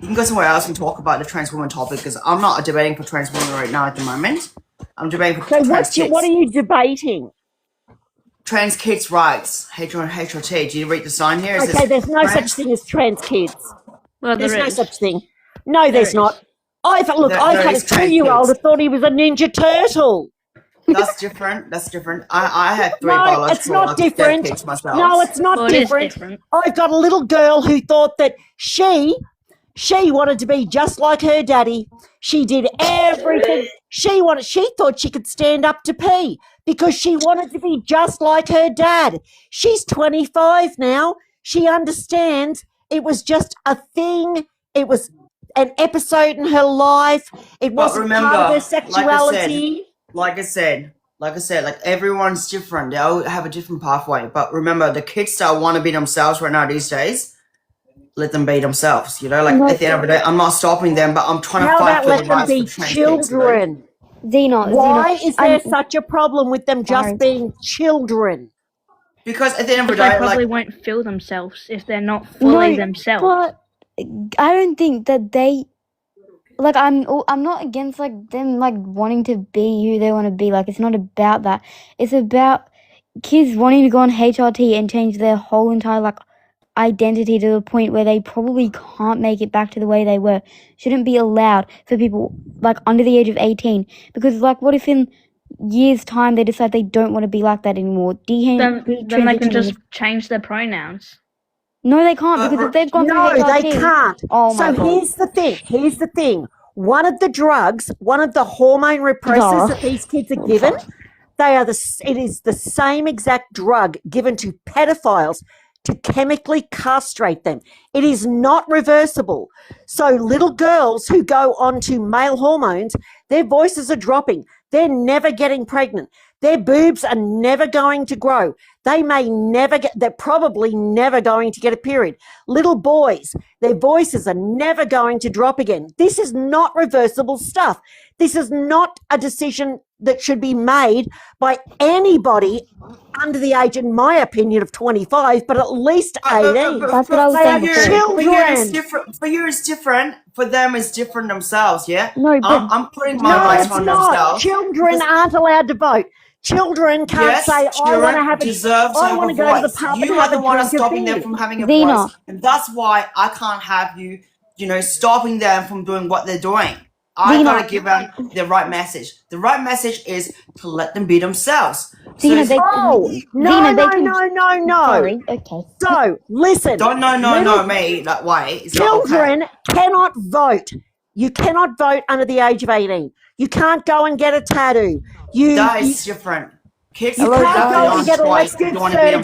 you can go somewhere else and talk about the trans woman topic, because I'm not debating for trans women right now at the moment. I'm debating for trans kids. What are you debating? Trans kids' rights, HRT. Do you read the sign here? Okay, there's no such thing as trans kids. Well, there's there no is. such thing. No, there's not. I've had a 2-year-old who thought he was a Ninja Turtle. That's different. I had 3 biological. It's not different. Kids myself. No, it's not different. I've got a little girl who thought that she wanted to be just like her daddy. She did everything. She thought she could stand up to pee because she wanted to be just like her dad. She's 25 now. She understands it was just a thing. It was an episode in her life. It wasn't part of her sexuality. Like I said, everyone's different. They all have a different pathway. But remember, the kids that want to be themselves right now these days, let them be themselves. You know, at the end of the day, I'm not stopping them, but I'm trying to fight for the rights of trans children. Kids, Why is there such a problem with them just being children? Because at the end of the They day, probably won't feel themselves if they're not fully themselves. But I don't think that they. Like, I'm not against, like, them, like, wanting to be who they want to be. Like, it's not about that. It's about kids wanting to go on HRT and change their whole entire, like, identity to the point where they probably can't make it back to the way they were. Shouldn't be allowed for people, like, under the age of 18. Because, like, what if in years' time they decide they don't want to be like that anymore? Then they can just change their pronouns. No, they can't, because if they've gone through HRT... No, they can't. Oh, my God. Here's the thing. One of the drugs, one of the hormone repressors that these kids are given, it is the same exact drug given to pedophiles to chemically castrate them. It is not reversible. So little girls who go onto male hormones, their voices are dropping. They're never getting pregnant. Their boobs are never going to grow. They're probably never going to get a period. Little boys, their voices are never going to drop again. This is not reversible stuff. This is not a decision that should be made by anybody under the age, in my opinion, of 25, but at least 18. That's what I was saying before. Children. For you, it's different. For them, it's different themselves, yeah? No, but... I'm putting my rights on themselves. Children aren't allowed to vote. Children can't say, I want to have a deserve to I want to go to the voice. pub. You are the one stopping them from having a voice. And that's why I can't have you, stopping them from doing what they're doing. I gotta give them the right message. The right message is to let them be themselves. No. Sorry, okay. So, listen. Don't no me that way. It's children cannot vote. You cannot vote under the age of 18. You can't go and get a tattoo. That is different. Kids you can't go and get elective surgery.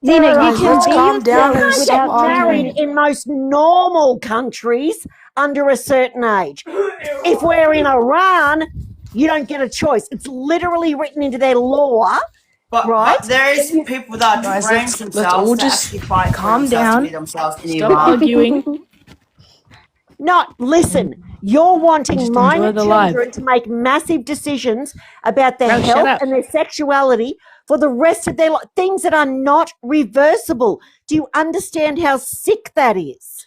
Xena, you can calm down and get stop married in most normal countries under a certain age. If we're in Iran, you don't get a choice. It's literally written into their law. Right? But there is people that train themselves all to actually fight calm for down. themselves in Stop Iran. arguing. Listen, you're wanting minor children life. to make massive decisions about their No, shut health up. and their sexuality for the rest of their life. Things that are not reversible. Do you understand how sick that is?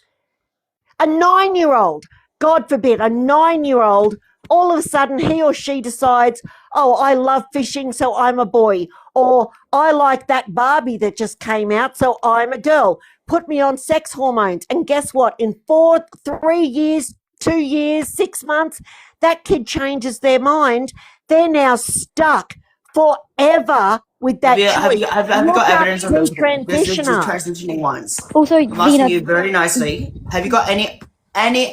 A 9-year-old, God forbid, a 9-year-old all of a sudden he or she decides, oh, I love fishing, so I'm a boy. Or I like that Barbie that just came out, so I'm a girl. Put me on sex hormones. And guess what? In 3 years, 2 years, 6 months, that kid changes their mind. They're now stuck forever with that Have choice. you got Look up evidence on those detransitioner. transitioning ones? Also, I'm asking Xena, you very nicely. Have you got any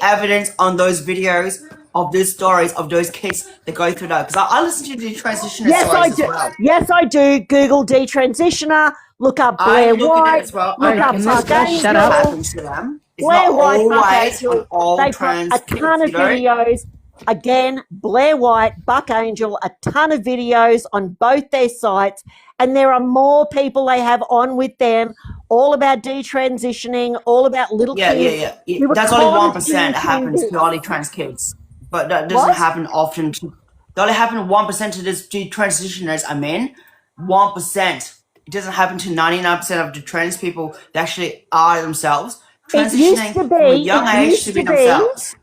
evidence on those videos of those stories of those kids that go through that? Because I listen to the transitioner Yes, I stories do. as well. Yes, I do. Google detransitioner. Look up I Blair look at it White. as well. Look I know up Buck exactly what Angel. happens to them. It's Blair not White, Buck always on Angel. all They've got trans a ton kids, of videos. Again, Blair White, Buck Angel, a ton of videos on both their sites. And there are more people they have on with them, all about detransitioning, all about little kids. Yeah. who were That's only caught 1% doing happens this. to only trans kids, but that doesn't What? happen often. That only happen 1% of these transitioners are men. 1%. It doesn't happen to 99% of the trans people that actually are themselves It used transitioning to from a be. young It age used to to be be. themselves.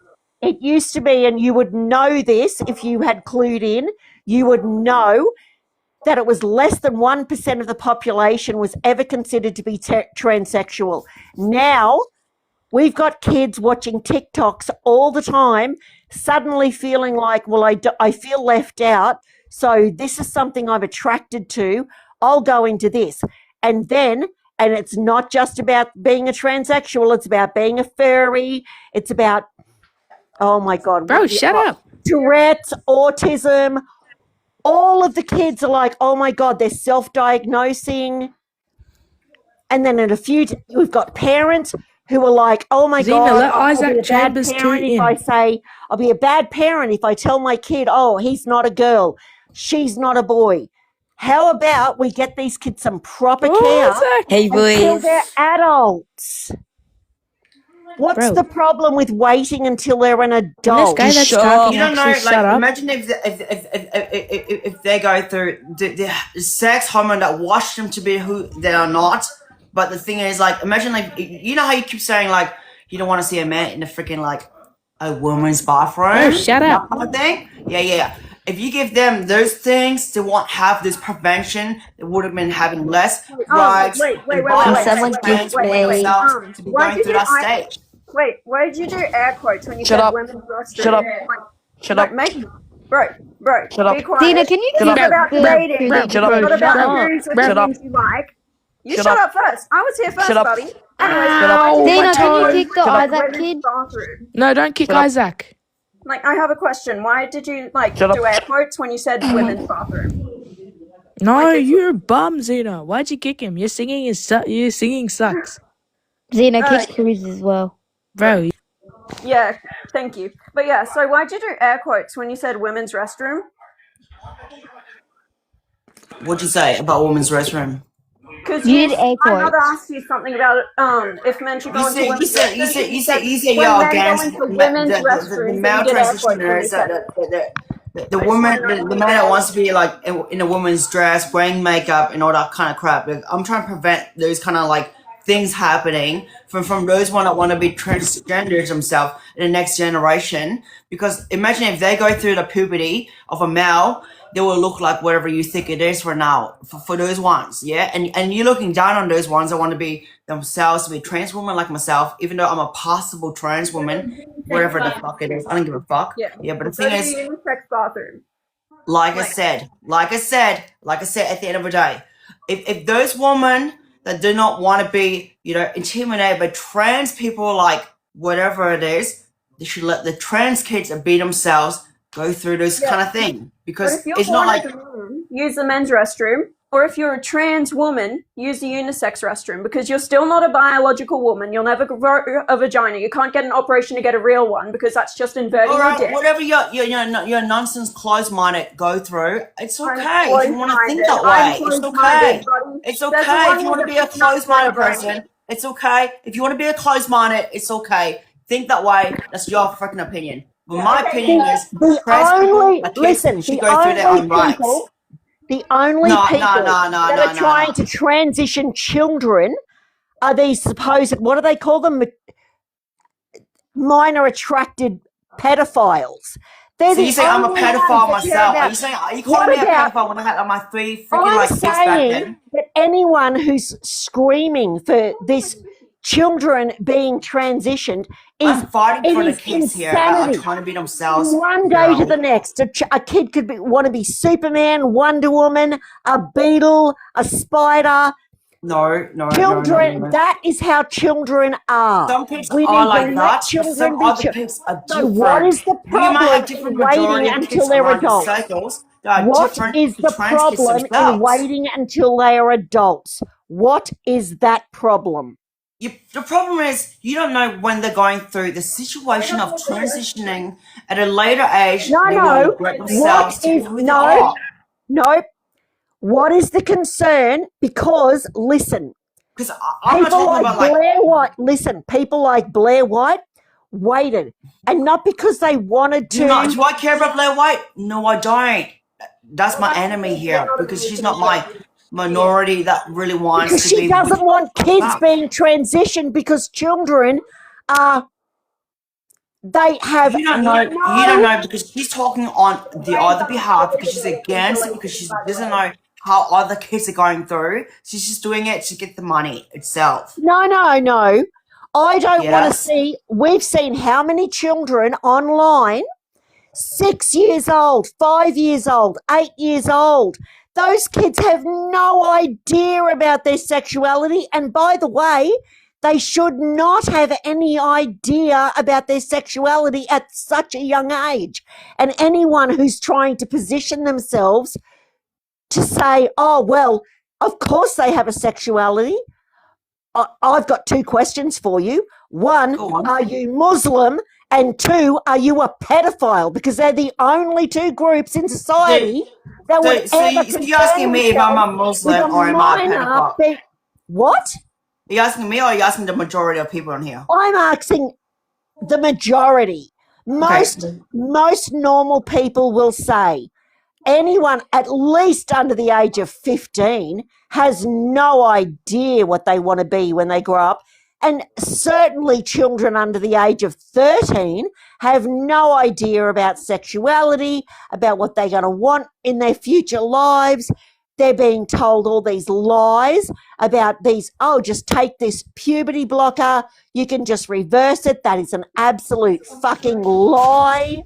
It used to be, and you would know this if you had clued in. You would know that it was less than 1% of the population was ever considered to be transsexual. Now, we've got kids watching TikToks all the time, suddenly feeling like, well, I feel left out, so this is something I'm attracted to. I'll go into this. And it's not just about being a transsexual, it's about being a furry, it's about, oh my God. Bro, shut up. Tourette's, autism. All of the kids are like, oh my God, they're self-diagnosing. And then we've got parents who are like, oh my Xena, God, let I'll be Isaac a bad Chambers parent toot if in. I'll be a bad parent if I tell my kid, oh, he's not a girl, she's not a boy. How about we get these kids some proper care Hey, until boys. they're adults? What's the problem with waiting until they're an This adult? guy that's shut talking You don't know, actually like, shut up. imagine if they go through the sex hormone that washed them to be who they are not. But the thing is, like, imagine, like, you know how you keep saying, like, you don't want to see a man in a freaking, like, a woman's bathroom? Bro, shut up. That kind of thing? Yeah. If you give them those things, they won't have this prevention. They would have been having less rights and violence Someone against kicked me. themselves to be going through that stage. Wait, why did you do air quotes when you Shut said up. women's restroom? Shut up. Like, Shut like, up. make, bro, Shut up. be quiet. Xena, can you It's keep not about dating. bro, It's Shut up. not about Shut dudes or Shut up. things you like. You Shut shut up. up first. I was here first, Shut up. buddy. Anyways, Ow, Xena, my can you toe. kick the Shut up. Isaac women's kid? bathroom. No, don't kick Shut up. Isaac. Like, I have a question. Why did you Shut up. do air quotes when you said women's bathroom? No, you're a bum, Xena. Why'd you kick him? Your singing sucks. Xena, kick Cruz as well. Bro, Yeah, thank you. But yeah, so why'd you do air quotes when you said women's restroom? What'd you say about women's restroom? Because You did air my mother quotes. asked you something about if men should go into women's restrooms. You said when you're men against go into women's the restrooms, male then you did air quotes when you transitioners, said it. the woman, the man that wants to be like in a woman's dress, wearing makeup and all that kind of crap. Like, I'm trying to prevent those kind of like things happening from those one that want to be transgenders themselves in the next generation. Because imagine if they go through the puberty of a male, they will look like whatever you think it is for now, for those ones, yeah? And you're looking down on those ones that want to be themselves, to be a trans woman like myself, even though I'm a possible trans woman, whatever the fuck it is. I don't give a fuck. Yeah, but the Go thing to is, the unisex bathroom. like I said, at the end of the day, if those women that do not want to be, intimidated by trans people, like whatever it is, they should let the trans kids that be themselves go through this kind of thing. But Because if you're it's not born like, as a man, use the men's restroom. Or if you're a trans woman, use the unisex restroom, because you're still not a biological woman. You'll never grow a vagina. You can't get an operation to get a real one, because that's just inverting all your right, dick. whatever your nonsense closed-minded go through, it's okay if you want to think that I'm way. It's closed-minded, okay. buddy. It's There's okay one if you want to with be a a closed-minded brain. person. It's okay if you want to be a closed-minded. It's okay. Think that way. That's your freaking opinion. But my opinion is trans people, like kids, should go through their own rights. The only No, people that are no. trying to transition children are these supposed, what do they call them? Minor attracted pedophiles. They're So you the say I'm a only ones pedophile that care myself? about. Are you What calling me a about? pedophile when I had like my 3 freaking I'm like kids back saying then? that anyone who's screaming for this children being transitioned is I'm fighting it for the is kids here that are insanity. trying to be From themselves, one day to girl. the next, a kid could want to be Superman, Wonder Woman, a beetle, a spider. No. Children, that is how children are. Some pigs We are need to like let that, but children some be other children. pigs are So, what different. is the You might problem have in different waiting majority of until kids they're around your adults? circles that are What different is to the trans kids problem in themselves. waiting until they are adults? What is that problem? The problem is you don't know when they're going through the situation of transitioning at a later age. They will No. regret What themselves to be is who they no? are. No. What is the concern? Because listen, Because I'm not people talking like about like Blair White. Listen, people like Blair White waited, and not because they wanted to. do I care about Blair White? No, I don't. That's my enemy here because she's not my minority that really wants Because to she be with doesn't want kids that. being transitioned because children are. They have You don't know. You don't know because she's talking on the other behalf because she's against it because she doesn't know how other kids are going through. She's just doing it to get the money itself. No. I don't want to Yes. see. We've seen how many children online 6 years old, 5 years old, 8 years old. Those kids have no idea about their sexuality. And by the way, they should not have any idea about their sexuality at such a young age. And anyone who's trying to position themselves to say, oh, well, of course they have a sexuality. I've got 2 questions for you. One, are you Muslim? And 2, are you a pedophile? Because they're the only 2 groups in society that would ever You're asking concern me if I'm a themselves with a Muslim or am I a minor. pedophile? What? Are you asking me or are you asking the majority of people on here? I'm asking the majority. Most normal people will say anyone at least under the age of 15 has no idea what they want to be when they grow up. And certainly children under the age of 13 have no idea about sexuality, about what they're going to want in their future lives. They're being told all these lies about these, oh, just take this puberty blocker. You can just reverse it. That is an absolute fucking lie.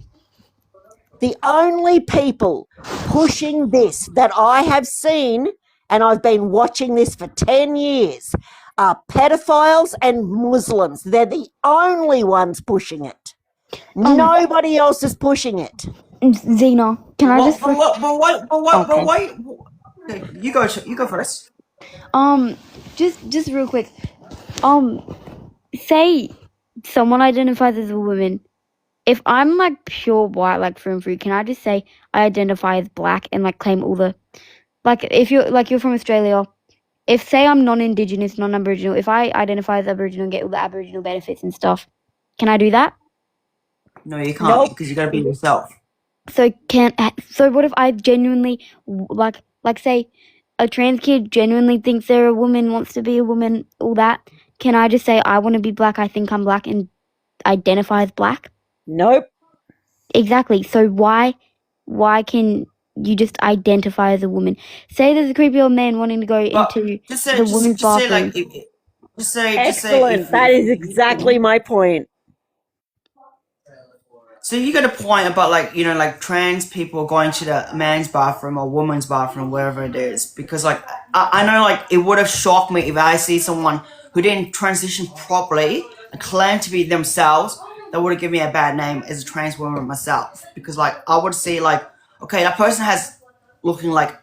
The only people pushing this that I have seen, and I've been watching this for 10 years, are pedophiles and Muslims. They're the only ones pushing it. Nobody else is pushing it. Xena, can I just? But wait. Okay, you go first. Just real quick. Say someone identifies as a woman. If I'm like pure white, like through and through, can I just say I identify as black and like claim all the, like if you're from Australia, if say I'm non-indigenous, non-aboriginal, if I identify as Aboriginal and get all the Aboriginal benefits and stuff, can I do that? No, you can't because you gotta be yourself. So what if I genuinely like say a trans kid genuinely thinks they're a woman, wants to be a woman, all that? Can I just say I want to be black, I think I'm black, and identify as black? Nope. Exactly. So why can you just identify as a woman? Say there's a creepy old man wanting to go into the women's bathroom. Excellent. That is exactly my point. So you got a point about like trans people going to the man's bathroom or woman's bathroom, wherever it is, because I know it would have shocked me if I see someone who didn't transition properly and claim to be themselves. That would have given me a bad name as a trans woman myself, because I would see okay, that person has looking like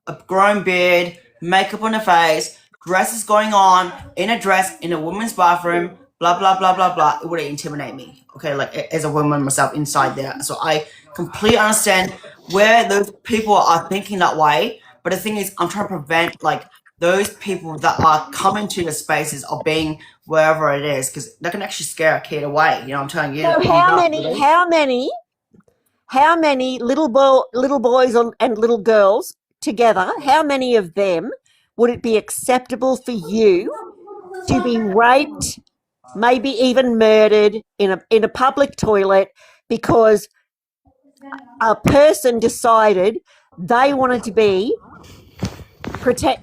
a grown beard, makeup on the face, dresses going on, in a dress, in a woman's bathroom, blah, blah, blah, blah, blah. It would intimidate me, okay, as a woman myself inside there. So I completely understand where those people are thinking that way. But the thing is, I'm trying to prevent, those people that are coming to the spaces of being wherever it is, because that can actually scare a kid away. You know what I'm telling you? So how many little boys and little girls together, how many of them would it be acceptable for you to be raped, maybe even murdered in a public toilet because a person decided they wanted to be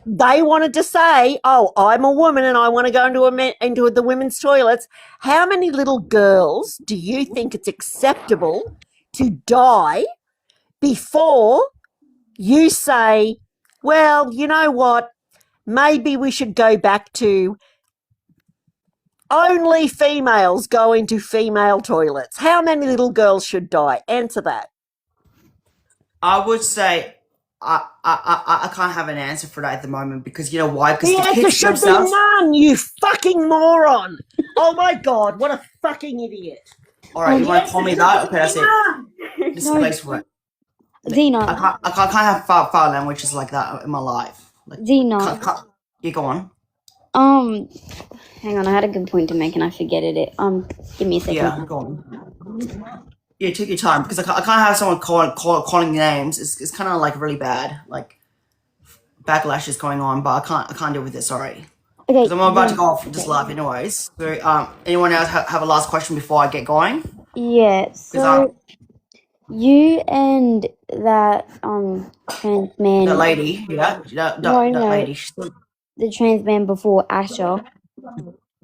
they wanted to say, oh, I'm a woman and I want to go into the women's toilets. How many little girls do you think it's acceptable to die before you say, well, you know what, maybe we should go back to only females go into female toilets? How many little girls should die? Answer that. I would say I can't have an answer for that at the moment because you know why? Because The the answer kids should be themselves. none, you fucking moron. Oh my God, what a fucking idiot. All right, you want to call me that? Okay, that's it. None. This is the place for it. Xena. I can't have foul languages like that in my life. Like, Xena. you go on. Hang on, I had a good point to make and I forgetted it. Give me a second. Yeah, go on. Yeah, take your time because I can't have someone calling names. It's kind of like really bad. Like backlash is going on, but I can't deal with it. Sorry. Okay. Because I'm about to go off this live anyways. So, anyone else have a last question before I get going? Yeah. So you and that trans man. The lady, yeah, that lady. The trans man before Asher.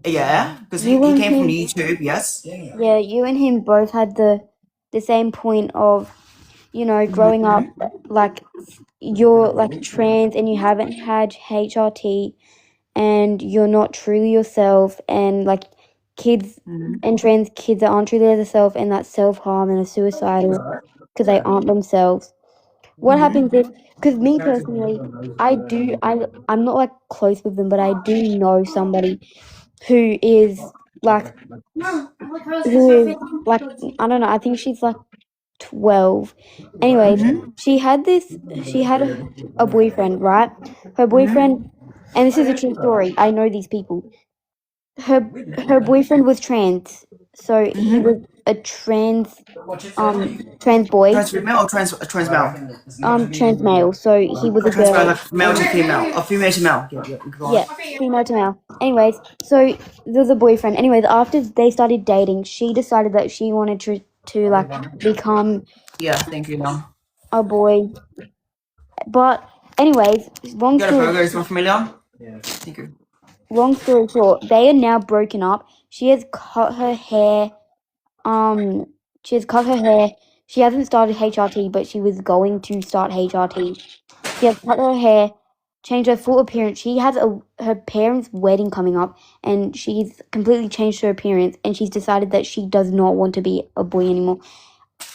Yeah, because he came from YouTube. Yes. Yeah, you and him both had the same point of, you know, growing up like you're like trans and you haven't had HRT and you're not truly yourself, and like kids and trans kids that aren't truly themselves and that's self-harm and are suicidal because they aren't themselves. What happens if, because me personally, I'm not like close with them, but I do know somebody who is like, I don't know, I think she's like 12. Anyways, she had a boyfriend, right? Her boyfriend, and this is a true story, I know these people. Her boyfriend was trans, so he was a trans boy. Trans female or trans male? Trans male. So he was a trans girl. like male to female, or female to male. Yeah, female to male. Anyways, so there was a boyfriend. Anyways, after they started dating, she decided that she wanted to like become. Yeah, thank you, Mel. A boy. But anyways, long got a burger? Is one familiar? Yeah. Thank you. Long story short, they are now broken up. She has cut her hair. She hasn't started HRT, but she was going to start HRT. She has cut her hair, changed her full appearance. She has her parents' wedding coming up, and she's completely changed her appearance, and she's decided that she does not want to be a boy anymore.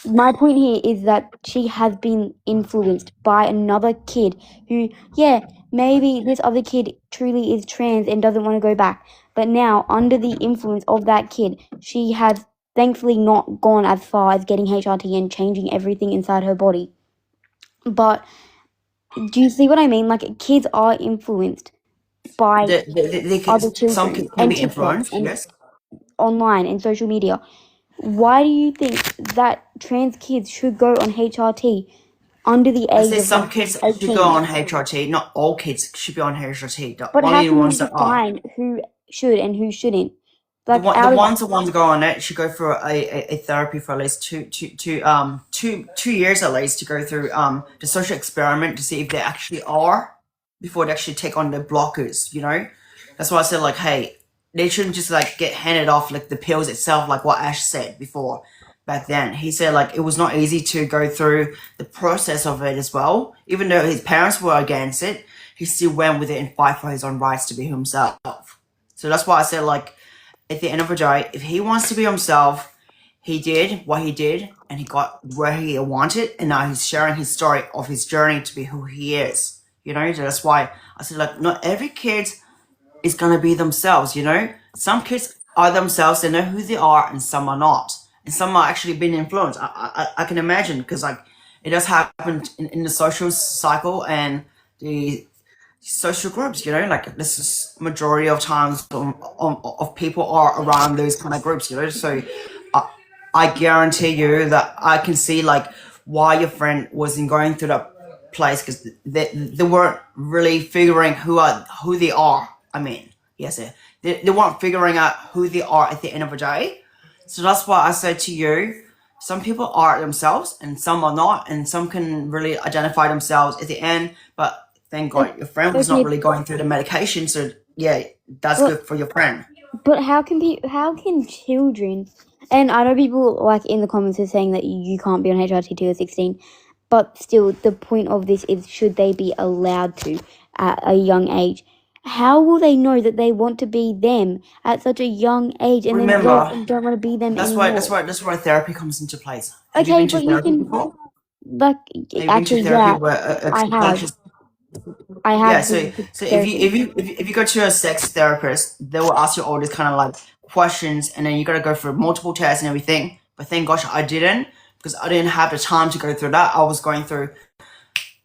My point here is that she has been influenced by another kid who, yeah, maybe this other kid truly is trans and doesn't want to go back. But now, under the influence of that kid, she has thankfully not gone as far as getting HRT and changing everything inside her body. But do you see what I mean? Like, kids are influenced by other children. Some kids can be influenced, yes. Online and social media. Why do you think that trans kids should go on HRT under the age of some kids 18? Should go on HRT. Not all kids should be on HRT. But how can you define who should and who shouldn't? Like the ones that want to go on it should go through a therapy for at least 2 years at least to go through the social experiment to see if they actually are before they actually take on the blockers. You know, that's why I said like, hey, they shouldn't just like get handed off like the pills itself, like what Ash said before. Back then, he said like it was not easy to go through the process of it as well. Even though his parents were against it, he still went with it and fight for his own rights to be himself. So that's why I said like, at the end of the day, if he wants to be himself, he did what he did and he got where he wanted, and now he's sharing his story of his journey to be who he is. You know, so that's why I said like, not every kid is gonna be themselves. You know, some kids are themselves, they know who they are, and some are not. And some are actually being influenced. I can imagine, because like it does happen in the social cycle and the social groups, you know, like this is majority of times of people are around those kind of groups, you know. So I guarantee you that I can see like why your friend wasn't going through that place, because they weren't really figuring who they are. I mean, yes, they weren't figuring out who they are at the end of the day. So that's why I said to you, some people are themselves and some are not, and some can really identify themselves at the end. But thank God your friend was not Okay. really going through the medication, so yeah, that's Well, good for your friend. but how can children, and I know people like in the comments are saying that you can't be on HRT till you're 16, but still the point of this is should they be allowed to at a young age? How will they know that they want to be them at such a young age and then Remember, don't want to be them that's anymore? why therapy comes into place. Have you Okay, been to but you therapy can before? like Have you been to actually therapy yeah, where I a have. conscious I yeah, have been to so if therapy. you go to a sex therapist, they will ask you all these kind of like questions, and then you gotta go through multiple tests and everything. But thank gosh I didn't, because I didn't have the time to go through that. I was going through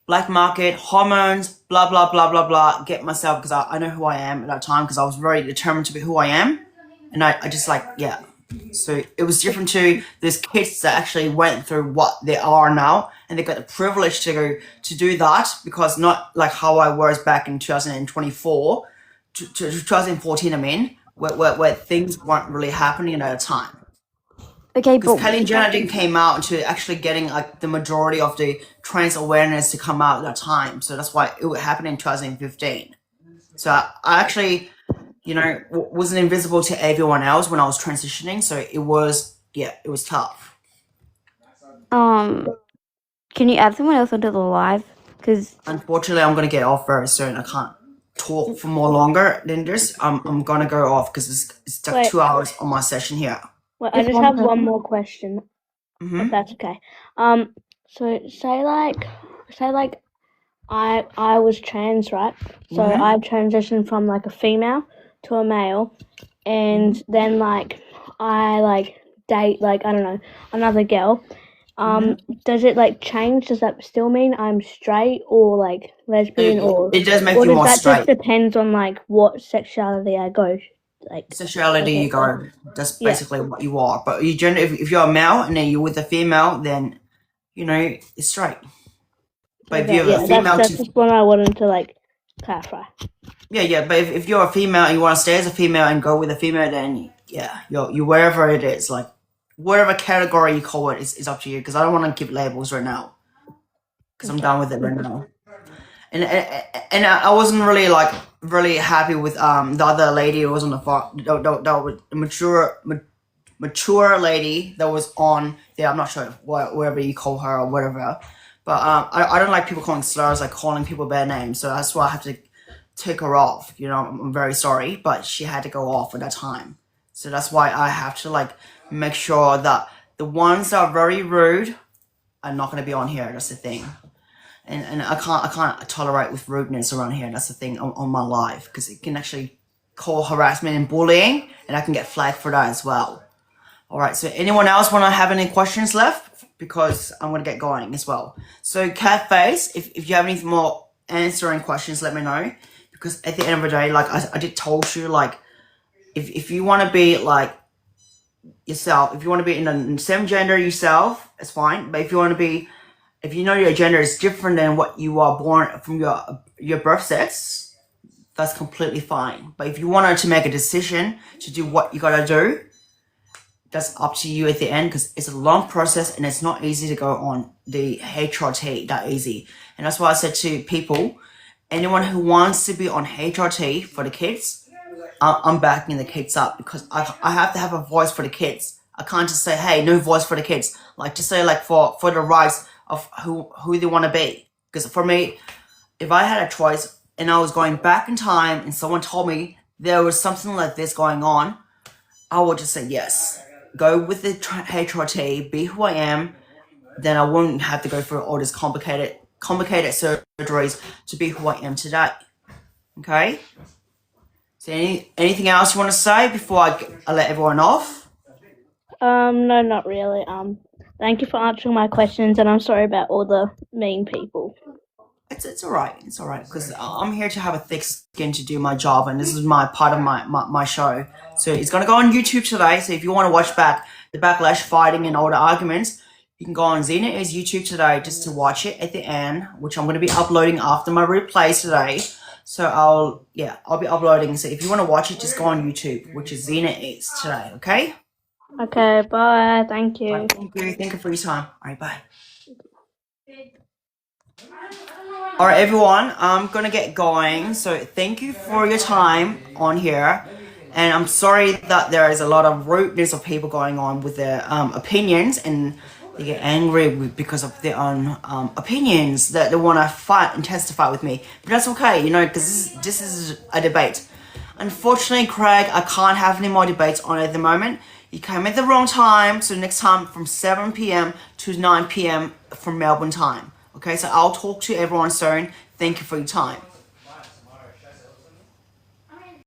black market hormones, blah blah blah blah blah. Get myself, because I know who I am at that time, because I was very determined to be who I am, and I just like yeah. So it was different to these kids that actually went through what they are now, and they got the privilege to go to do that, because not like how I was back in 2024 to 2014. I mean, where things weren't really happening at a time. Okay, Because but Kylie and Jenner didn't came out to actually getting like the majority of the trans awareness to come out at that time, so that's why it would happen in 2015. So I actually, wasn't invisible to everyone else when I was transitioning. So it was tough. can you add someone else onto the live? Because Unfortunately, I'm gonna get off very soon. I can't talk for more longer than this. I'm gonna go off because it's like Wait. 2 hours on my session here. Well, I just have one more question, Mm-hmm. if that's okay. So say like I was trans, right? So Mhm. I transitioned from like a female to a male, and then like I like date like I don't know another girl. Does it like change? Does that still mean I'm straight or like lesbian, or It does make or you does more that straight. just depends on like what sexuality I go like? Sexuality Okay, you go. That's yeah. basically what you are. But you if you're a male and then you're with a female, then it's straight. But if Okay, you're a yeah, female that's to just what I wanted to like clarify. yeah, but if you're a female and you want to stay as a female and go with a female, then yeah, you wherever it is, like whatever category you call it is up to you. Because I don't want to give labels right now, because I'm done with it right now. And I wasn't really happy with the other lady who was on the mature lady that was on there. I'm not sure whatever you call her or whatever, but I don't like people calling slurs, like calling people bad names. So that's why I have to take her off. I'm very sorry, but she had to go off at that time. So that's why I have to like make sure that the ones that are very rude are not going to be on here. That's the thing. And I can't tolerate with rudeness around here. That's the thing on my life, because it can actually call harassment and bullying, and I can get flagged for that as well. All right. So anyone else want to have any questions left? Because I'm gonna get going as well. So Catface, if you have any more answering questions, let me know. Because at the end of the day, like I did told you, like if you want to be like yourself, if you want to be in the same gender yourself, it's fine. But if you know your gender is different than what you are born from your birth sex, that's completely fine. But if you wanted to make a decision to do what you gotta do, that's up to you at the end, because it's a long process and it's not easy to go on the HRT that easy. And that's why I said to people, anyone who wants to be on HRT for the kids, I'm backing the kids up, because I have to have a voice for the kids. I can't just say, hey, no voice for the kids. Like, just say like for the rights of who they want to be. Because for me, if I had a choice and I was going back in time and someone told me there was something like this going on, I would just say yes. Go with the HRT, be who I am. Then I wouldn't have to go through all these complicated surgeries to be who I am today. Okay? So anything else you want to say before I let everyone off? No, not really. Thank you for answering my questions, and I'm sorry about all the mean people. It's alright. It's alright, because I'm here to have a thick skin to do my job, and this is my part of my show. So it's gonna go on YouTube today. So if you want to watch back the backlash fighting and all the arguments, you can go on Xena's YouTube today just to watch it at the end, which I'm gonna be uploading after my replays today. So I'll be uploading. So if you want to watch it, just go on YouTube, which is Xena is today. Okay. Okay, bye. Thank you. Right, thank you for your time. All right, bye. All right, everyone, I'm gonna get going. So thank you for your time on here. And I'm sorry that there is a lot of rudeness of people going on with their opinions, and they get angry because of their own opinions, that they want to fight and testify with me. But that's okay, you know, because this is a debate. Unfortunately, Craig, I can't have any more debates on at the moment. You came at the wrong time, so next time from 7 p.m. to 9 p.m. from Melbourne time. Okay, so I'll talk to everyone soon. Thank you for your time.